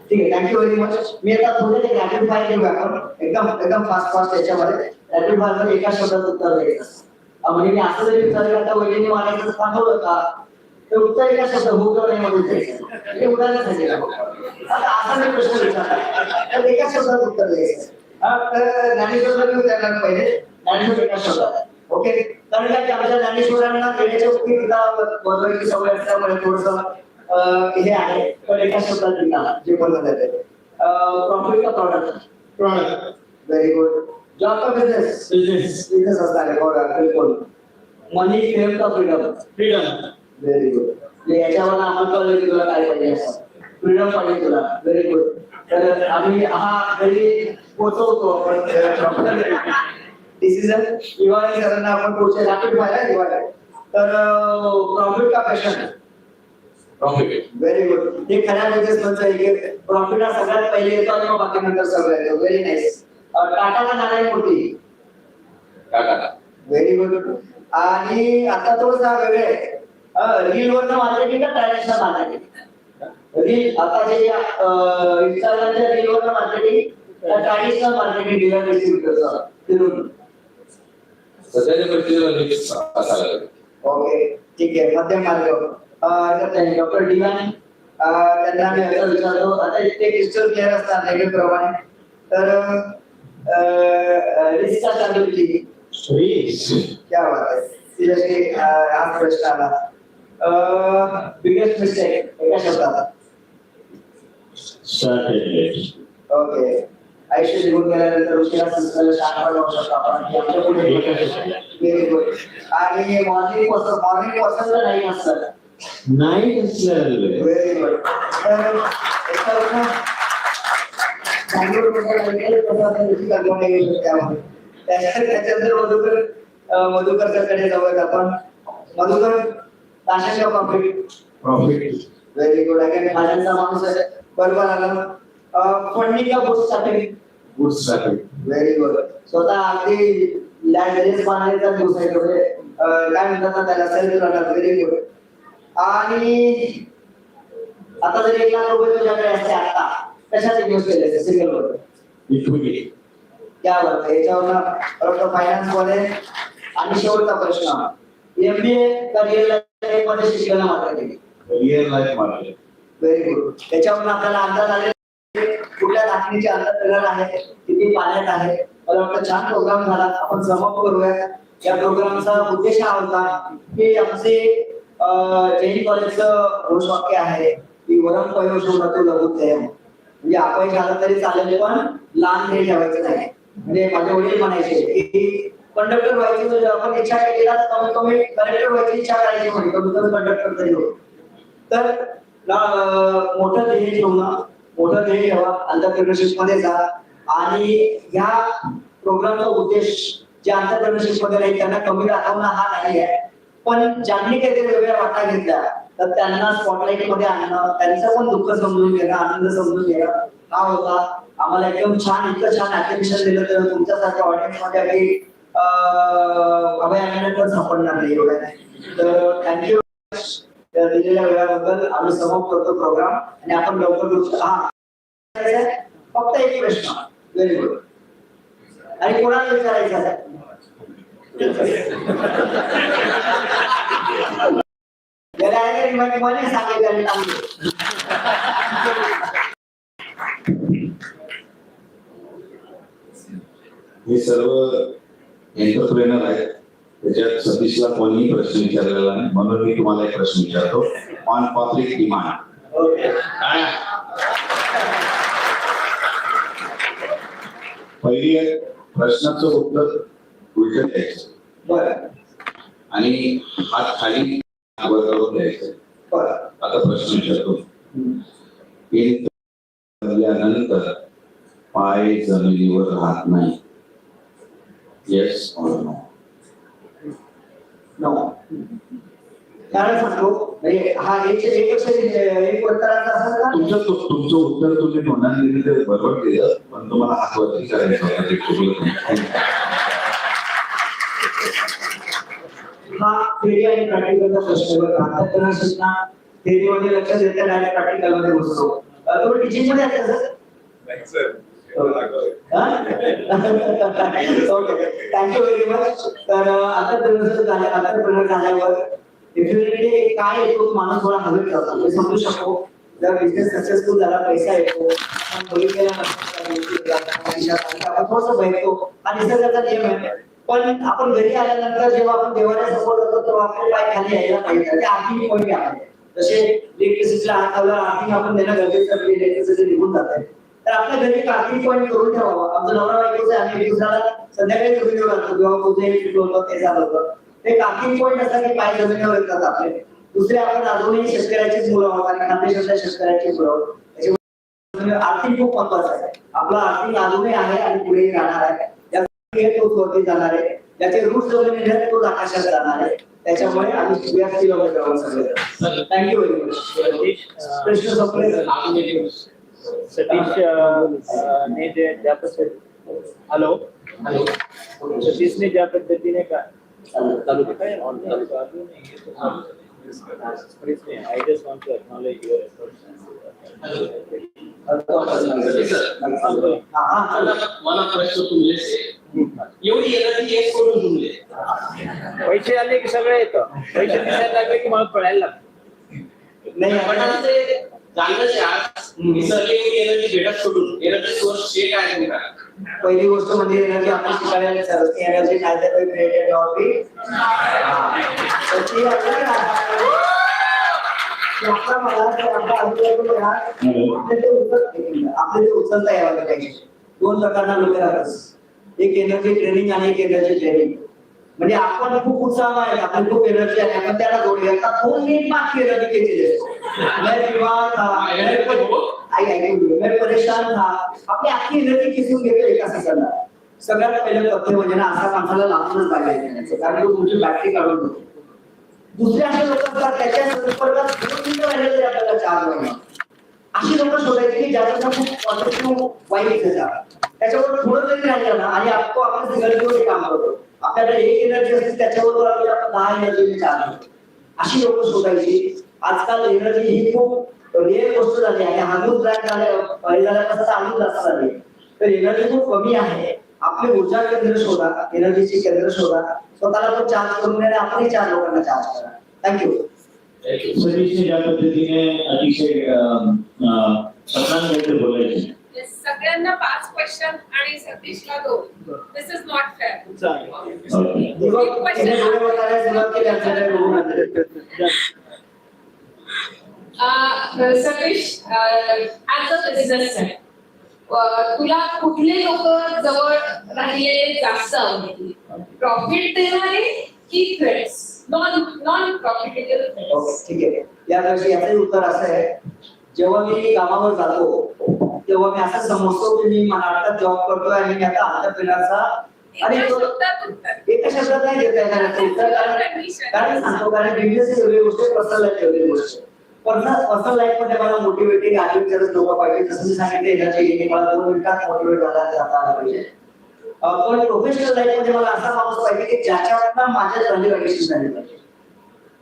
ठीक आहे, थँक्यू व्हेरी मच. मी आता थोडे रॅपिड फायर घेऊया आपण एकदम फास्ट याच्यामध्ये. रॅपिड फायर मध्ये एका शब्दात उत्तर द्यायचं. म्हणजे मी असं जरी विचारलं आता वहिनी मारायचं पाठवलं का तर उत्तर एका शब्द हो किंवा नाही म्हणून द्यायचं. हे उदाहरण सांगितलं. आता असा मी प्रश्न विचारला तर एका शब्दात उत्तर द्यायचं. तर ज्ञानेश्वरला मी उदाहरण पहिले ज्ञानेश्वर एका शब्दात. ओके, कारण काय की आमच्या ज्ञानेश्वरांना खेळाच्या उपयोग बनवायची सवय असल्यामुळे थोडस हे आहे. पण एका शब्दात लिहिला जे बोललं जाते. प्रॉफिट का product? Product. Very good. Job का बिझनेस? बिझनेस. बिझनेस असणार आहे. बिलकुल. मनी, फेम का फ्रीडम? फ्रीडम. Very good. याच्यावर आम्हाला कळलं की तुला काय पाहिजे असं. फ्रीडम पाहिजे तुला. Very good. तर आम्ही हा घरी पोहोचवतो आपण डिसिजन दिवाळी सरांना आपण पुढच्या रॅपिड फायर दिवाळी. तर प्रॉफिट का पॅशन? प्रॉफिट. Very good. हे खऱ्या बिझनेसमनचं आहे की प्रॉफिट हा सगळ्यात पहिले येतो आणि मग बाकी नंतर सगळं येतो. Very nice. टाटाला नारायण मूर्ती? टाटा. Very good. आणि आता थोडंसं वेगळं आहे. रील वरनं मार्केटिंग का ट्रॅडिशनल मार्केटिंग? रील आता जे इंस्टाग्रामच्या रील वरनं मार्केटिंग ट्रॅडिशनल मार्केटिंग डीलर डिस्ट्रीब्युटरचं फिरून? सध्याच्या परिस्थितीला असायला लागेल. ओके, ठीक आहे. मध्यम मार्ग. डॉक्टर डिवान त्यांना मी असं विचारतो, आता ते डिजिटल प्लेअर असतात नेहमी प्रमाणे, तर रिस्क स्ट्रॅटेजी क्या बात आहे. सिरियसली हा प्रश्न आला. बिगेस्ट मिस्टेक एका शब्दात? ओके. आयुष्य निघून गेल्यानंतर उशिरा संस्थेला शाळा लावू शकतो आपण की आमच्या पुढे व्हेरी गुड. आणि मॉर्निंग पसंत नाही असतं? नाही असलं. Very good. तर त्याच्यानंतर मधुकरकडे जाऊयात आपण. Madhukar, ration profit? Profit. Very good. Again फायनान्सचा माणूस आहे. बरोबर आलं. फंडिंग का बूटस्ट्रॅपिंग? बूटस्ट्रॅपिंग. Very good. स्वतः अगदी लँड बांधण्याचा दिवस आहे म्हणजे काय म्हणतात ना त्याला सेल्फ रनर. Very good. आणि आता जर 1 लाख रुपये तुझ्याकडे असते आता कशात इन्व्हेस्ट केले असते? सिंगल वर इक्विटी. क्या बात आहे. याच्यावर फायनान्स मध्ये. आणि शेवटचा प्रश्न, एमबीए का रिअल लाईफ मध्ये शिकलेला marketing? Real life market. Very good. त्याच्यावरून आपल्याला अंदाज आले कुठल्या दाखलीचे अंतर्गत आहे, किती पाण्यात आहे. मला वाटतं छान प्रोग्राम झाला. आपण समाप्त करूया. या प्रोग्रामचा उद्देश हा होता की आमचे जैन कॉलेजचं घोषवाक्य आहे की वरम पयोशोमतो लघुत्तम. म्हणजे अपयश झालं तरी चालेल पण लहान ध्येय ठेवायचं नाही. म्हणजे माझे वडील म्हणायचे की कंडक्टर व्हायची म्हणजे आपण इच्छा केला तर कमीत कमी कंडक्टर व्हायची इच्छा करायची म्हणजे कंडक्टर तरी होईल. तर मोठं ध्येय ठेवणं, मोठं ध्येय ठेवा, एंटरप्रेन्योरशिप मध्ये जा. आणि ह्या प्रोग्रामचा उद्देश जे एंटरप्रेन्योरशिप मध्ये नाही त्यांना कमी दाखवणं हा नाही आहे, पण ज्यांनी काहीतरी वेगळ्या वाटा घेतल्या तर त्यांना स्पॉटलाइट मध्ये आणणं, त्यांचं पण दुःख समजून घेणं, आनंद समजून घेणं हा होता. आम्हाला एकदम छान, इतकं छान ऍप्लिकेशन दिलं तर तुमच्यासारख्या ऑडियन्स मध्ये अगदी अभय पण सापडणार नाही एवढ्या. तर थँक्यू दिलेल्या वेळाबद्दल. आम्ही समाप्त करतो प्रोग्राम आणि आपण लवकर करू. हा फक्त एक प्रश्न. Very good. आणि कोणाला विचारायचं आहे? मला सांगितलं. हे सर्व एंटरप्रेनर आहेत. त्याच्यात सतीशला कोणीही प्रश्न विचारलेला नाही, म्हणून मी तुम्हाला एक प्रश्न विचारतो. ऑन पब्लिक डिमांड, पहिली प्रश्नाचं उत्तर उलट द्यायचं बरं आणि हात खाली वर करून द्यायचं. बरं. आता प्रश्न विचारतो. नंतर पाय जमिनीवर राहत नाही. Yes or no? नो. कारण सांगतो म्हणजे हा एक उत्तराचा असेल का? तुमचं उत्तर तुम्ही म्हणाले तर बरोबर केलं, पण तुम्हाला हात वरती करायचं होतं, ते चुकलं नाही. हा थेरी आणि प्रॅक्टिकलचा प्रश्न बघा. एंटरप्रेन्योरशिपना थेरी मध्ये लक्ष देता डायरेक्ट प्रॅक्टिकल मध्ये घुसतो. तुम्ही टीचिंग मध्ये आहे का sir? Okay, thank you very much. तर एंटरप्रेन्योर झाल्यावर डेफिनेटली काय येतो तो माणूस थोडा हवेत जातो हे समजू शकतो. जर बिझनेस सक्सेसफुल झाला, पैसा येतो, आपण आपण थोडंसं भयतो हा निसर्गाचा नियम आहे. पण आपण घरी आल्यानंतर जेव्हा आपण देवाला सपोर्ट होतो तेव्हा आपले पाय खाली यायला पाहिजे. ते आर्थिक पॉईंट आहे. जसे इलेक्ट्रिसिटीला हात लावला, आर्थिक आपण देणं गरजेचं आहे, इलेक्ट्रिसिटी निघून जाते. तर आपल्या घरी एक आर्थिक पॉईंट करून ठेवावं. आमचं नवरा बायकोचं आम्ही एक दिवसाला संध्याकाळी जमिनीवर घालतो जेव्हा पूजेला पिकलो होतं ते झालं होतं. एक आर्थिक पॉईंट असा की पाय जमिनीवर येतात आपले. दुसरे आपण अजूनही शेतकऱ्याचीच मुलं आहोत आणि खानदेशातल्या शेतकऱ्याची मुलं आहोत. त्याच्यामुळे आर्थिक खूप महत्वाचं आहे. आपला आर्थिक अजूनही आहे आणि पुढेही राहणार आहे. तोच वरती जाणार आहे, ज्याचे रूट जमिनीत आहेत तोच आकाशात जाणार आहे. त्याच्यामुळे आम्ही सगळे थँक्यू व्हेरी मच. प्रश्न संपले. सतीश ने ज्या पद्धतीने हॅलो सतीशने ज्या पद्धतीने चालू I just want to acknowledge your efforts. मला प्रश्न तुमले एवढी एनर्जी एक करून तुमले पैसे आले की सगळं येतं. पैसे दिसायला लागले की मला पळायला लागतं. नाही पण आपण ते जाणलंच आज निसर्ग एनर्जी भेटत सोडून एनर्जी सोर्स हे काय आहे का? पहिली गोष्ट म्हणजे एनर्जी आपण शिकायला एनर्जी नाही क्रिएटेड नॉट बी आपले उचलता यावं पाहिजे. दोन प्रकारना लोक राहतात, एक एनर्जी ट्रेनिंग आणि एक एनर्जी ट्रेनिंग. म्हणजे आपण खूप उत्साह आहे, आपण खूप एनर्जी आहे, आपण त्याला जोडूया. 2 मिनिट बाकी एनर्जी घ्यायची मैं बीमार था, मैं परेशान था, आपली अख्खी एनर्जी खिचून घेतो एका सेकंदात. सगळ्यात पहिलं तथ्य म्हणजे ना असा माणसाला लांबूनच पाहिजे, कारण तो तुमची बॅटरी काढून देतो. दुसरे असे लोक असतात त्याच्या संपर्कात 2 मिनिटं राहिले तरी आपल्याला चार्ज होणार. अशी लोक शोधायची की ज्याचा खूप पॉझिटिव्ह वाईब येतात, त्याच्याबरोबर थोडं जरी राहिलं ना आणि आपण आपल्या सिंगल काम करतो. आपल्याकडे एक एनर्जी असते त्याच्याबरोबर आपण 10 एनर्जी चार्ज होतो. अशी लोक शोधायची. आजकाल एनर्जी ही खूप रिअल गोष्ट झाली आहे. हालून ब्रँड झाल्या कसं चालून जास्त झाली. तर एनर्जी खूप कमी आहे. आपली ऊर्जा केंद्र शोधा, एनर्जीची केंद्र शोधा, स्वतःला तो चार्ज करून द्या, आपणही 4 लोकांना चार्ज करा. थँक्यू. सतीशने ज्या पद्धतीने अतिशय सन्मानजनक बोलायचे. सगळ्यांना 5 क्वेश्चन आणि सतीशला 2. This is not fair. Satish, as a businessman तुला कुठले लोक जवळ राहिले जास्त आवडतील? प्रॉफिट देणारे की थ्रेट्स? Non profitable threats. ठीक आहे. याचं उत्तर असं आहे, जेव्हा मी कामावर जातो तेव्हा मी असं समजतो की मी महाराष्ट्रात जॉब करतोय आणि मी आता अंतरप्रेनरचा एका शब्दात नाही देता येणार कारण सांगतो, कारण बिझनेस ही वेगळी गोष्ट, पर्सनल लाईफ वेगळी गोष्ट. पर्सनल लाईफ मध्ये मला मोटिवेटिंग ऍडव्हेंचरस लोक पाहिजे. जसं मी सांगितलं एनर्जी गेली, मला 2 मिनिटात मोटिवेट जाता आलं पाहिजे. पण प्रोफेशनल लाईफ मध्ये मला असा माणूस पाहिजे की ज्याच्यावर माझ्या व्हॅल्युएशन झाली पाहिजे.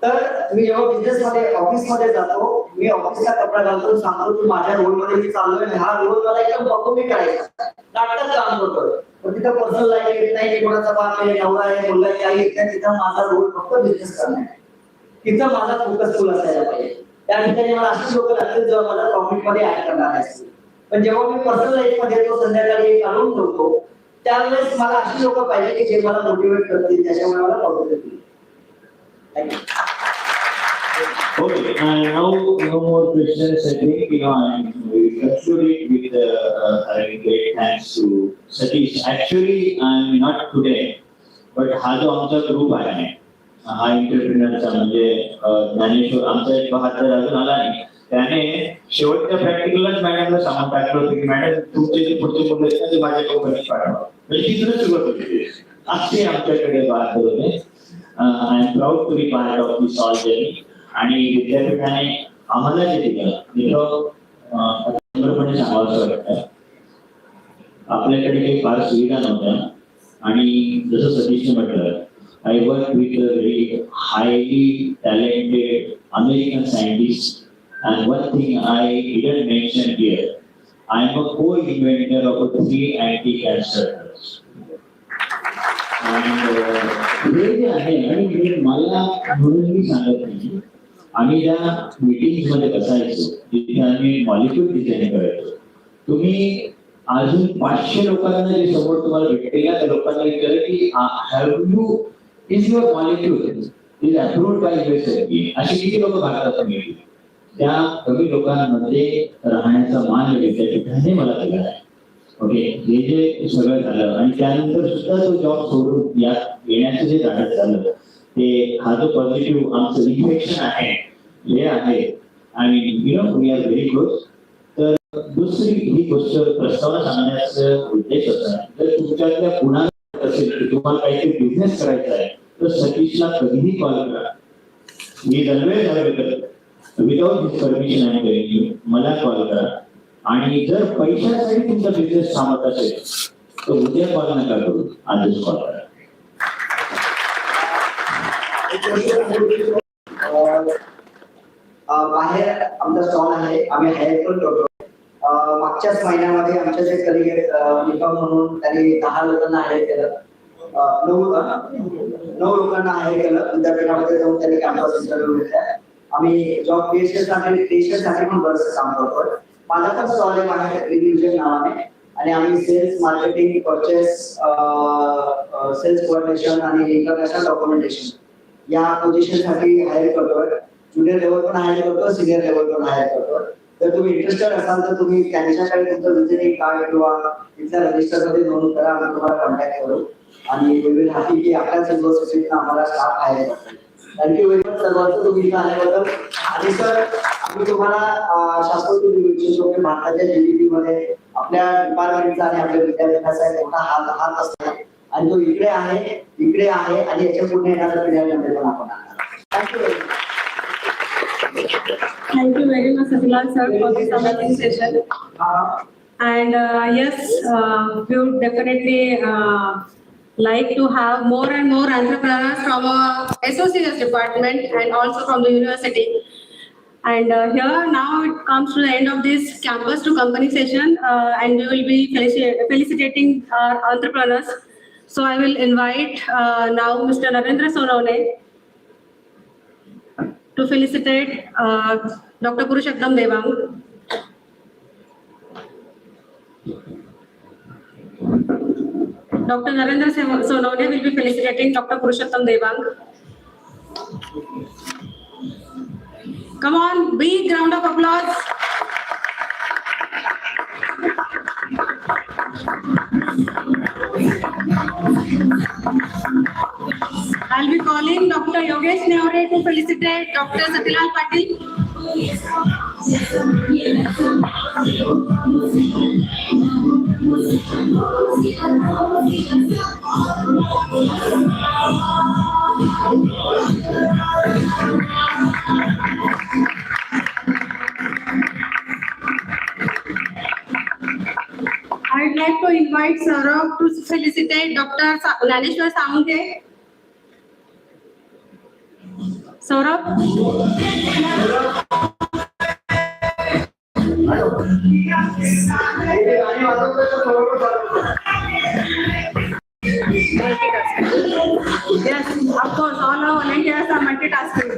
तर मी जेव्हा बिझनेस मध्ये ऑफिस मध्ये जातो, मी ऑफिसचा कपडा घालतो, सांगतो की माझ्या रोल मध्ये मी चाललोय आणि हा रोल मला एकदम बघून करायचा, नाटकात काम करतोय. पण तिथं पर्सनल लाईफ येत नाही, की कोणाचा बाप आहे, नवरा आहे, मुलगा आहे, काही येत नाही. तिथं माझा रोल फक्त बिझनेस करणे आहे. तिथं माझा फोकस फुल असायला पाहिजे. त्या ठिकाणी मला अशी लोक लागतील जेव्हा मला प्रॉफिट मध्ये ऍड करणार असतील. पण जेव्हा मी पर्सनल लाईफ मध्ये येतो, संध्याकाळी काढून ठेवतो, त्यावेळेस मला अशी लोक पाहिजे की जे मला मोटिवेट करतील, त्याच्यामुळे मला पॉझिटिव्ह देतील. Thank you. Okay, now no more questions. I think we conclude it with having great thanks to Satish. Actually, I'm not today, but हा जो आमचा ग्रुप आहे, हा एंटरप्रेनरचा म्हणजे ज्ञानेश्वर आमचा एक बहादर अजून आला नाही. त्याने शेवटच्या प्रॅक्टिकलच मॅडमला सामान टाकलं होतं की मॅडम तुमचे जे पुढचे मुलं आहेत ते माझ्या कंपनीत पाठवा. म्हणजे तिथूनच सुरुवात होती. असे आमच्याकडे बहादर होते. I am proud to be part of this all journey. आणि विद्यापीठाने आम्हाला जे दिलं तिथं पूर्णपणे सांगावंसं वाटतं. आपल्याकडे काही फार सुविधा नव्हत्या आणि जसं सतीशने म्हटलं, I work with very highly talented American scientist and one thing I didn't mention here, I am a co-inventor of 3 anti cancer drugs. हे जे आहे आणि हे मला म्हणून मी सांगत नाही, आम्ही ज्या मीटिंग मध्ये बसायचो तिथे आम्ही मॉलिक्यूल डिझाईन करायचो. तुम्ही अजून 500 लोकांना जे समोर तुम्हाला भेटलेल्या त्या लोकांना विचारलं की have you is your molecule is approved by USFDA, अशी किती लोक भारतात मिळतील? त्या कमी लोकांमध्ये राहण्याचा मान विद्यापीठाने मला दिला आहे. ओके, हे जे सगळं झालं आणि त्यानंतर सुद्धा तो जॉब सोडून या येण्याचं जे धाडस झालं, ते हा जो पॉझिटिव्ह आमचं इन्फेक्शन आहे हे आहे आणि you know we are very close. तर दुसरी ही गोष्ट प्रस्तावना सांगण्याचा उद्देश असा आहे, जर तुमच्यातल्या गुणांना असेल की तुम्हाला काहीतरी बिझनेस करायचा आहे तर सतीशला कधीही कॉल करा. मी दरवेळेस झालं without his permission I am telling you, मला कॉल करा. आणि जर पैशासाठी तुमचा बिझनेस थांबत असेल तर उद्या कॉल नका करू, आजच कॉल करा. बाहेर आमचा स्टॉल आहे, आम्ही हायर पण करतो. मागच्याच महिन्यामध्ये आमच्या जे कलिग निकम म्हणून त्यांनी 10 लोकांना हायर केलं, 9 लोकांना हायर केलं. विद्यापीठामध्ये जाऊन त्यांनी कॅम्पस इंटरव्ह्यू घेतला. आम्ही जॉब क्रिएशनसाठी पण बरंच काम करतो. माझा पण स्टॉल आहे माझ्या टेक्निकल नावाने आणि आम्ही sales, marketing, purchase, sales coordination आणि इंटरनॅशनल डॉक्युमेंटेशन या पोझिशनसाठी हायर करतोय. ज्युनियर लेवल पण हायर करतो, सिनियर लेवल पण हायर करतो. जर तुम्ही इंटरेस्टेड असाल तर तुम्ही त्यांच्याकडे तुमचं विजिटिंग कार्ड किंवा इथल्या रजिस्टरमध्ये नोंद करा, आम्ही तुम्हाला कॉन्टॅक्ट करू आणि वी विल हॅपी की आपल्याच युनिव्हर्सिटीतून आम्हाला स्टाफ हायर करतो. थँक्यू व्हेरी मच सर्वांचं तुम्ही इथं आल्याबद्दल. आणि सर आम्ही तुम्हाला शास्त्रज्ञ देऊ इच्छितो की भारताच्या जीडीपी मध्ये आपल्या डिपार्टमेंटचा आणि आपल्या विद्यापीठाचा मोठा हात असतो आणि तो इकडे आहे आणि याच्या पुढे येणाऱ्या पिढ्यांमध्ये पण आपण thank you very much. Thank you very much, Satilal sir, for this amazing session. And yes, we would definitely like to have more and more entrepreneurs from associates department and also from the university. And here now it comes to the end of this campus to company session, and we will be felicitating our entrepreneurs. So I will invite now Mr. Narendra Sonone to felicitate Dr. Purushottam Devang. Dr. Narendra Sonone will be felicitating Dr. Purushottam Devang. Come on, big round of applause. I'll be calling Dr. Yogesh Neore to felicitate Dr. Satilal Patil. I'd like to invite Saurabh to felicitate Dr. Naneshwar Samunge. Saurabh? Yes, of course, all our volunteers are multitasking.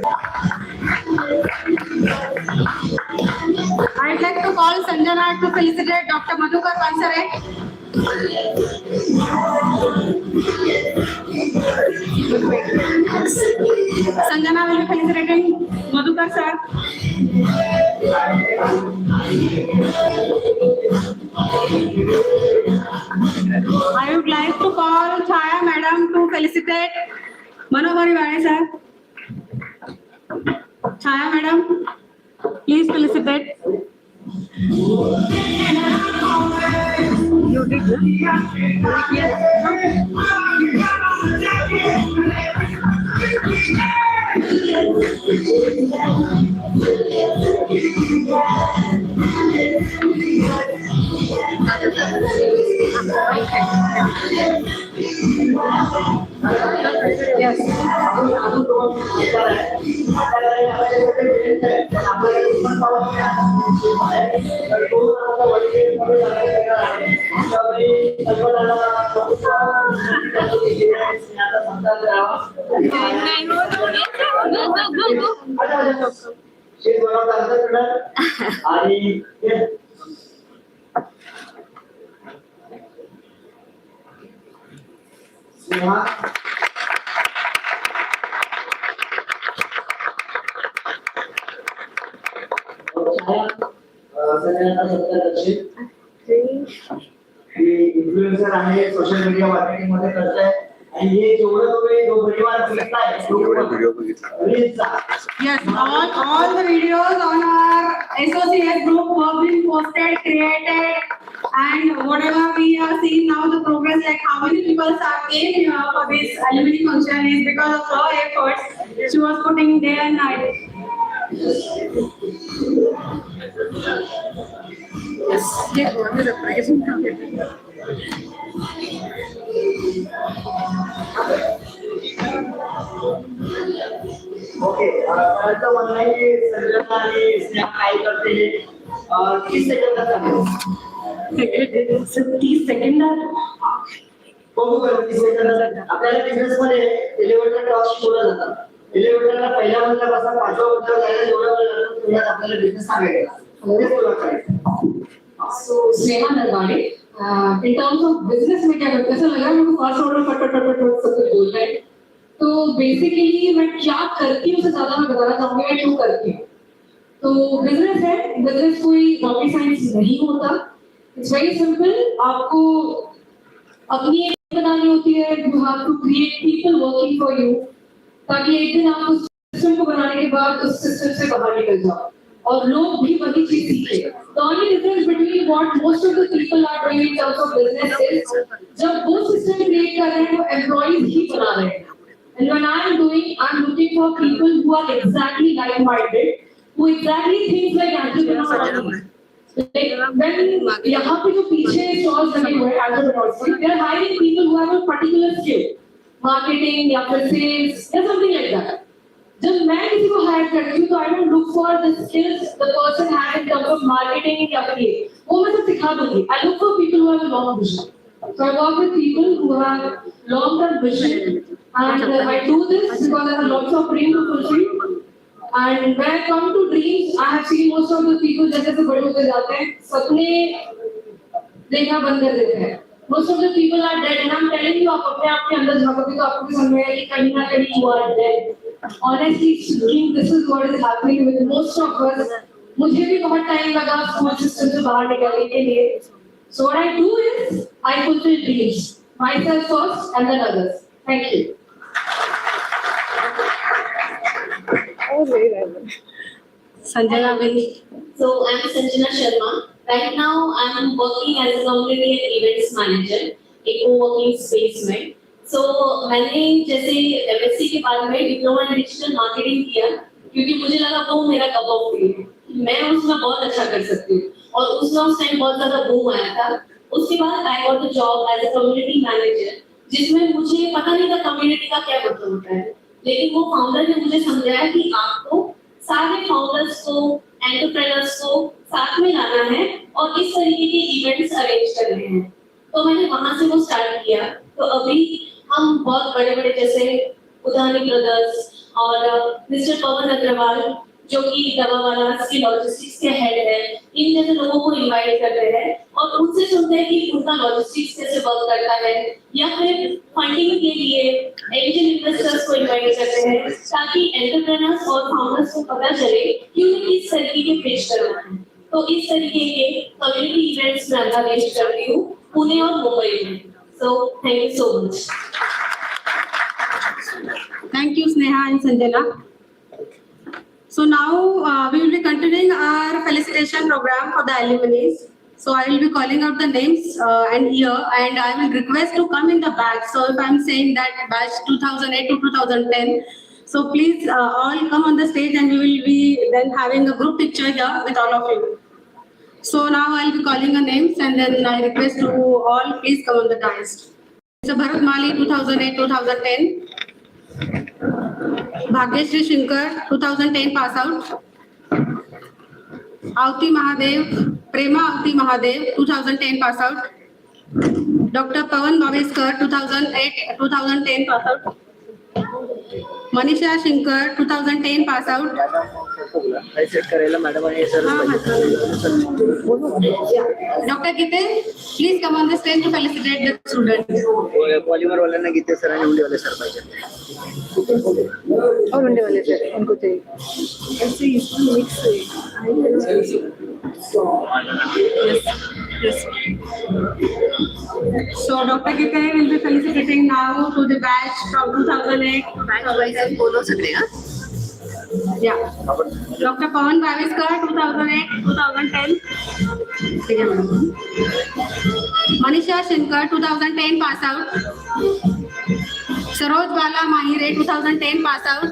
I'd like to call Sanjana to felicitate Dr. Madhukar Pansare. Sanjana will be felicitating Madhukar sir. I would like to call Chaya madam to felicitate Manohar Vare sir. Chaya madam, please felicitate. You did yes. मतदान करावा. शेत बनवता अंतरप्रधान आणि स्नेहा सगळ्यांना सत्तर इन्फ्लुएन्सर आहे, सोशल मीडिया मार्केटिंग मध्ये करताय आणि हे जेवढं तुम्ही जो परिवार दिसताय Yes, all the videos on our associate group have been posted, created, and whatever we are seeing now, the progress, like how many people have came here for this alumni function is because of her efforts. She was putting day and night. Okay माझं म्हणणं आहे की संजना आणि स्नेहा काय करते हे 30 सेकंदात सांगेल. 30 सेकंदात बघू बरं 30 सेकंदात. आपल्याला बिझनेस मध्ये एलिव्हेटर टॉक शिकवलं जातं. एलिव्हेटरला पहिल्या मजल्यापासून 5व्या मजल्यावर जायला जेवढा वेळ लागतो तेवढ्यात आपल्याला बिझनेस सांगायचा. म्हणजे सुरुवात करायची. So Sneha Narwade, in terms of business में क्या करते हैं? ऐसा लग रहा है मेरे को फास्ट ऑर्डर फट सब कुछ बोल रहे हैं. तो बेसिकली मैं क्या करती हूँ उससे ज्यादा मैं बताना चाहूंगी मैं क्यों करती हूँ. तो बिजनेस है, बिजनेस कोई रॉकेट साइंस नहीं होता. It's very simple. आपको अपनी एक बनानी होती है. You have to create people working for you ताकि एक दिन आप उस सिस्टम को बनाने के बाद उस सिस्टम से बाहर निकल जाओ और लोग भी वही चीज सीखे. The only difference between what most of the people are doing in terms of business is जब वो सिस्टम क्रिएट कर रहे हैं वो एम्प्लॉइज ही बना रहे हैं. And when I'm doing, I'm looking for people who are exactly like-minded, who exactly think like entrepreneurs. Like when यहाँ पे जो पीछे स्टॉल्स लगे हुए हैं entrepreneurs, they are hiring people who have a particular skill, marketing या फिर sales या something like that. जब मैं किसी को हायर करती हूँ तो I don't look for the skills the person has in terms of marketing या फिर ये वो मैं सब सिखा दूंगी. I look for people who have a long vision. So I work with people who have long term vision and I do this because I have lots of dreams to fulfill. And when I come to dreams, I have seen most of the people जैसे जैसे बड़े होते जाते हैं सपने देखना बंद कर देते हैं. Most of the people are dead and I'm telling you आप अपने आप के अंदर झांकोगे तो आपको भी समझ में आएगा कि कहीं ना कहीं you are dead. Honestly speaking, this is what is happening with most of us. मुझे भी बहुत टाइम लगा स्कूल सिस्टम से बाहर निकलने के लिए. So what I do is I fulfill dreams, myself first and then others. Thank you. Sanjana will. So I'm Sanjana Sharma. Right now I'm working as a community and events manager, एक co-working space में. So मैंने जैसे MSc के बाद में डिप्लोमा इन डिजिटल मार्केटिंग किया क्योंकि मुझे लगा वो मेरा कप ऑफ टी है. मैं उसमें बहुत अच्छा कर सकती हूँ और उसमें उस टाइम बहुत ज्यादा बूम आया था. उसके बाद I got a job as a community manager जिसमें मुझे पता नहीं था कम्युनिटी का क्या मतलब होता है. लेकिन वो फाउंडर ने मुझे समझाया कि आपको सारे फाउंडर्स को एंटरप्रेन्योर्स को साथ में लाना है और इस तरीके के इवेंट्स अरेंज करने हैं. तो मैंने वहां से वो स्टार्ट किया. तो अभी हम बहुत बड़े बड़े जैसे उदानी ब्रदर्स और मिस्टर पवन अग्रवाल जो कि दवावाला की लॉजिस्टिक्स के हेड है, इन जैसे लोगों को इनवाइट करते हैं और उनसे सुनते हैं कि उनका लॉजिस्टिक्स कैसे वर्क करता है. या फिर फंडिंग के लिए एंजल इन्वेस्टर्स को इनवाइट करते हैं ताकि एंटरप्रेन्योर्स और फाउंडर्स को पता चले कि उन्हें किस तरीके के पिच करना है. तो इस तरीके के कम्युनिटी इवेंट्स में अरेंज करती हूँ पुणे और मुंबई में. So thank you so much. Thank you, Sneha and Sanjana. So now we will be continuing our felicitation program for the alumni. So I will be calling out the names and year, and I will request to come in the back. So if I'm saying that batch 2008 to 2010, so please all come on the stage, and we will be then having a group picture here with all of you. So now I'll be calling the names, and then I request to all please come on the dais. So Bharat Mali 2008-2010. Bhagyashree Shinkar 2010 pass out. Avti Mahadev, Prema Avti Mahadev 2010 pass out. Dr. Pawan Bhaveskar 2008-2010 pass out. Manisha Shankar, 2010 pass out. Set करायला मॅडम आणि sir Dr. Gite, please come on the stage to felicitate the students. Polymer वाल्यांना गीते सर आणि उंडीवाले सर पाहिजे. और उंडे वाले सर उनको चाहिए. ऐसे इसको मिक्स है. Yes. So Dr. Gite will be felicitating now to the batch from 2008. बोलो सकते हैं. Yeah. Dr. Pawan Bhaviskar, 2008, 2010. ठीक है madam. Manisha Shankar, 2010 pass out. Saroj Bala Mahire, 2010 pass out.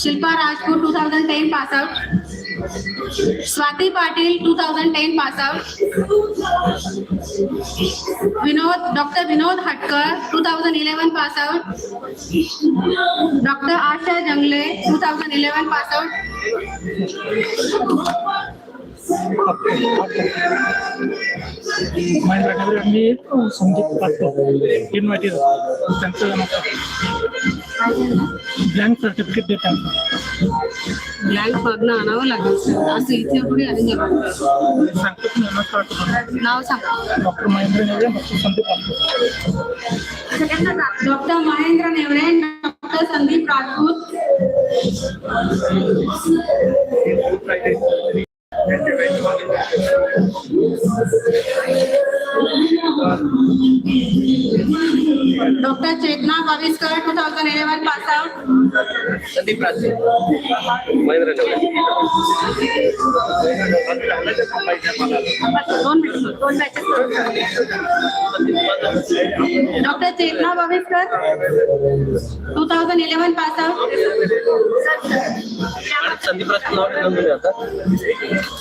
Shilpa Rajput, 2010 pass out. Swati Patil, 2010 pass out. Dr. Vinod Hatkar, 2011 pass out. Dr. Asha Jangle, 2011 pass out. मी संदीप इन्व्हायटेड त्यांचं ब्लँक सर्टिफिकेट देतात. ब्लँक बघणं आणावं लागेल सर. असं इथे पुढे आणि सांगतो नमस्कार नाव सांगा. Doctor Mahendra Nevare doctor Sandeep doctor Mahendra Nevare, doctor Sandeep Rajput. Dr. Chetna Bhaviskar, 2011 pass out. Sandeep राजे महेंद्र नेवरे. दोन batches. Dr. Chetna Bhaviskar, 2011 pass out. Sandeep राजे नाव नोंदवले आता.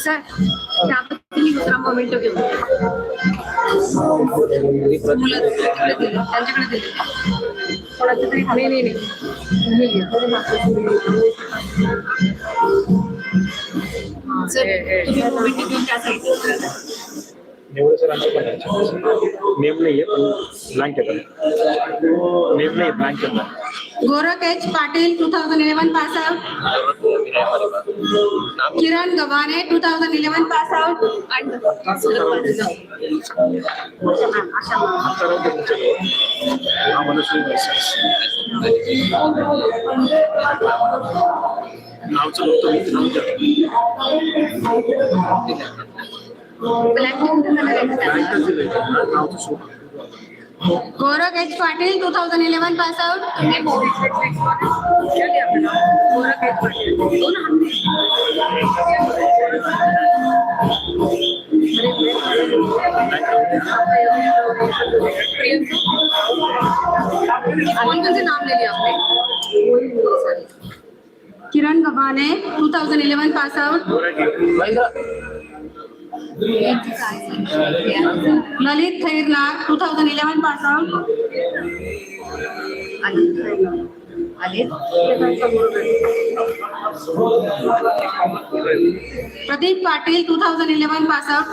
सर त्याबद्दल तुम्ही दुसरा मोमेंटो घेऊ. मुलं तिकडे दिले, त्यांच्याकडे दिले. कोणाचं तरी नाही. सर तुम्ही मोमेंटो घेऊन काय सांगितलं. नेम नाहीये पण ब्लँक येतात. नेम नाही ब्लँक येतात. Gorakh H. Patil, 2011 pass out. Kiran Gavane, 2011 pass out. नावचं बघतो मी Gorak H. Patil, 2011 pass out. Gorak H. Patil. कौन-कौन नाम ले लिया आपने? किरण गवाने, 2011 pass out. ललित थैरनार, 2011 pass out. Pradeep Patil, 2011 pass out.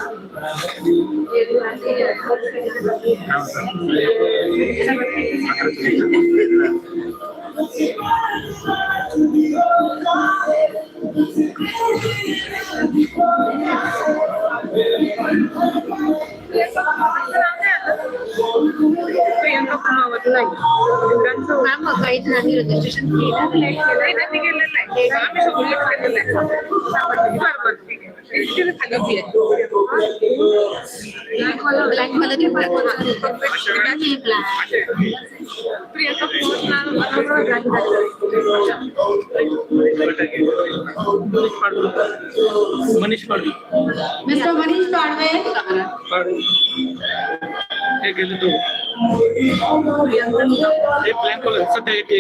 Ma'am काही जणांनी रजिस्ट्रेशन ब्लॅक मला ते मनीष पाडवी मिस्टर मनीष पाडवे. हे गेले तो हे ब्लँक कलर सध्या येते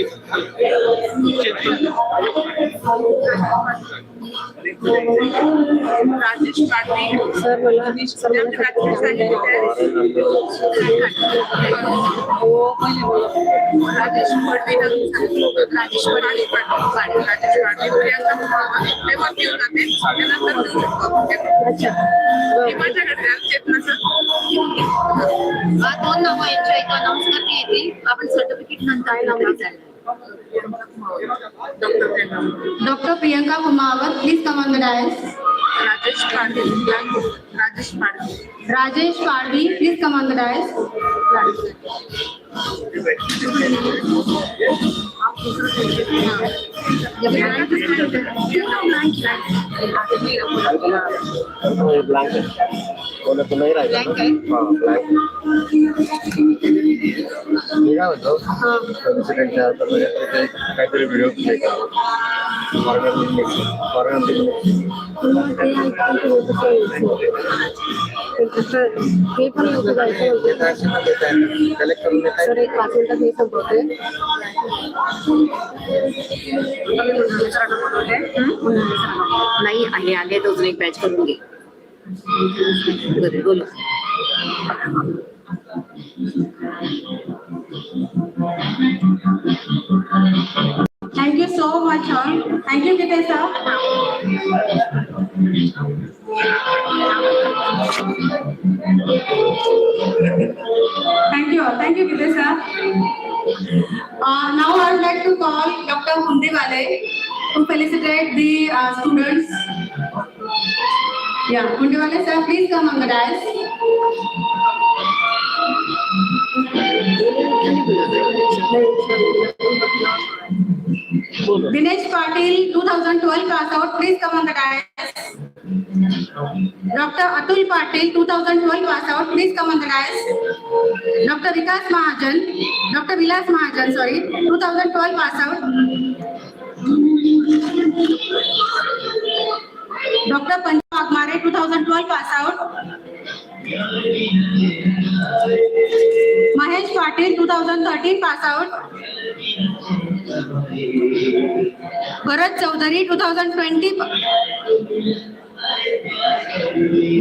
राजेश पाडवे सर मला राजेश दोन नाव आहेत. त्यांच्या एक अनाऊन्स करते येतील आपण सर्टिफिकेट नंतर Dr. Priyanka Kumawat, please come on the dais. Rajesh Patil Rajesh Patil Rajesh Padvi, please come on the dais. काहीतरी व्हिडिओ हे पण लवकर जायचं कलेक्ट करून सर एक 5 मिनिटात हे संपवते नाही आले आले तो एक बॅच करून घे बरं बोल Thank you so much all. Thank you Gita sir. Thank you all. Thank you Gita sir. Now I would like to call Dr. Hundewale to felicitate the students. Yeah, Hundewale sir, please come on the dais. Dinesh Patil, 2012 pass out, please come on the dais. Dr. Atul Patil, 2012 pass out, please come on the dais. Dr. Vikas Mahajan, Dr. Vilas Mahajan, sorry, 2012 pass out. Dr. Panju Agmare, 2012 pass out. Mahesh Patil, 2013 pass out. Bharat Chaudhary, 2020.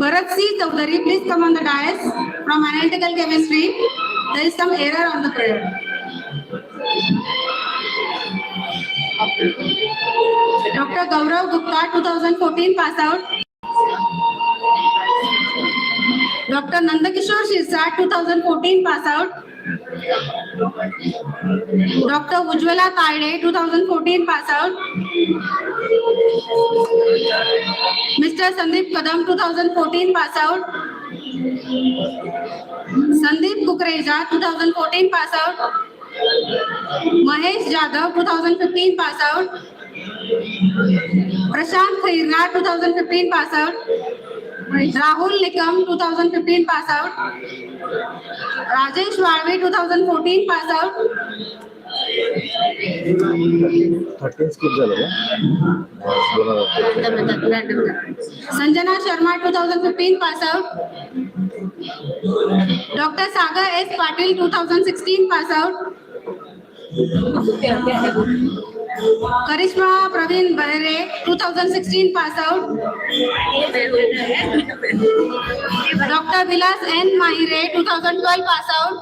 Bharat C. Chaudhary, please come on the dais from analytical chemistry. There is some error on the prayer. Dr. Gaurav Gupta, 2014 pass out. Dr. Nandakishore Shirsat, 2014 pass out. Dr. Ujjwala Tayde, 2014 pass out. Mr. Sandeep Kadam, 2014 pass out. Sandeep Kukreja, 2014 pass out. Mahesh Jadhav, 2015 pass out. Prashant Khairna, 2015 pass out. Rahul Nikam, 2015 pass out. Rajesh Walve, 2014 pass out. 13 skip झालं Sanjana Sharma, 2015 pass out. Dr. Sagar S. Patil, 2016 pass out. Karishma Praveen Bahre, 2016 pass out. Dr. Vilas N. Mahire, 2012 pass out.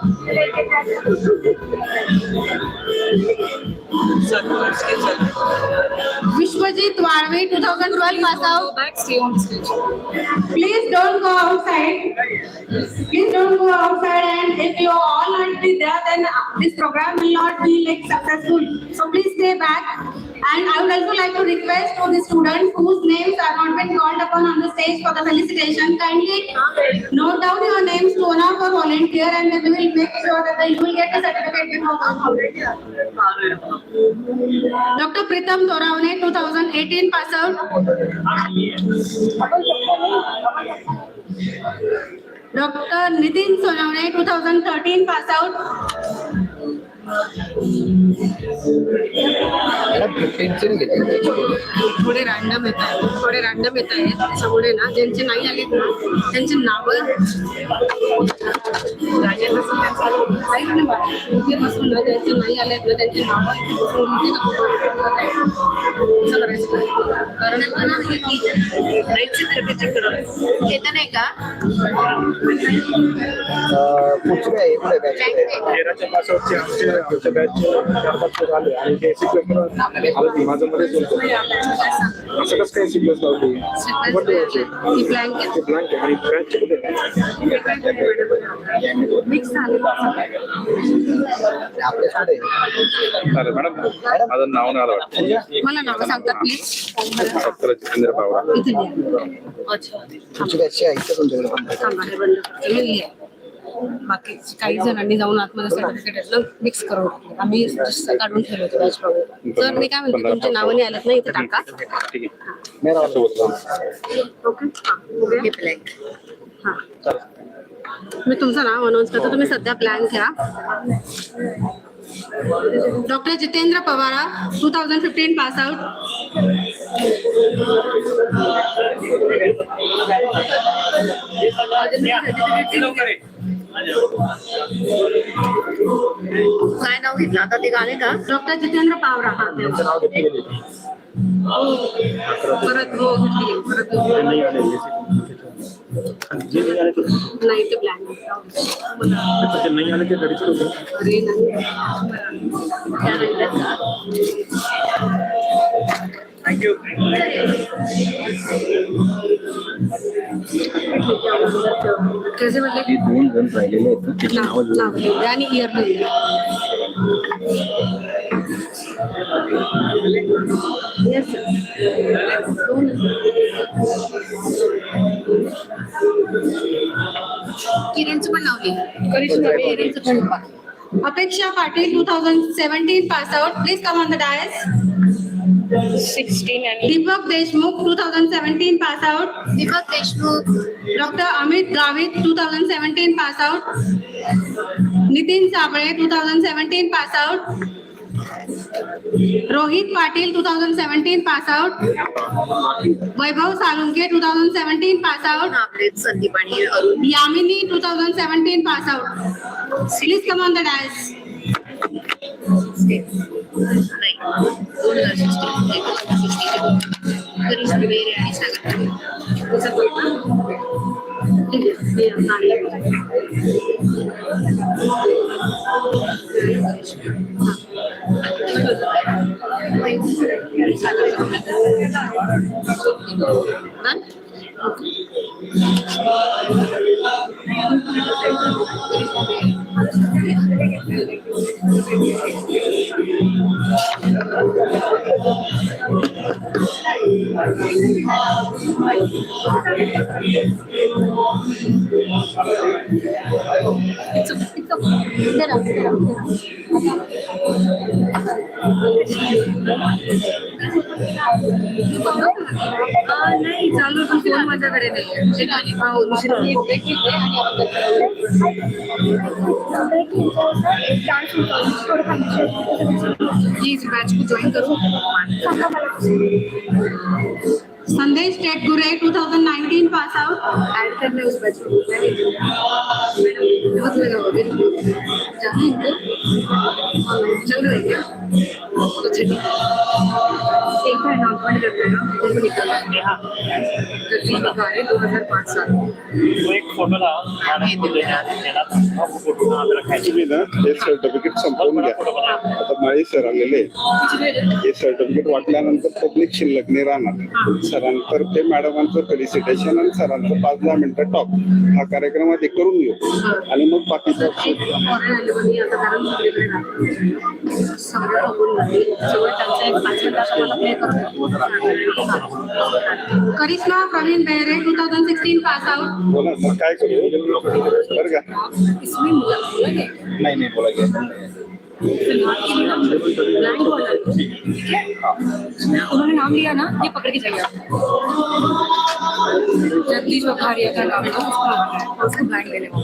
Vishwajit Walve, 2012 pass out. Please don't go outside. Please don't go outside, and if you all not be there, then this program will not be like successful. So please stay back. And I would also like to request to the students whose names are not been called upon on the stage for the felicitation, kindly note down your names to one of our volunteer, and we will make sure that you will get a certificate before the Dr. Pritam Thoravane, 2018 pass out. Dr. Nitin Sonavane, 2013 pass out. थोडे रॅन्डम येत आहेत त्याच्यामुळे ना ज्यांचे नाही आले ना त्यांचे नाव बसून ना ज्यांचे नाही आले ना त्यांचे नाव कारण येत नाही का तेराच्या पासवर्डचे आमच्या बॅच आले आणि ते माझं मध्ये असं कसं काय सिक्वेन्स लावली ही ब्लँक आहे. ब्लँक आहे आणि ब्रँच कुठे मिक्स झालेलं आहे. अरे मॅडम माझं नाव नाही आलं वाटतं मला नाव सांगता प्लीज. डॉक्टर जितेंद्र पवार. इथे लिहा. अच्छा थांबा, हे बंद करते. मी लिहा. बाकी काही जणांनी जाऊन आतमध्ये सर्टिफिकेट मिक्स करून टाकले. आम्ही just काढून ठेवलं होतं बॅच प्रॉब्लेम. तर मी काय म्हणते, तुमच्या नावाने आलेत ना इथे टाका. ठीक आहे ओके हे ब्लँक. हां मी तुमचं नाव अनाऊन्स करतो. तुम्ही सध्या ब्लँक घ्या. Doctor Jitendra Pawara 2015 pass out. काय नाव घेतलं आता ते गाणे का? डॉक्टर जितेंद्र पवारा. हा परत हो परत नाही ते ब्लँक. नाही आले ते घरीच होते. अरे नाही थँक्यू. कसे म्हटले? 2 जण राहिलेले आहेत ना, त्याची नावं नाव लिहिलं आणि इयर लिहिलं. येस किरणचं पण नाव लिहिलं. करिश्मा किरणचं पण नाव. Apeksha Patil 2017 pass out. Please come on the dais. 16 आणि Deepak Deshmukh 2017 pass out. Deepak Deshmukh. Doctor Amit Gavit 2017 pass out. Nitin Sable 2017 pass out. Rohit Patil 2017 pass out. Vaibhav Salunke 2017 pass out. आपले संदीप आणि Arun. Yamini 2017 pass out. Please come on the dais. नाही 2016 करिश्मा बेरे आणि सागर. ठीक आहे. नाही चालू फोन माझ्याकडे नाही. प्लीज बैच को ज्वाइन करो. संदेश टेट गुरे 2019 पास आउट. ऐड करने उस बैच को बहुत लगा होगा जहाँ इनको चल रही है कुछ नहीं. एक बार अनाउंसमेंट करते हैं ना जब निकलना है. हाँ जल्दी निकाले 2005 साल. एक फोटोला तुम्ही ना हे सर्टिफिकेट संपवून घ्या. आता माळी सर आलेले हे सर्टिफिकेट वाटल्यानंतर पब्लिक शिल्लक नाही राहणार. सरांतर्फे मॅडमांचं फेलिसिटेशन आणि सरांचं 5-10 मिनिटं टॉक हा कार्यक्रम आधी करून घेऊ आणि मग बाकीचं करिश्मा प्रवीण बेहरे 2016 पास आउट. बोला मग काय करू बरं का. नाही बोला घ्या. उन्होंने नाम लिया ना, ये पकड़ के जाइए. जगदीश वखारिया का नाम है, उसको ब्लैंक ले लेंगे.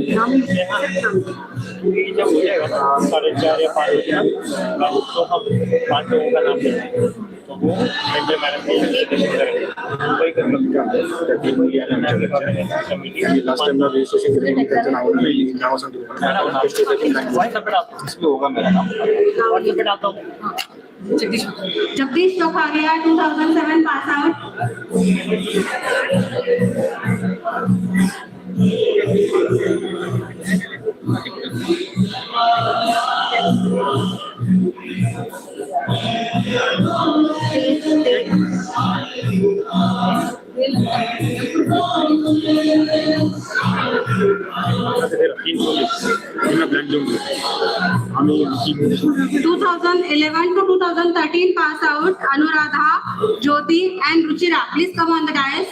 नाम 4:30 या 5 बजे तो हम 5 लोगों का नाम लेते हैं. तो वो मैडम लास्ट टाइम में रजिस्ट्रेशन करने में त्यांचं नाव होगा मेरा नाम. Jagdish Vakharia 2007 pass out. तीन पोलीस त्यांना ब्लॅक देऊन दिले. आम्ही 2011 to 2013 pass out Anuradha, Jyoti and Ruchira. Please come on the dais.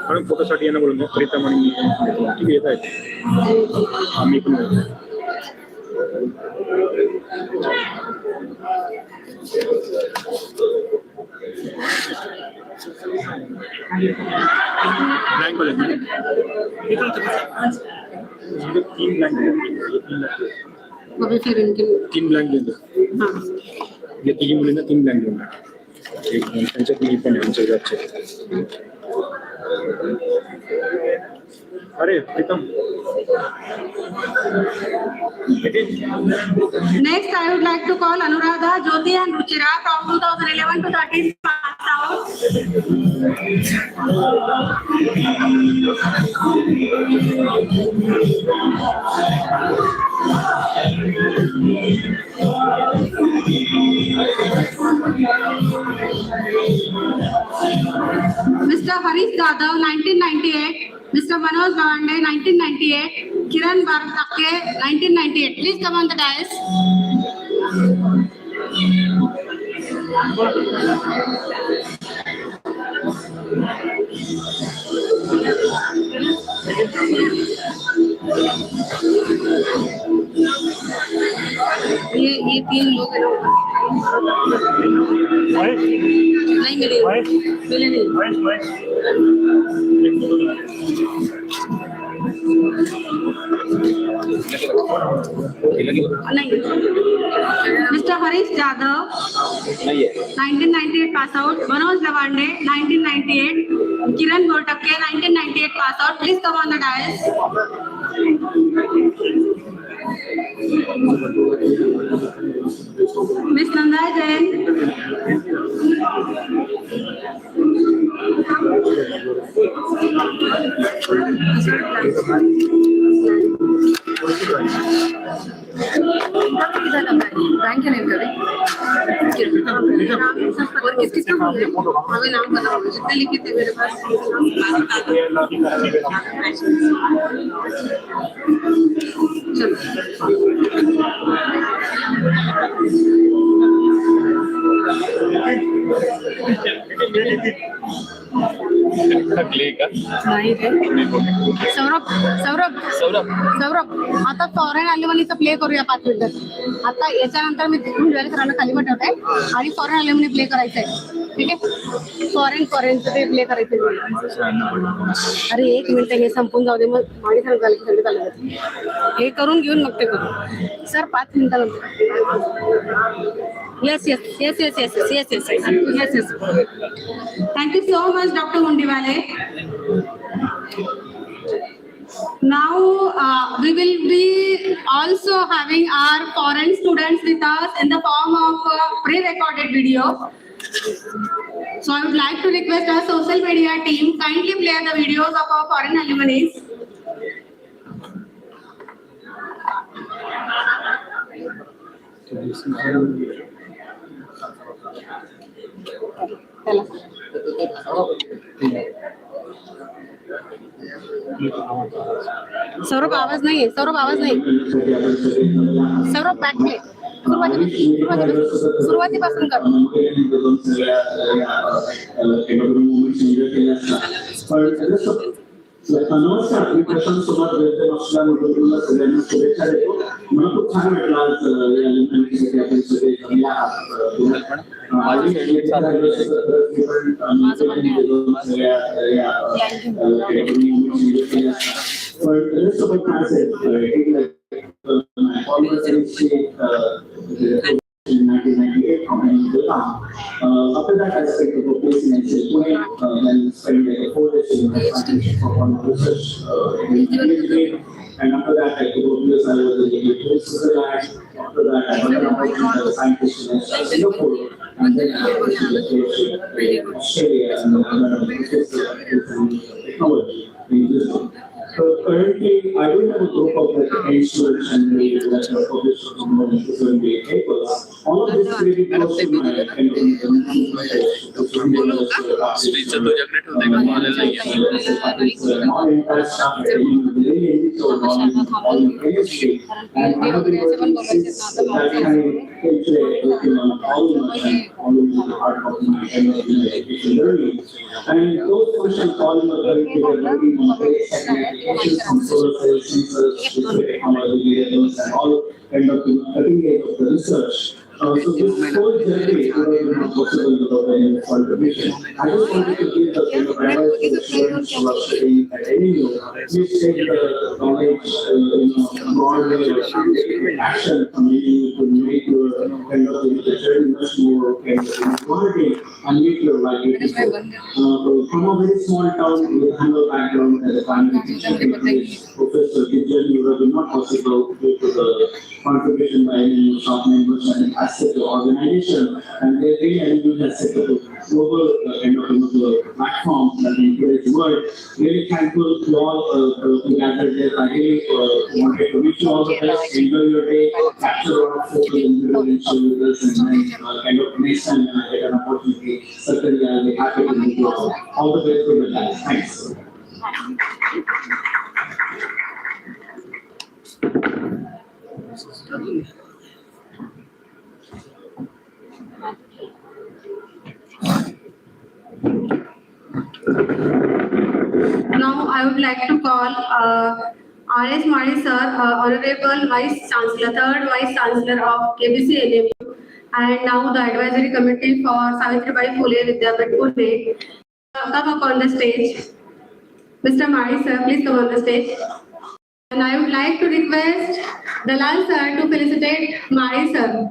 कारण फोटोसाठी यांना बोलून प्रीतम आणि तुम्ही येत आहेत. आम्ही पण येतो. ब्लँक मध्ये तीन ब्लँक तीन ब्लँक देतो. या तिघी मुलींना तीन ब्लँक देऊन एक त्यांच्या तिघी पण आहे आमच्या घरचे. अरे Pritam Next, I would like to call Anuradha, Jyoti and Ruchira from 2011 to 13 pass out. Mr. Harish Jadhav, 1998. Mr. Manoj Lavande, 1998. Kiran Bartakke, 1998. Please come on the dais. ये तीन लोग हैं ना, नहीं मिले नहीं. Mr. Harish Jadhav, 1998 pass out. Manoj Lavande, 1998. Kiran Bartakke, 1998 pass out. Please come on the dais. Miss Nanda Jain. Bank के नेम करें और किसका हमें नाम बताओ जितने लिखे थे मेरे पास. चलो नाही रे. सौरभ सौरभ सौरभ सौरभ आता फॉरेन अॅल्युमिनीचा प्ले करूया 5 मिनिटात. आता याच्यानंतर मी तिकडून ज्वेलरी करायला खाली पाठवते आणि फॉरेन अॅल्युमिनी प्ले करायचंय. ठीक आहे, फॉरेनचं ते प्ले करायचंय. अरे 1 मिनिट हे संपून जाऊ दे, मग माडी झालं सगळं चालू जाते. हे करून घेऊन मग ते करू सर 5 मिनिटानंतर. Yes. Thank you so much, Dr. Mundivale. Now we will be also having our foreign students with us in the form of pre-recorded video. So I would like to request our social media team kindly play the videos of our foreign alumni. Saurabh आवाज नाही. सौरभ बॅक प्ले सुरुवातीपासून कर. नमस्कार, मी प्रशांत सोबत असल्यामुळे सगळ्यांना शुभेच्छा देतो. मला खूप छान वाटलं आज आपण सगळे जमले आहात. in 1998 after that I spent a place in Pune, then spent 4 days in for research and after that I took a place I was in Switzerland. After that I was a scientist in Singapore and then I was in Australia and technology. So currently, I do have a group of students and that are published on more than 278 papers. All of this really goes to my स्पीचचं तुझ्याकडे ठेवते का मला and those questions all very and all kind of cutting edge of the research. So this whole journey would have been possible without any contribution. I just wanted to give the advice to the students who are studying at ANU. Please take the knowledge, broad action from you to make your kind of journey much more kind of informative and make your life beautiful. From a very small town with humble background as a family teacher, Professor Gideon, it was not possible due to the contribution by any shop members and asset to organization, and they really has set up a global kind of platform that encourage work. Really thankful to all who gathered there. I really wanted to wish you all the best. Enjoy your day. Capture our photos and share with us, and then kind of next time when I get an opportunity, certainly I'll be happy to meet you all. All the best for your life. Thanks. Now I would like to call R.S. Madi sir, Honorable Vice Chancellor, third Vice Chancellor of KBC NMU, and now the Advisory Committee for Savitribai Phule Vidyapeeth Pune. Come up on the stage. Mr. Madi sir, please come on the stage. And I would like to request Dalal sir to felicitate Madi sir.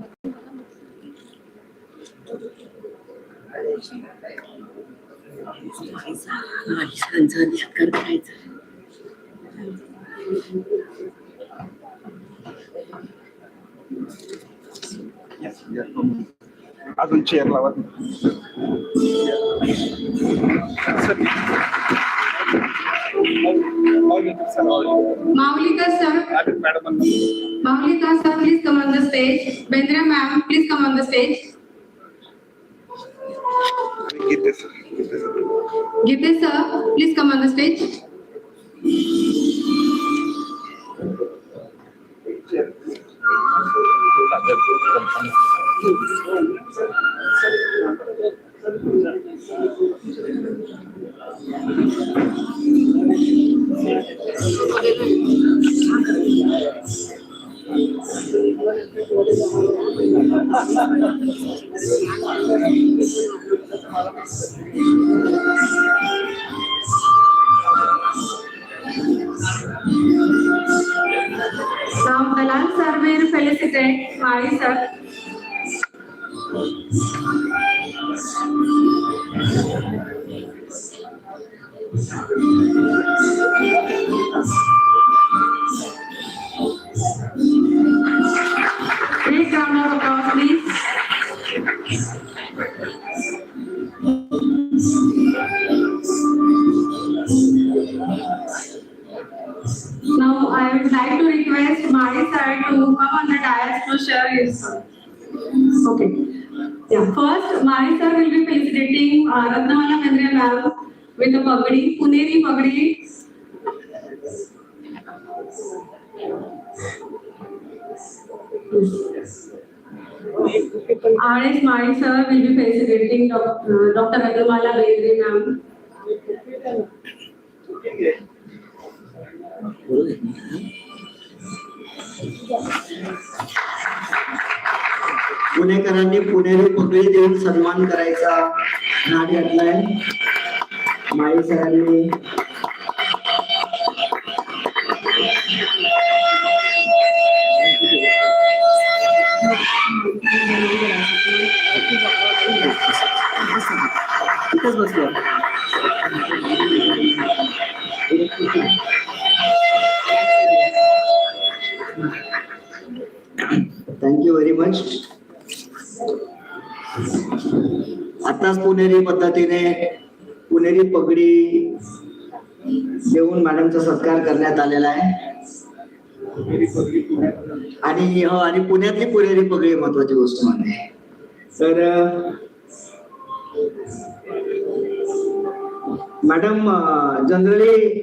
अजून चेअर लावा Maulika sir. Maulika sir, please come on the stage. Bendra ma'am, please come on the stage. Gite sir, please come on the stage. Now Dalal sir will felicitate Madi sir. Big round of applause, please. Now I would like to request Madi sir to come on the dais to share his. Okay. Yeah. First, Madi sir will be felicitating Ratnamala Mendria ma'am with a pagdi, Puneri pagdi. R.S. Madi sir will be felicitating Dr. Ratnamala Mendria ma'am. पुणेकरांनी पुणेरी पगडी देऊन सन्मान करायचा नाद घातलाय. माळी सरांनी थँक्यू व्हेरी मच. आताच पुणेरी पद्धतीने पुणेरी पगडी देऊन मॅडमचा सत्कार करण्यात आलेला आहे. आणि पुण्यातली पुणेरी पगडी महत्वाची गोष्ट म्हणजे तर मॅडम जनरली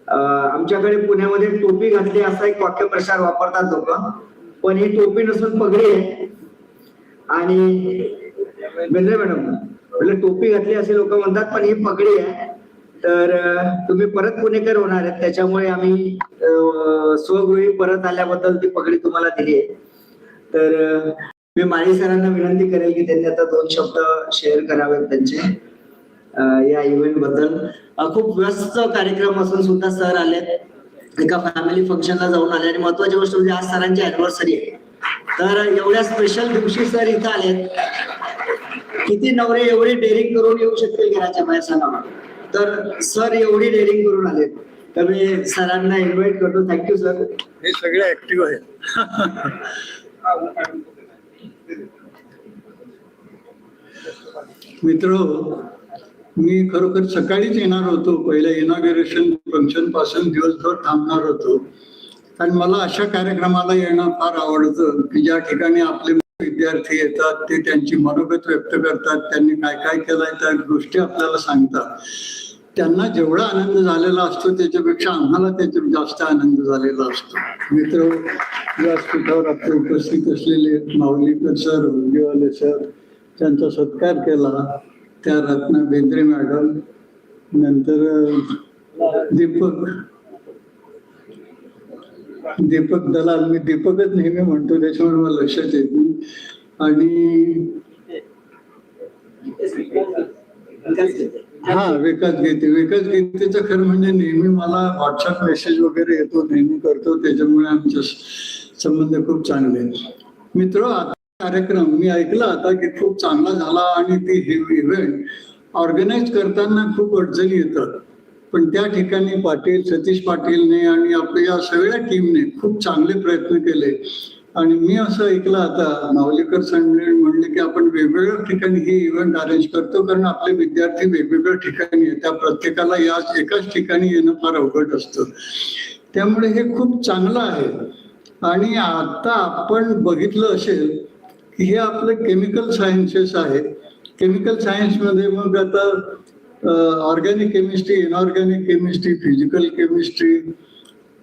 आमच्याकडे पुण्यामध्ये टोपी घातली असा एक वाक्यप्रचार वापरतात लोक, पण ही टोपी नसून पगडी आहे. आणि बेंद्रे मॅडम म्हणजे टोपी घातली असे लोक म्हणतात, पण ही पगडी आहे. तर तुम्ही परत पुणेकर होणार आहेत, त्याच्यामुळे आम्ही स्वगृही परत आल्याबद्दल ती पगडी तुम्हाला दिली आहे. तर मी माळी सरांना विनंती करेल की त्यांनी आता 2 शब्द शेअर करावेत त्यांचे या इव्हेंट बद्दल. खूप व्यस्त कार्यक्रम असून सुद्धा सर आलेत, एका फॅमिली फंक्शनला जाऊन आले, आणि महत्वाची गोष्ट म्हणजे आज सरांची अॅनिव्हर्सरी आहे. तर एवढ्या स्पेशल दिवशी सर इथं आलेत. किती नवरे एवढी डेअरिंग करून येऊ शकतील घराच्या बाहेर सांगा. तर सर एवढी डेअरिंग करून आलेत, तर मी सरांना इन्व्हाइट करतो. Thank you sir. हे सगळे ऍक्टिव्ह आहेत. मित्र, मी खरोखर सकाळीच येणार होतो. पहिल्या इनॉग्रेशन फंक्शन पासून दिवसभर थांबणार होतो, कारण मला अशा कार्यक्रमाला येणं फार आवडतं की ज्या ठिकाणी आपले विद्यार्थी येतात, ते त्यांची मनोगत व्यक्त करतात, त्यांनी काय काय केलंय त्या गोष्टी आपल्याला सांगतात. त्यांना जेवढा आनंद झालेला असतो त्याच्यापेक्षा आम्हाला त्याच्यात जास्त आनंद झालेला असतो. मित्र, व्यासपीठावर आपले उपस्थित असलेले माऊलीकर सर, उर्जीवाले सर, त्यांचा सत्कार केला. त्या रत्ना बेंद्रे मॅडम, नंतर दीपक दलाल, मी दीपकच नेहमी म्हणतो त्याच्यामुळे मला लक्षात येत नाही. आणि विकास गीतेचं खरं म्हणजे नेहमी मला व्हॉट्सअप मेसेज वगैरे येतो, नेहमी करतो, त्याच्यामुळे आमचे संबंध खूप चांगले आहेत. मित्र, आता कार्यक्रम मी ऐकला आता की खूप चांगला झाला, आणि ती इव्हेंट ऑर्गनाईज करताना खूप अडचणी येतात, पण त्या ठिकाणी सतीश पाटीलने आणि आपल्या या सगळ्या टीमने खूप चांगले प्रयत्न केले. आणि मी असं ऐकलं आता माऊलीकर सरांनी म्हणले की आपण वेगवेगळ्या ठिकाणी ही इव्हेंट अरेंज करतो, कारण आपले विद्यार्थी वेगवेगळ्या ठिकाणी आहेत, त्या प्रत्येकाला या एकाच ठिकाणी येणं फार अवघड असतं. त्यामुळे हे खूप चांगलं आहे. आणि आता आपण बघितलं असेल की हे आपलं केमिकल सायन्सेस आहे. केमिकल सायन्समध्ये मग आता organic chemistry, inorganic chemistry, physical chemistry,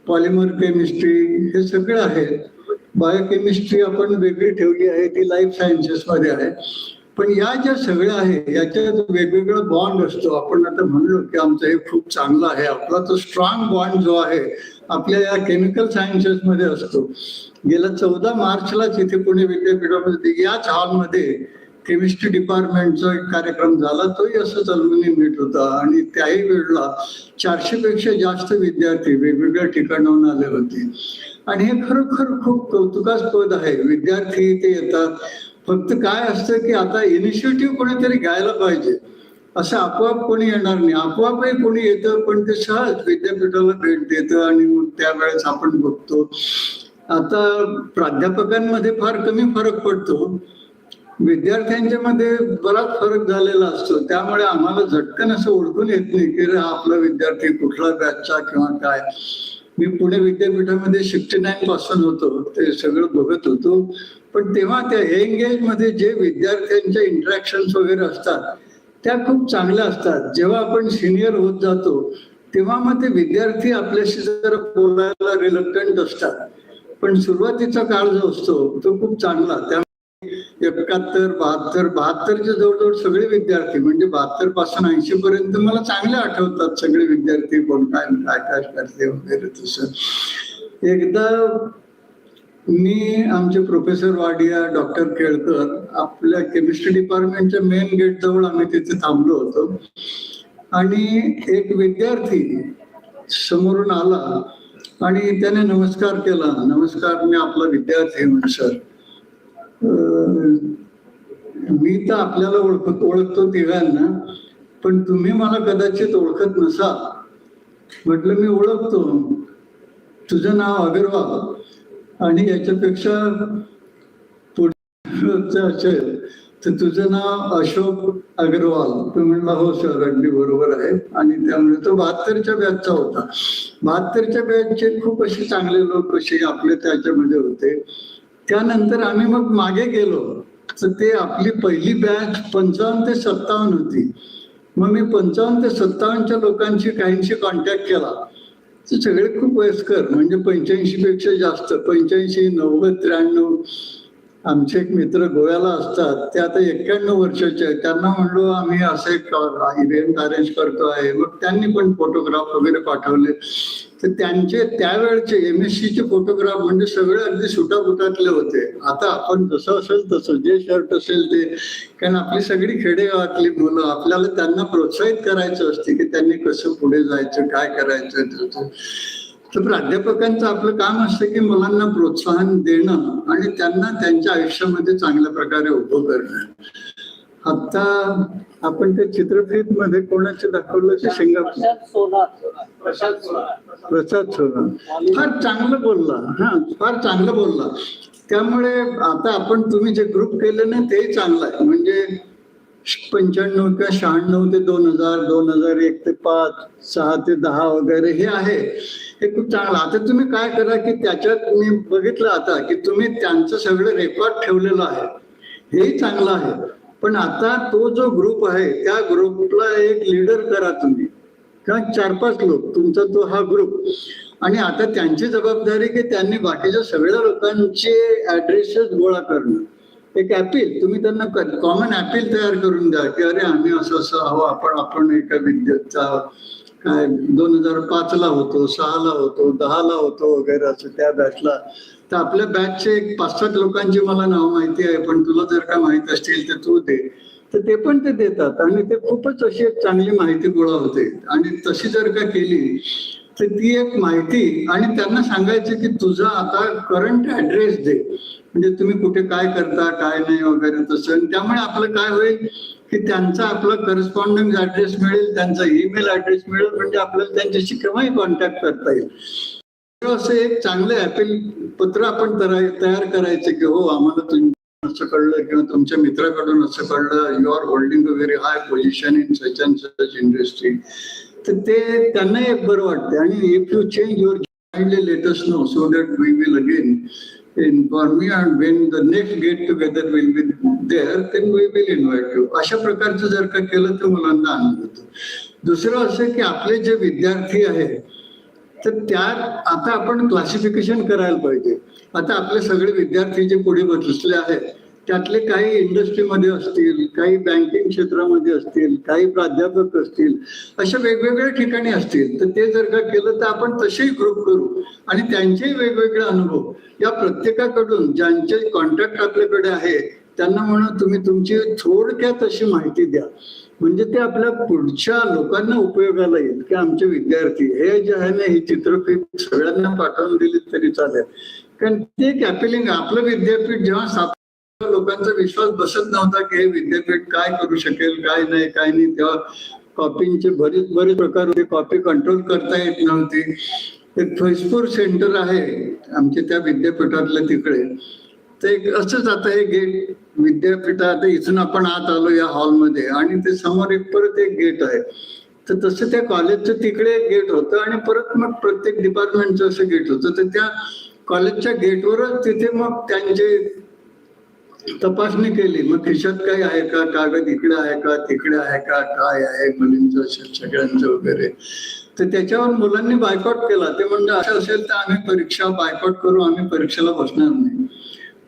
polymer chemistry, हे सगळे आहे. बायोकेमिस्ट्री आपण वेगळी ठेवली आहे, ती लाईफ सायन्सेस मध्ये आहे. पण या ज्या सगळ्या आहे याच्यात वेगवेगळा बॉन्ड असतो. आपण आता म्हणलो की आमचं हे खूप चांगलं आहे, आपला तो स्ट्रॉंग बॉन्ड जो आहे आपल्या या केमिकल सायन्सेस मध्ये असतो. गेल्या 14 मार्चलाच इथे पुणे विद्यापीठामध्ये याच हॉलमध्ये केमिस्ट्री डिपार्टमेंटचा एक कार्यक्रम झाला, तोही असंच अलुमिनी मीट होता. आणि त्याही वेळेला 400 पेक्षा जास्त विद्यार्थी वेगवेगळ्या ठिकाणाहून आले होते. आणि हे खरोखर खूप कौतुकास्पद आहे. विद्यार्थी इथे येतात, फक्त काय असतं की आता इनिशिएटिव्ह कोणीतरी घ्यायला पाहिजे. असं आपोआप कोणी येणार नाही, आपोआपही कोणी येतं, पण ते सहज विद्यापीठाला भेट देतं आणि मग त्यावेळेस आपण बघतो. आता प्राध्यापकांमध्ये फार कमी फरक पडतो, विद्यार्थ्यांच्या मध्ये बराच फरक झालेला असतो. त्यामुळे आम्हाला झटकन असं ओळखून येत नाही की आपला विद्यार्थी कुठला बॅचचा किंवा काय. मी पुणे विद्यापीठामध्ये 69 पासून होतो, ते सगळं बघत होतो. पण तेव्हा त्या एंगेज मध्ये जे विद्यार्थ्यांच्या इंटरॅक्शन्स वगैरे असतात त्या खूप चांगल्या असतात. जेव्हा आपण सिनियर होत जातो तेव्हा मग ते विद्यार्थी आपल्याशी जरा बोलायला रिलक्टंट असतात, पण सुरुवातीचा काळ जो असतो तो खूप चांगला. त्यामुळे 71, 72चे जवळजवळ सगळे विद्यार्थी, म्हणजे 72 पासून 80 पर्यंत मला चांगले आठवतात सगळे विद्यार्थी, कोण काय काय करते वगैरे. तसं एकदा मी आमचे प्रोफेसर वाडिया, डॉक्टर केळकर आपल्या केमिस्ट्री डिपार्टमेंटच्या मेन गेट जवळ आम्ही तिथे थांबलो होतो, आणि एक विद्यार्थी समोरून आला आणि त्याने नमस्कार केला. नमस्कार, मी आपला विद्यार्थी म्हणजे सर. मी तर आपल्याला ओळखतो तिघांना, पण तुम्ही मला कदाचित ओळखत नसाल. म्हटलं मी ओळखतो, तुझं नाव अगरवाल आणि याच्यापेक्षा पुढचं असेल तर तुझं नाव अशोक अग्रवाल. तो म्हणला हो सर, अगदी बरोबर आहे. आणि त्यामुळे तो 72च्या बॅचचा होता. 72च्या बॅचचे खूप असे चांगले लोक असे आपले त्याच्यामध्ये होते. त्यानंतर आम्ही मग मागे गेलो तर ते आपली पहिली बॅच 55 ते 57 होती. मग मी 55 ते 57च्या लोकांशी काहींशी कॉन्टॅक्ट केला. ते सगळे खूप वयस्कर, म्हणजे 85 पेक्षा जास्त, 85, 90, 93. आमचे एक मित्र गोव्याला असतात, ते आता 91 वर्षाचे आहेत. त्यांना म्हणलो आम्ही असं एक इव्हेंट अरेंज करतो आहे. मग त्यांनी पण फोटोग्राफ वगैरे पाठवले. तर त्यांचे त्यावेळचे MSc चे फोटोग्राफ म्हणजे सगळे अगदी सुटाफुटातले होते. आता आपण जसं असेल तसं, जे शर्ट असेल ते, कारण आपली सगळी खेडेगावातली मुलं, आपल्याला त्यांना प्रोत्साहित करायचं असते की त्यांनी कसं पुढे जायचं, काय करायचं. तर प्राध्यापकांचं आपलं काम असतं की मुलांना प्रोत्साहन देणं आणि त्यांना त्यांच्या आयुष्यामध्ये चांगल्या प्रकारे उभं करणं. आता आपण त्या चित्रफित मध्ये कोणाचे दाखवलं की प्रसाद सोनार फार चांगलं बोलला. फार चांगलं बोलला. त्यामुळे आता आपण तुम्ही जे ग्रुप केले ना तेही चांगलं आहे. म्हणजे 95 किंवा 96 ते 2000, 2001 ते 5, 6 ते 10 वगैरे हे आहे. हे खूप चांगलं. आता तुम्ही काय करा की त्याच्यात मी बघितलं आता की तुम्ही त्यांचं सगळं रेकॉर्ड ठेवलेलं आहे, हेही चांगलं आहे. पण आता तो जो ग्रुप आहे त्या ग्रुपला एक लीडर करा तुम्ही, किंवा 4-5 लोक, तुमचा तो हा ग्रुप. आणि आता त्यांची जबाबदारी की त्यांनी बाकीच्या सगळ्या लोकांचे ऍड्रेसेस गोळा करणं. एक ॲपील तुम्ही त्यांना कॉमन ॲपील तयार करून द्या की अरे आम्ही असं असं हवं, आपण एका विद्यार्थ्या काय 2005ला होतो, 6ला होतो, 10ला होतो वगैरे असं त्या बॅचला. तर आपल्या बॅचचे एक 5-7 लोकांची मला नाव माहिती आहे, पण तुला जर का माहित असतील तर तू दे. तर ते पण ते देतात आणि ते खूपच अशी एक चांगली माहिती गोळा होते. आणि तशी जर का केली तर ती एक माहिती, आणि त्यांना सांगायचं की तुझा आता करंट ऍड्रेस दे, म्हणजे तुम्ही कुठे काय करता काय नाही वगैरे तसं. त्यामुळे आपलं काय होईल की त्यांचा आपला करस्पॉन्डन्स ऍड्रेस मिळेल, त्यांचा ईमेल ऍड्रेस मिळेल, म्हणजे आपल्याला त्यांच्याशी केव्हाही कॉन्टॅक्ट करता येईल. असं एक चांगलं ॲपील पत्र आपण तयार करायचं की हो आम्हाला तुम्ही असं कळलं किंवा तुमच्या मित्राकडून असं कळलं, you are holding a very high position in such and such industry. तर ते त्यांनाही एक बरं वाटते. आणि if you change your kindly let us know so that we will again inform me, and when the next get together will be there then we will invite you. अशा प्रकारचं जर का केलं तर मुलांना आनंद होतो. दुसरं असं की आपले जे विद्यार्थी आहेत तर त्यात आता आपण क्लासिफिकेशन करायला पाहिजे. आता आपले सगळे विद्यार्थी जे पुढे बसले आहेत त्यातले काही इंडस्ट्रीमध्ये असतील, काही बँकिंग क्षेत्रामध्ये असतील, काही प्राध्यापक असतील, अशा वेगवेगळ्या ठिकाणी असतील. तर ते जर का केलं तर आपण तसेही ग्रुप करू आणि त्यांचेही वेगवेगळे अनुभव या प्रत्येकाकडून, ज्यांचे कॉन्टॅक्ट आपल्याकडे आहे त्यांना म्हणून तुम्ही तुमची थोडक्यात अशी माहिती द्या, म्हणजे ते आपल्या पुढच्या लोकांना उपयोगाला येईल की आमचे विद्यार्थी हे जे आहे ना, ही चित्रफित सगळ्यांना पाठवून दिली तरी चालेल. कारण ते एक ॲपिलिंग. आपलं विद्यापीठ जेव्हा लोकांचा विश्वास बसत नव्हता की हे विद्यापीठ काय करू शकेल, काय नाही, तेव्हा कॉपींचे बरेच प्रकार होते, कॉपी कंट्रोल करता येत नव्हती. एक फैजपूर सेंटर आहे आमच्या त्या विद्यापीठातल्या तिकडे. तर एक असंच आता हे गेट विद्यापीठात इथून आपण आत आलो या हॉलमध्ये आणि ते समोर एक परत एक गेट आहे. तर तसं त्या कॉलेजचं तिकडे एक गेट होतं आणि परत मग प्रत्येक डिपार्टमेंटचं असं गेट होतं. तर त्या कॉलेजच्या गेटवरच तिथे मग त्यांचे तपासणी केली. मग खिशात काही आहे का, कागद इकडे आहे का, तिकडे आहे का, काय आहे मुलींचं सगळ्यांचं वगैरे. तर त्याच्यावर मुलांनी बायकॉट केला. ते म्हणजे असं असेल तर आम्ही परीक्षा बायकॉट करू, आम्ही परीक्षेला बसणार नाही.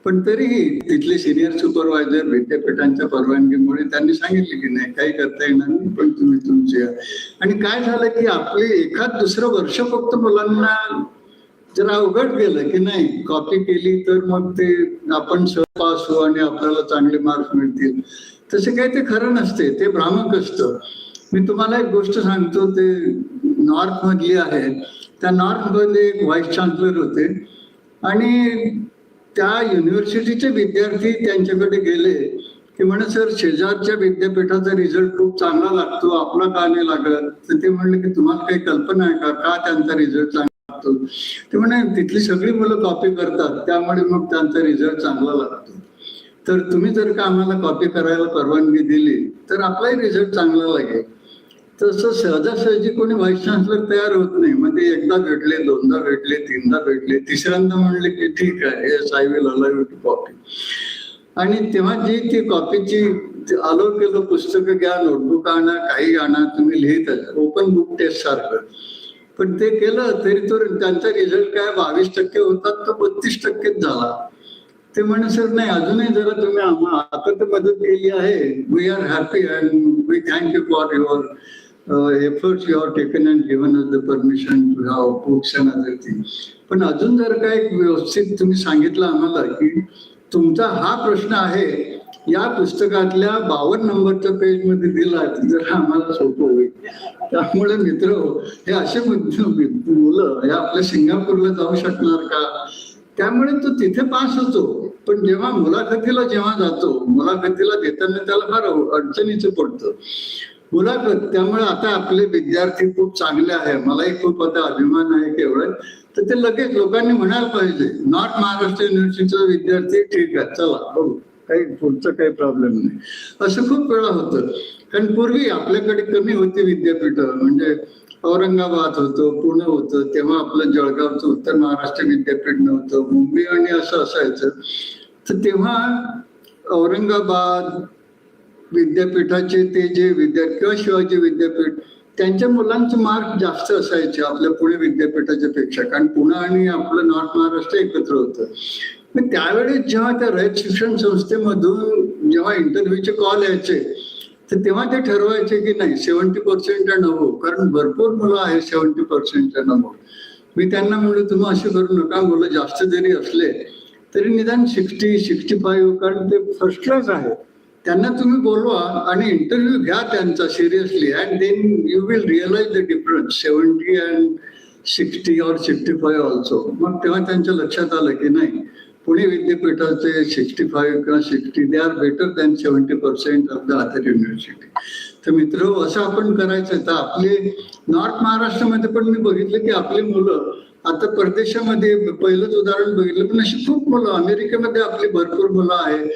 पण तरीही तिथले सिनियर सुपरवायझर विद्यापीठांच्या परवानगीमुळे त्यांनी सांगितले की नाही काही करता येणार नाही, पण तुम्ही तुमचे. आणि काय झालं की आपले एखाद दुसरं वर्ष फक्त मुलांना जरा अवघड गेलं की नाही, कॉपी केली तर मग ते आपण पास हो आणि आपल्याला चांगले मार्क्स मिळतील. तसे काही ते खरं नसते, ते भ्रामक असतं. मी तुम्हाला एक गोष्ट सांगतो, ते नॉर्थ मधली आहे. त्या नॉर्थ मध्ये एक व्हाईस चान्सलर होते आणि त्या युनिव्हर्सिटीचे विद्यार्थी त्यांच्याकडे गेले की म्हणे सर शेजारच्या विद्यापीठाचा रिझल्ट खूप चांगला लागतो, आपला का नाही लागत. तर ते म्हणले की तुम्हाला काही कल्पना आहे का त्यांचा रिझल्ट चांगला लागतो. ते म्हणे तिथली सगळी मुलं कॉपी करतात त्यामुळे मग त्यांचा रिझल्ट चांगला लागतो. तर तुम्ही जर का आम्हाला कॉपी करायला परवानगी दिली तर आपलाही रिझल्ट चांगला लागेल. तसं सहजासहजी कोणी व्हाईस चान्सलर तयार होत नाही. मग ते एकदा भेटले, दोनदा भेटले, तीनदा भेटले, तिसऱ्यांदा म्हणले की ठीक आहे, yes I will allow you to copy. आणि तेव्हा जी ती कॉपीची आलो केलं पुस्तकं घ्या, नोटबुक आणा, काही आणा, तुम्ही लिहितच ओपन बुक टेस्ट सारखं. पण ते केलं तरी तो त्यांचा रिझल्ट काय 22% होता, तो 32% झाला. ते म्हणे सर नाही, अजूनही जरा तुम्ही आता तर मदत केली आहे, we are happy and we thank you for your efforts you have taken and given us the permission to have books and other things. पण अजून जर काय व्यवस्थित तुम्ही सांगितलं आम्हाला की तुमचा हा प्रश्न आहे, या पुस्तकातल्या 52 नंबरच्या पेज मध्ये दिला तर जरा आम्हाला सोपं होईल. त्यामुळे मित्र, हे असे मुलं हे आपल्या सिंगापूरला जाऊ शकणार का? त्यामुळे तो तिथे पास होतो, पण जेव्हा मुलाखतीला जातो, मुलाखतीला देताना त्याला फार अडचणीचं पडतं मुलाखत. त्यामुळे आता आपले विद्यार्थी खूप चांगले आहे, मलाही खूप आता अभिमान आहे केवळ. तर ते लगेच लोकांनी म्हणायला पाहिजे, नॉर्थ महाराष्ट्र युनिव्हर्सिटीचा विद्यार्थी ठीक आहे, चला बघू, काही पुढचं काही प्रॉब्लेम नाही. असं खूप वेळा होतं. कारण पूर्वी आपल्याकडे कमी होती विद्यापीठं, म्हणजे औरंगाबाद होतं, पुणे होतं, तेव्हा आपलं जळगावचं उत्तर महाराष्ट्र विद्यापीठ नव्हतं, मुंबई आणि असं असायचं. तर तेव्हा औरंगाबाद विद्यापीठाचे ते जे विद्यार्थी किंवा शिवाजी विद्यापीठ त्यांच्या मुलांचे मार्क जास्त असायचे आपल्या पुणे विद्यापीठाच्या पेक्षा, कारण पुणे आणि आपलं नॉर्थ महाराष्ट्र एकत्र होतं. पण त्यावेळेस जेव्हा त्या रयत शिक्षण संस्थेमधून जेव्हा इंटरव्ह्यूचे कॉल यायचे, तर तेव्हा ते ठरवायचे की नाही 70% अबोव, कारण भरपूर मुलं आहेत 70% अबोव. मी त्यांना म्हणलं तुम्ही असे करू नका, मुलं जास्त जरी असले तरी निदान 60-65, कारण ते फर्स्ट क्लास आहे, त्यांना तुम्ही बोलवा आणि इंटरव्ह्यू घ्या त्यांचा seriously, and then you will realise the difference 70 and 60 or 65 also. मग तेव्हा त्यांच्या लक्षात आलं की नाही, पुणे विद्यापीठाचे 65 किंवा 60 they are better than 70% of the other university. तर मित्र, असं आपण करायचं. तर आपले नॉर्थ महाराष्ट्रामध्ये पण मी बघितलं की आपली मुलं आता परदेशामध्ये, पहिलंच उदाहरण बघितलं, पण अशी खूप मुलं अमेरिकेमध्ये आपली भरपूर मुलं आहे.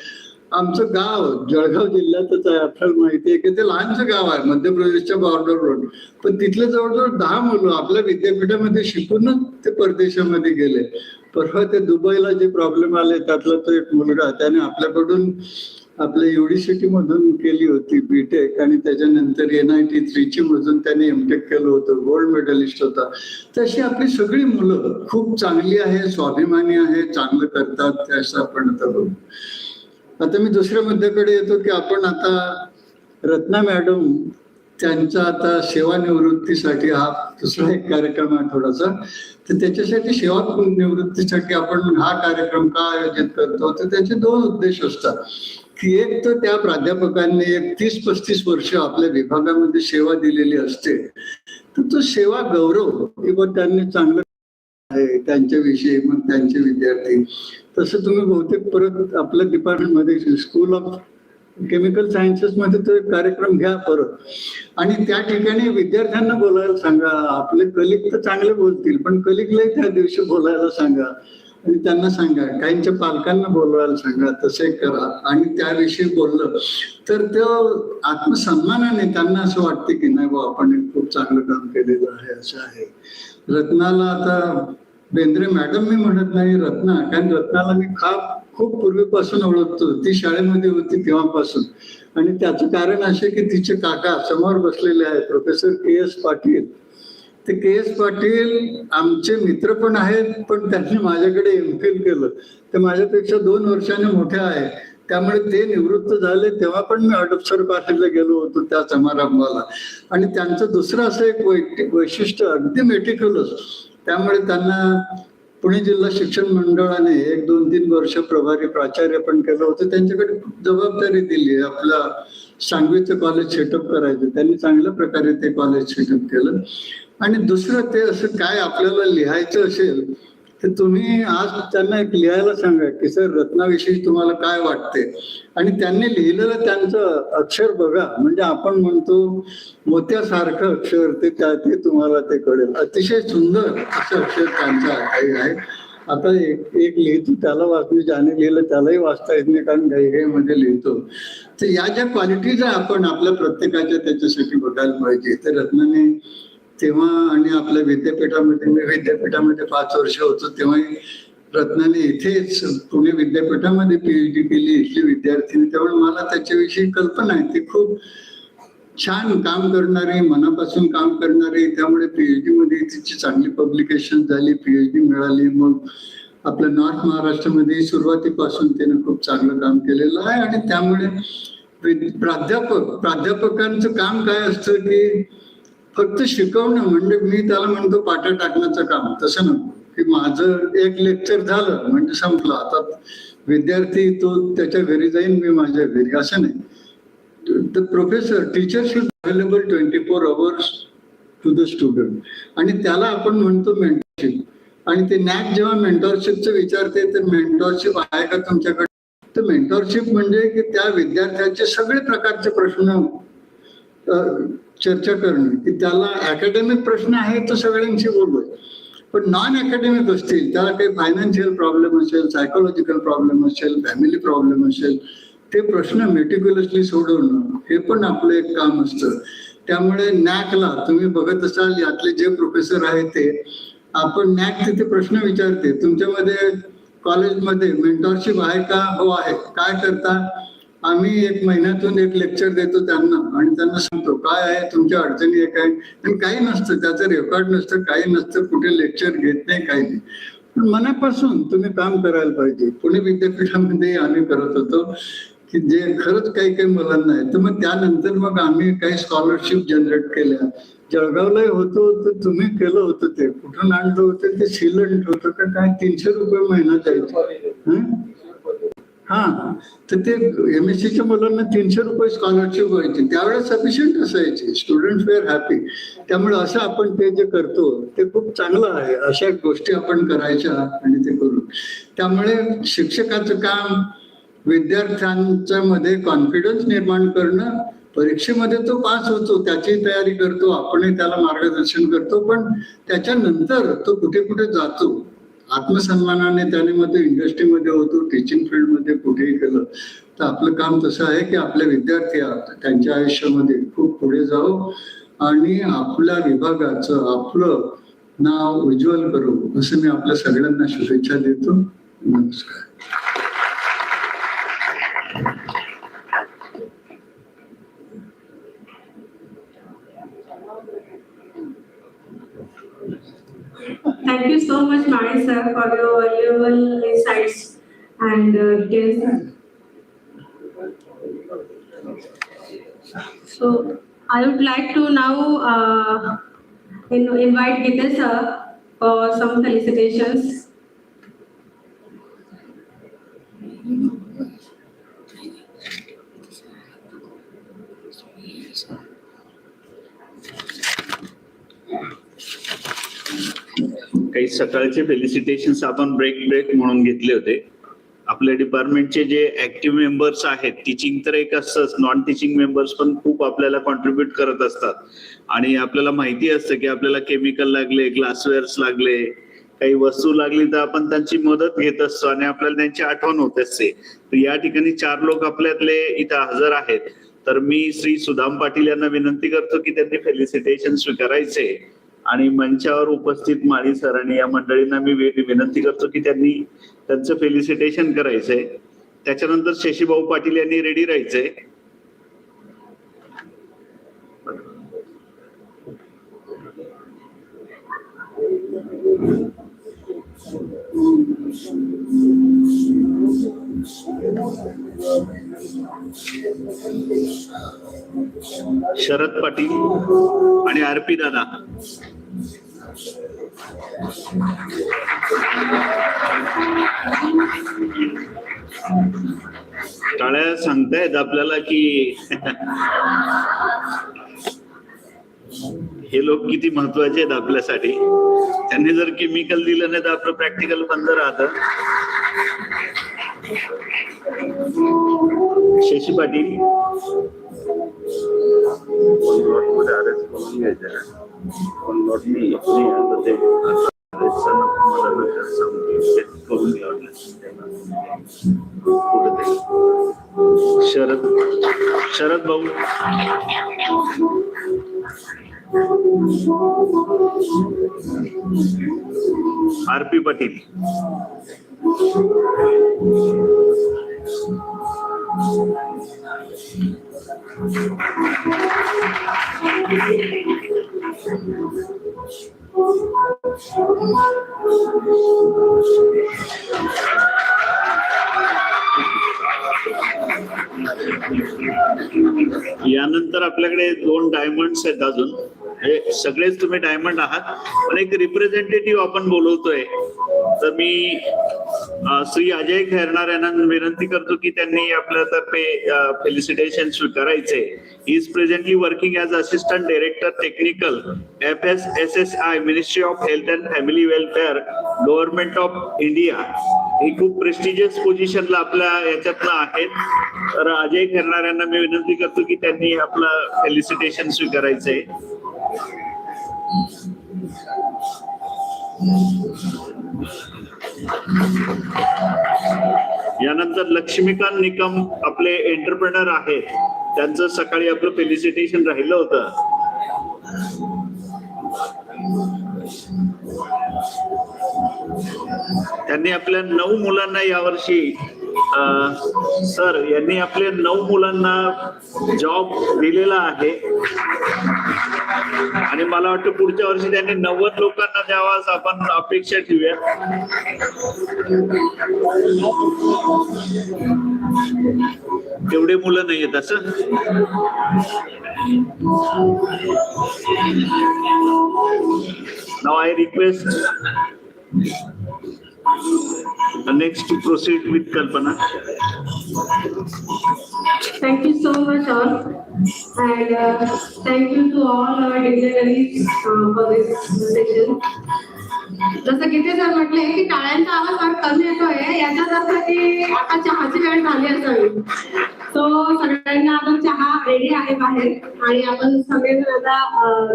आमचं गाव जळगाव जिल्ह्यातच आहे, आपल्याला माहिती आहे की ते लहानचं गाव आहे मध्य प्रदेशच्या बॉर्डरवर, पण तिथले जवळजवळ 10 मुलं आपल्या विद्यापीठामध्ये शिकूनच ते परदेशामध्ये गेले. परवा ते दुबईला जे प्रॉब्लेम आले त्यातला तो एक मुलगा, त्याने आपल्याकडून आपल्या युनिव्हर्सिटी मधून केली होती बीटेक, आणि त्याच्यानंतर NIT त्रिची मधून त्याने एमटेक केलं होतं, गोल्ड मेडलिस्ट होता. तशी आपली सगळी मुलं खूप चांगली आहे, स्वाभिमानी आहे, चांगलं करतात, ते असं आपण आता बघू. आता मी दुसऱ्या मुद्द्याकडे येतो की आपण आता रत्ना मॅडम त्यांचा आता सेवानिवृत्तीसाठी हा दुसरा एक कार्यक्रम आहे थोडासा. तर त्याच्यासाठी सेवानिवृत्तीसाठी आपण हा कार्यक्रम का आयोजित करतो, तर त्याचे 2 उद्देश असतात. की एक तर त्या प्राध्यापकांनी एक 30-35 वर्ष आपल्या विभागामध्ये सेवा दिलेली असते, तर तो सेवा गौरव किंवा त्यांनी चांगलं आहे त्यांच्याविषयी, मग त्यांचे विद्यार्थी. तसं तुम्ही बहुतेक परत आपल्या डिपार्टमेंटमध्ये स्कूल ऑफ केमिकल सायन्सेस मध्ये तो एक कार्यक्रम घ्या परत, आणि त्या ठिकाणी विद्यार्थ्यांना बोलायला सांगा. आपले कलिग तर चांगले बोलतील, पण कलिगलाही त्या दिवशी बोलायला सांगा, आणि त्यांना सांगा, काहींच्या पालकांना बोलवायला सांगा, तसे करा. आणि त्याविषयी बोललं तर तो आत्मसन्मानाने त्यांना असं वाटते की नाही बा, आपण खूप चांगलं काम केलेलं आहे, असं आहे. रत्नाला आता बेंद्रे मॅडम मी म्हणत नाही, रत्ना, कारण रत्नाला मी खूप पूर्वीपासून ओळखतो, ती शाळेमध्ये होती तेव्हापासून. आणि त्याचं कारण असे की तिचे काका समोर बसलेले आहेत, प्रोफेसर KS पाटील. ते KS पाटील आमचे मित्र पण आहेत, पण त्यांनी माझ्याकडे MPhil केलं. ते माझ्यापेक्षा 2 वर्षांनी मोठे आहे, त्यामुळे ते निवृत्त झाले तेव्हा पण मी हडपसर कॉलेजला गेलो होतो त्या समारंभाला. आणि त्यांचं दुसरं असं एक वैशिष्ट्य, अगदी मेटिक्युलस. त्यामुळे त्यांना पुणे जिल्हा शिक्षण मंडळाने 1-2-3 वर्ष प्रभारी प्राचार्य पण केलं होतं. त्यांच्याकडे खूप जबाबदारी दिली, आपला सांगवीचं कॉलेज सेटअप करायचं. त्यांनी चांगल्या प्रकारे ते कॉलेज सेटअप केलं. आणि दुसरं, ते असं काय आपल्याला लिहायचं असेल तर तुम्ही आज त्यांना एक लिहायला सांगा की सर रत्नाविषयी तुम्हाला काय वाटते, आणि त्यांनी लिहिलेलं त्यांचं अक्षर बघा, म्हणजे आपण म्हणतो मोत्यासारखं अक्षर, ते तुम्हाला ते कळेल. अतिशय सुंदर असं अक्षर त्यांचं आहे. आता एक लिहितो त्याला वाचतो, ज्याने लिहिलं त्यालाही वाचता येत नाही, कारण घाईघाईमध्ये लिहितो. तर या ज्या क्वालिटीज आहे आपण आपल्या प्रत्येकाच्या त्याच्यासाठी बघायला पाहिजे. तर रत्नाने तेव्हा, आणि आपल्या विद्यापीठामध्ये, मी विद्यापीठामध्ये 5 वर्ष होतो तेव्हा रत्नाने इथेच पुणे विद्यापीठामध्ये PhD केली, इथली विद्यार्थिनी, त्यामुळे मला त्याच्याविषयी कल्पना आहे. ती खूप छान काम करणारी, मनापासून काम करणारी, त्यामुळे PhD मध्ये तिची चांगली पब्लिकेशन झाली, PhD मिळाली. मग आपल्या नॉर्थ महाराष्ट्रामध्ये सुरुवातीपासून त्याने खूप चांगलं काम केलेलं आहे. आणि त्यामुळे प्राध्यापकांचं काम काय असतं की फक्त शिकवणं, म्हणजे मी त्याला म्हणतो पाटा टाकण्याचं काम. तसं नको की माझं एक लेक्चर झालं म्हणजे संपलं, आता विद्यार्थी तो त्याच्या घरी जाईन, मी माझ्या घरी, असं नाही. The professor, teacher should available 24 hours to the student. आणि त्याला आपण म्हणतो मेंटरशिप. आणि ते नॅक जेव्हा मेंटॉरशिपचं विचारते तर मेंटॉरशिप आहे का तुमच्याकडे, तर मेंटॉरशिप म्हणजे की त्या विद्यार्थ्याचे सगळे प्रकारचे प्रश्न चर्चा करणे, की त्याला अकॅडमिक प्रश्न आहे तो सगळ्यांशी बोलतोय, पण नॉन अकॅडमिक असतील, त्याला काही फायनान्शियल प्रॉब्लेम असेल, सायकोलॉजिकल प्रॉब्लेम असेल, फॅमिली प्रॉब्लेम असेल, ते प्रश्न मेटिक्युलसली सोडवणं हे पण आपलं एक काम असतं. त्यामुळे नॅकला तुम्ही बघत असाल, यातले जे प्रोफेसर आहेत ते आपण नॅक तिथे प्रश्न विचारते, तुमच्यामध्ये कॉलेजमध्ये मेंटॉरशिप आहे का? हो आहे. काय करता? आम्ही 1 महिन्यातून 1 लेक्चर देतो त्यांना आणि त्यांना सांगतो काय आहे तुमच्या अडचणी, आहे काय. आणि काही नसतं, त्याचं रेकॉर्ड नसतं, काही नसतं, कुठे लेक्चर घेत नाही, काही नाही. पण मनापासून तुम्ही काम करायला पाहिजे. पुणे विद्यापीठामध्ये आम्ही करत होतो की जे खरंच काही काही मुलांना आहे, तर मग त्यानंतर मग आम्ही काही स्कॉलरशिप जनरेट केल्या. जळगावलाही होतो, तर तुम्ही केलं होतं, ते कुठून आणलं होतं, ते सिलंट होतं का काय, 300 रुपये महिना जायचं. हा, तर ते MSCच्या मुलांना 300 रुपये स्कॉलरशिप व्हायची, त्यावेळेस सफिशियंट असायचे, स्टुडंट्स वेअर हॅपी. त्यामुळे असं आपण ते जे करतो ते खूप चांगलं आहे. अशा गोष्टी आपण करायच्या आणि ते करू. त्यामुळे शिक्षकाचं काम विद्यार्थ्यांच्या मध्ये कॉन्फिडन्स निर्माण करणं, परीक्षेमध्ये तो पास होतो, त्याची तयारी करतो, आपणही त्याला मार्गदर्शन करतो, पण त्याच्यानंतर तो कुठे कुठे जातो आत्मसन्मानाने, त्याने मध्ये इंडस्ट्रीमध्ये होतो, टीचिंग फील्डमध्ये कुठेही केलं. तर आपलं काम तसं आहे की आपले विद्यार्थी त्यांच्या आयुष्यामध्ये खूप पुढे जावं आणि आपल्या विभागाचं आपलं नाव उज्ज्वल करू, असं मी आपल्या सगळ्यांना शुभेच्छा देतो. नमस्कार. Thank you so much, Mari sir, for your valuable insights and details. So, I would like to now invite Gitan sir for some felicitations. काही सकाळचे फेलिसिटेशन्स आपण ब्रेक म्हणून घेतले होते. आपल्या डिपार्टमेंटचे जे ऍक्टिव्ह मेंबर्स आहेत, टीचिंग तर एक असतंच, नॉन टीचिंग मेंबर्स पण खूप आपल्याला कॉन्ट्रीब्युट करत असतात. आणि आपल्याला माहिती असतं की आपल्याला केमिकल लागले, ग्लासवेअर्स लागले, काही वस्तू लागली तर आपण त्यांची मदत घेत असतो आणि आपल्याला त्यांची आठवण होत असते. तर या ठिकाणी 4 लोक आपल्यातले इथं हजर आहेत. तर मी श्री सुदाम पाटील यांना विनंती करतो की त्यांनी फेलिसिटेशन स्वीकारायचे आणि मंचावर उपस्थित माळी सर आणि या मंडळींना मी विनंती करतो की त्यांनी त्यांचं फेलिसिटेशन करायचंय. त्याच्यानंतर शशीभाऊ पाटील यांनी रेडी राहायचंय. शरद पाटील आणि RP दादा. टाळ्या सांगतायत आपल्याला की हे लोक किती महत्वाचे आहेत आपल्यासाठी. त्यांनी जर केमिकल दिलं नाही तर आपलं प्रॅक्टिकल बंद राहतं. शशी पाटील शरद भाऊ RP पाटील. यानंतर आपल्याकडे 2 डायमंड्स आहेत अजून. हे सगळेच तुम्ही डायमंड आहात, पण एक रिप्रेझेंटेटिव्ह आपण बोलवतोय. तर मी श्री अजय खैरनार यांना विनंती करतो की त्यांनी आपल्यातर्फे फेलिसिटेशन स्वीकारायचे. He is presently working as assistant director technical FSSSI ministry of health and family welfare government of India. ही खूप प्रेस्टिजियस पोझिशनला आपल्या याच्यातलं आहेत. तर अजय खैरनार यांना मी विनंती करतो की त्यांनी आपलं फेलिसिटेशन स्वीकारायचंय. यानंतर लक्ष्मीकांत निकम आपले एंटरप्रेनर आहेत, त्यांचं सकाळी आपलं फेलिसिटेशन राहिलं होतं. त्यांनी आपल्या 9 मुलांना यावर्षी सर यांनी आपल्या 9 मुलांना जॉब दिलेला आहे आणि मला वाटतं पुढच्या वर्षी त्यांनी 90 लोकांना द्यावा असं आपण अपेक्षा ठेवूया. तेवढे मुलं नाही आहेत असं. Now I request the next to proceed with Kalpana. Thank you so much all, and thank you to all our dignitaries for this session. जसं की ते सर म्हटले की टाळ्यांचा आवाज फार कमी येतोय, याचाच अर्थ की आता चहाची वेळ झाली असावी. तो सगळ्यांना आता चहा रेडी आहे बाहेर आणि आपण सगळेजण आता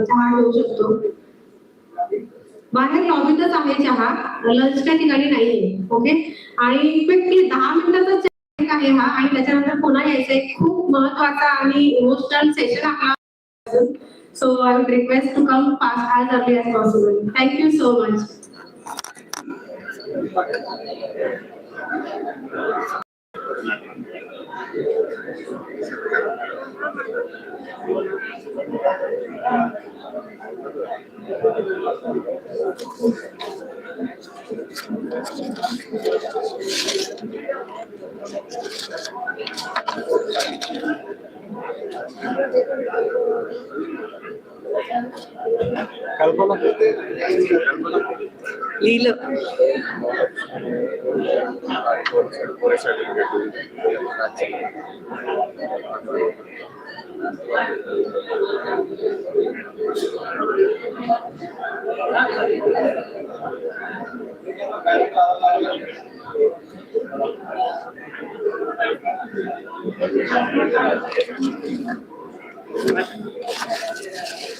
चहा घेऊ शकतो. बाहेर लॉबीतच आहे चहा, लंचच्या ठिकाणी नाहीये. ओके, आणि क्विकली 10 मिनिटाचा ब्रेक आहे हा, आणि त्याच्यानंतर पुन्हा यायचंय. खूप महत्वाचा आणि इमोशनल सेशन आपला. So I would request to come fast as early as possible. Thank you so much. Kalpana लिहिलं.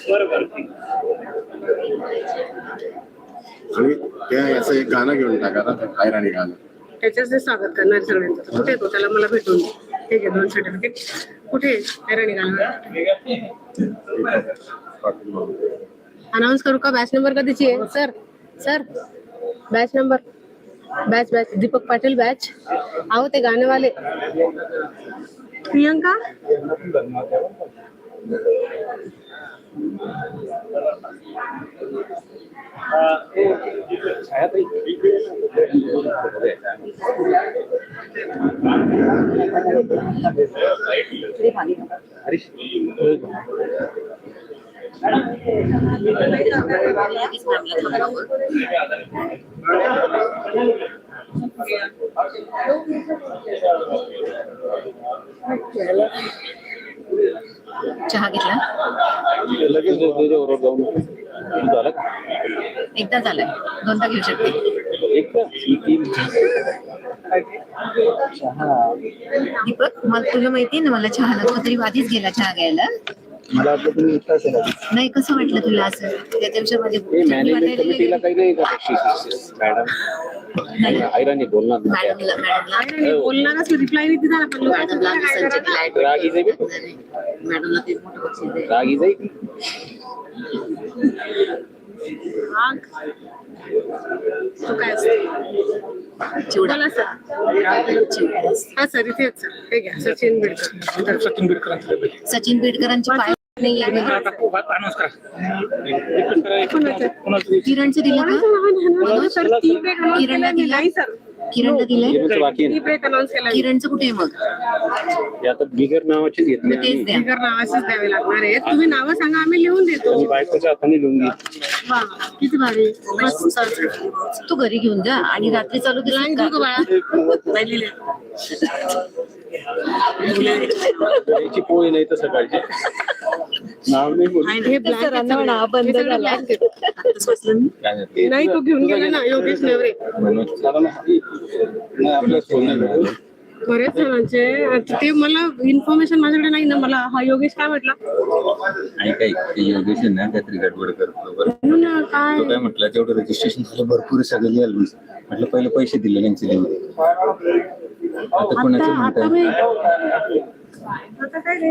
बरोबर. आणि त्या याचं एक गाणं घेऊन टाका ना, हैराणी गाणं. त्याच्याच ते स्वागत करणार सगळ्यांचं. कुठे तो, त्याला मला भेटून ठीक आहे. 2 सर्टिफिकेट कुठे हैराणी गाणं अनाऊन्स करू का? बॅच नंबर कधीची आहे sir? Sir batch number, batch Deepak Patil batch. आहो ते गाणेवाले प्रियंका. चहा घेतला? लगेच झालं का? एकदा झालाय, 2दा घेऊ शकते. दीपक, मग तुला माहितीये ना मला चहा नको, तरी आधीच गेला चहा घ्यायला. मला वाटलं तुम्ही नाही, कसं वाटलं तुला असं? त्याच्यापेक्षा माझे मॅनेजमेंट कमिटीला काही नाही का मॅडम? आयराणी बोलणार ना त्या. मॅडमला बोलणारच रिप्लाय नाही दिला आपण मॅडमला आम्ही संचित लाईट रागी जाईल मॅडमला तेच मोठं बक्षीस आहे. रागी जाईल. तो काय असतो चिवडा बोला सर. हा सर इथे आहेत सर. हे घ्या सचिन बिडकर. सचिन बिडकरांची पाय नाही किरणचं दिलं का? किरणला दिलं किरणला दिलंय बाकी आहे. किरणचं कुठे आहे मग? ते आता बिगर नावाचीच घेतली मग तेच द्या. बिगर नावाचेच द्यावे लागणार आहे. तुम्ही नावं सांगा आम्ही लिहून देतो. मी बायकोच्या हाताने लिहून घे. वा किती भारी. मस्त चालतं. तू घरी घेऊन जा आणि रात्री चालू नाही दिला देऊ का बाळा? नाही लिहिले. याची पोळी नाही तर सकाळची नाव नाही बोल. हे blanket सगळे नाही तो घेऊन गेला ना योगेश नेवरे. बरेच जणांचे ते मला इन्फॉर्मेशन माझ्याकडे नाही ना. मला हा योगेश काय म्हटला योगेश ना काहीतरी गडबड करतो बरं. म्हणून काय तो काय म्हटलं तेवढं रजिस्ट्रेशन झालं भरपूर सगळं लिहायला म्हटलं पहिले पैसे दिले त्यांचे लिहून आता कोणाचे आता म्हणताय मी आता काय रे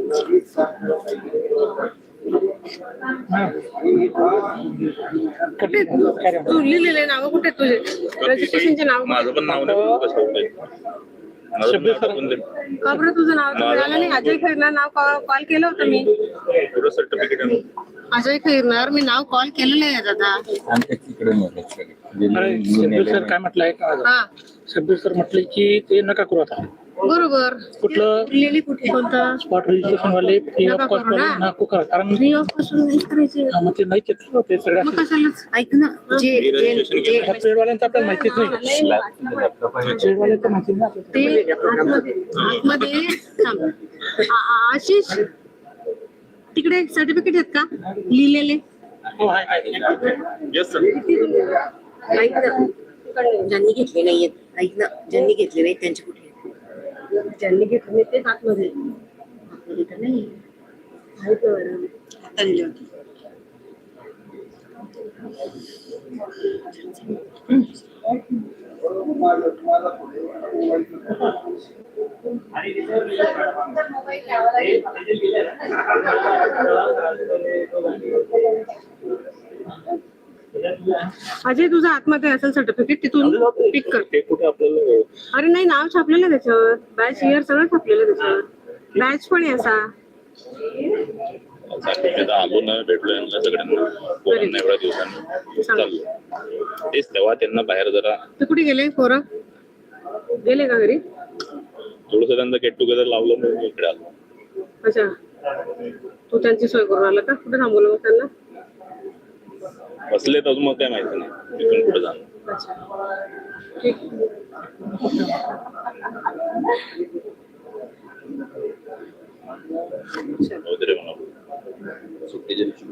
मंडळी सर कुठे तू लिहिलेले नाव कुठे तुझे रजिस्ट्रेशनचे नाव? माझं पण नाव नाही. का बरं तुझं नाव तर मिळालं नाही? अजय खैरनार नाव कॉल केलं होतं मी. अजय खैरनार मी नाव कॉल केलेलं आहे दादा. सर काय म्हटलंय हा शब्बीर सर म्हटले की ते नका करू आता. बरोबर. कुठलं लिहिली कुठे कोणता स्पॉट रजिस्ट्रेशन वाले फ्री ऑफ कॉस्ट वाले नको करा कारण फ्री ऑफ पासून नाही करायचे. मग ते नाही केलं ते सगळ्या मग कशाला ऐक ना ट्रेडवाल्यांचं आपल्याला माहितीच नाही. ट्रेडवाल्यांचं माहिती नाही. ते आतमध्ये थांब. आशिष तिकडे सर्टिफिकेट आहेत का लिहिलेले? ऐक ना ज्यांनी घेतले नाहीयेत ऐक ना ज्यांनी घेतले नाहीत त्यांचे कुठे ज्यांनी घेतले तेच आतमध्ये तर नाही आहे का बरं? आता दिले होते. अजय तुझं आतमध्ये असेल सर्टिफिकेट तिथून पिक कर. ते कुठे आपल्याला अरे नाही नाव छापलेलं आहे त्याच्यावर. बॅच इयर सगळं छापलेलं आहे त्याच्यावर. बॅच पण आहे असा. आलो ना भेटलो यांना सगळ्यांना पोरांना एवढ्या दिवसांनी चालू तेच तेव्हा त्यांना बाहेर जरा ते कुठे गेले पोरं? गेले का घरी? थोडस त्यांना गेट टुगेदर लावलं म्हणून इकडे आलो. अच्छा तू त्यांची सोय करून आला का? कुठे थांबवलं मग त्यांना? बसलेत अजून मग काय माहिती नाही तिथून कुठे जाणार. अच्छा ठीक. वगैरे म्हणा सुट्टीच्या दिवशी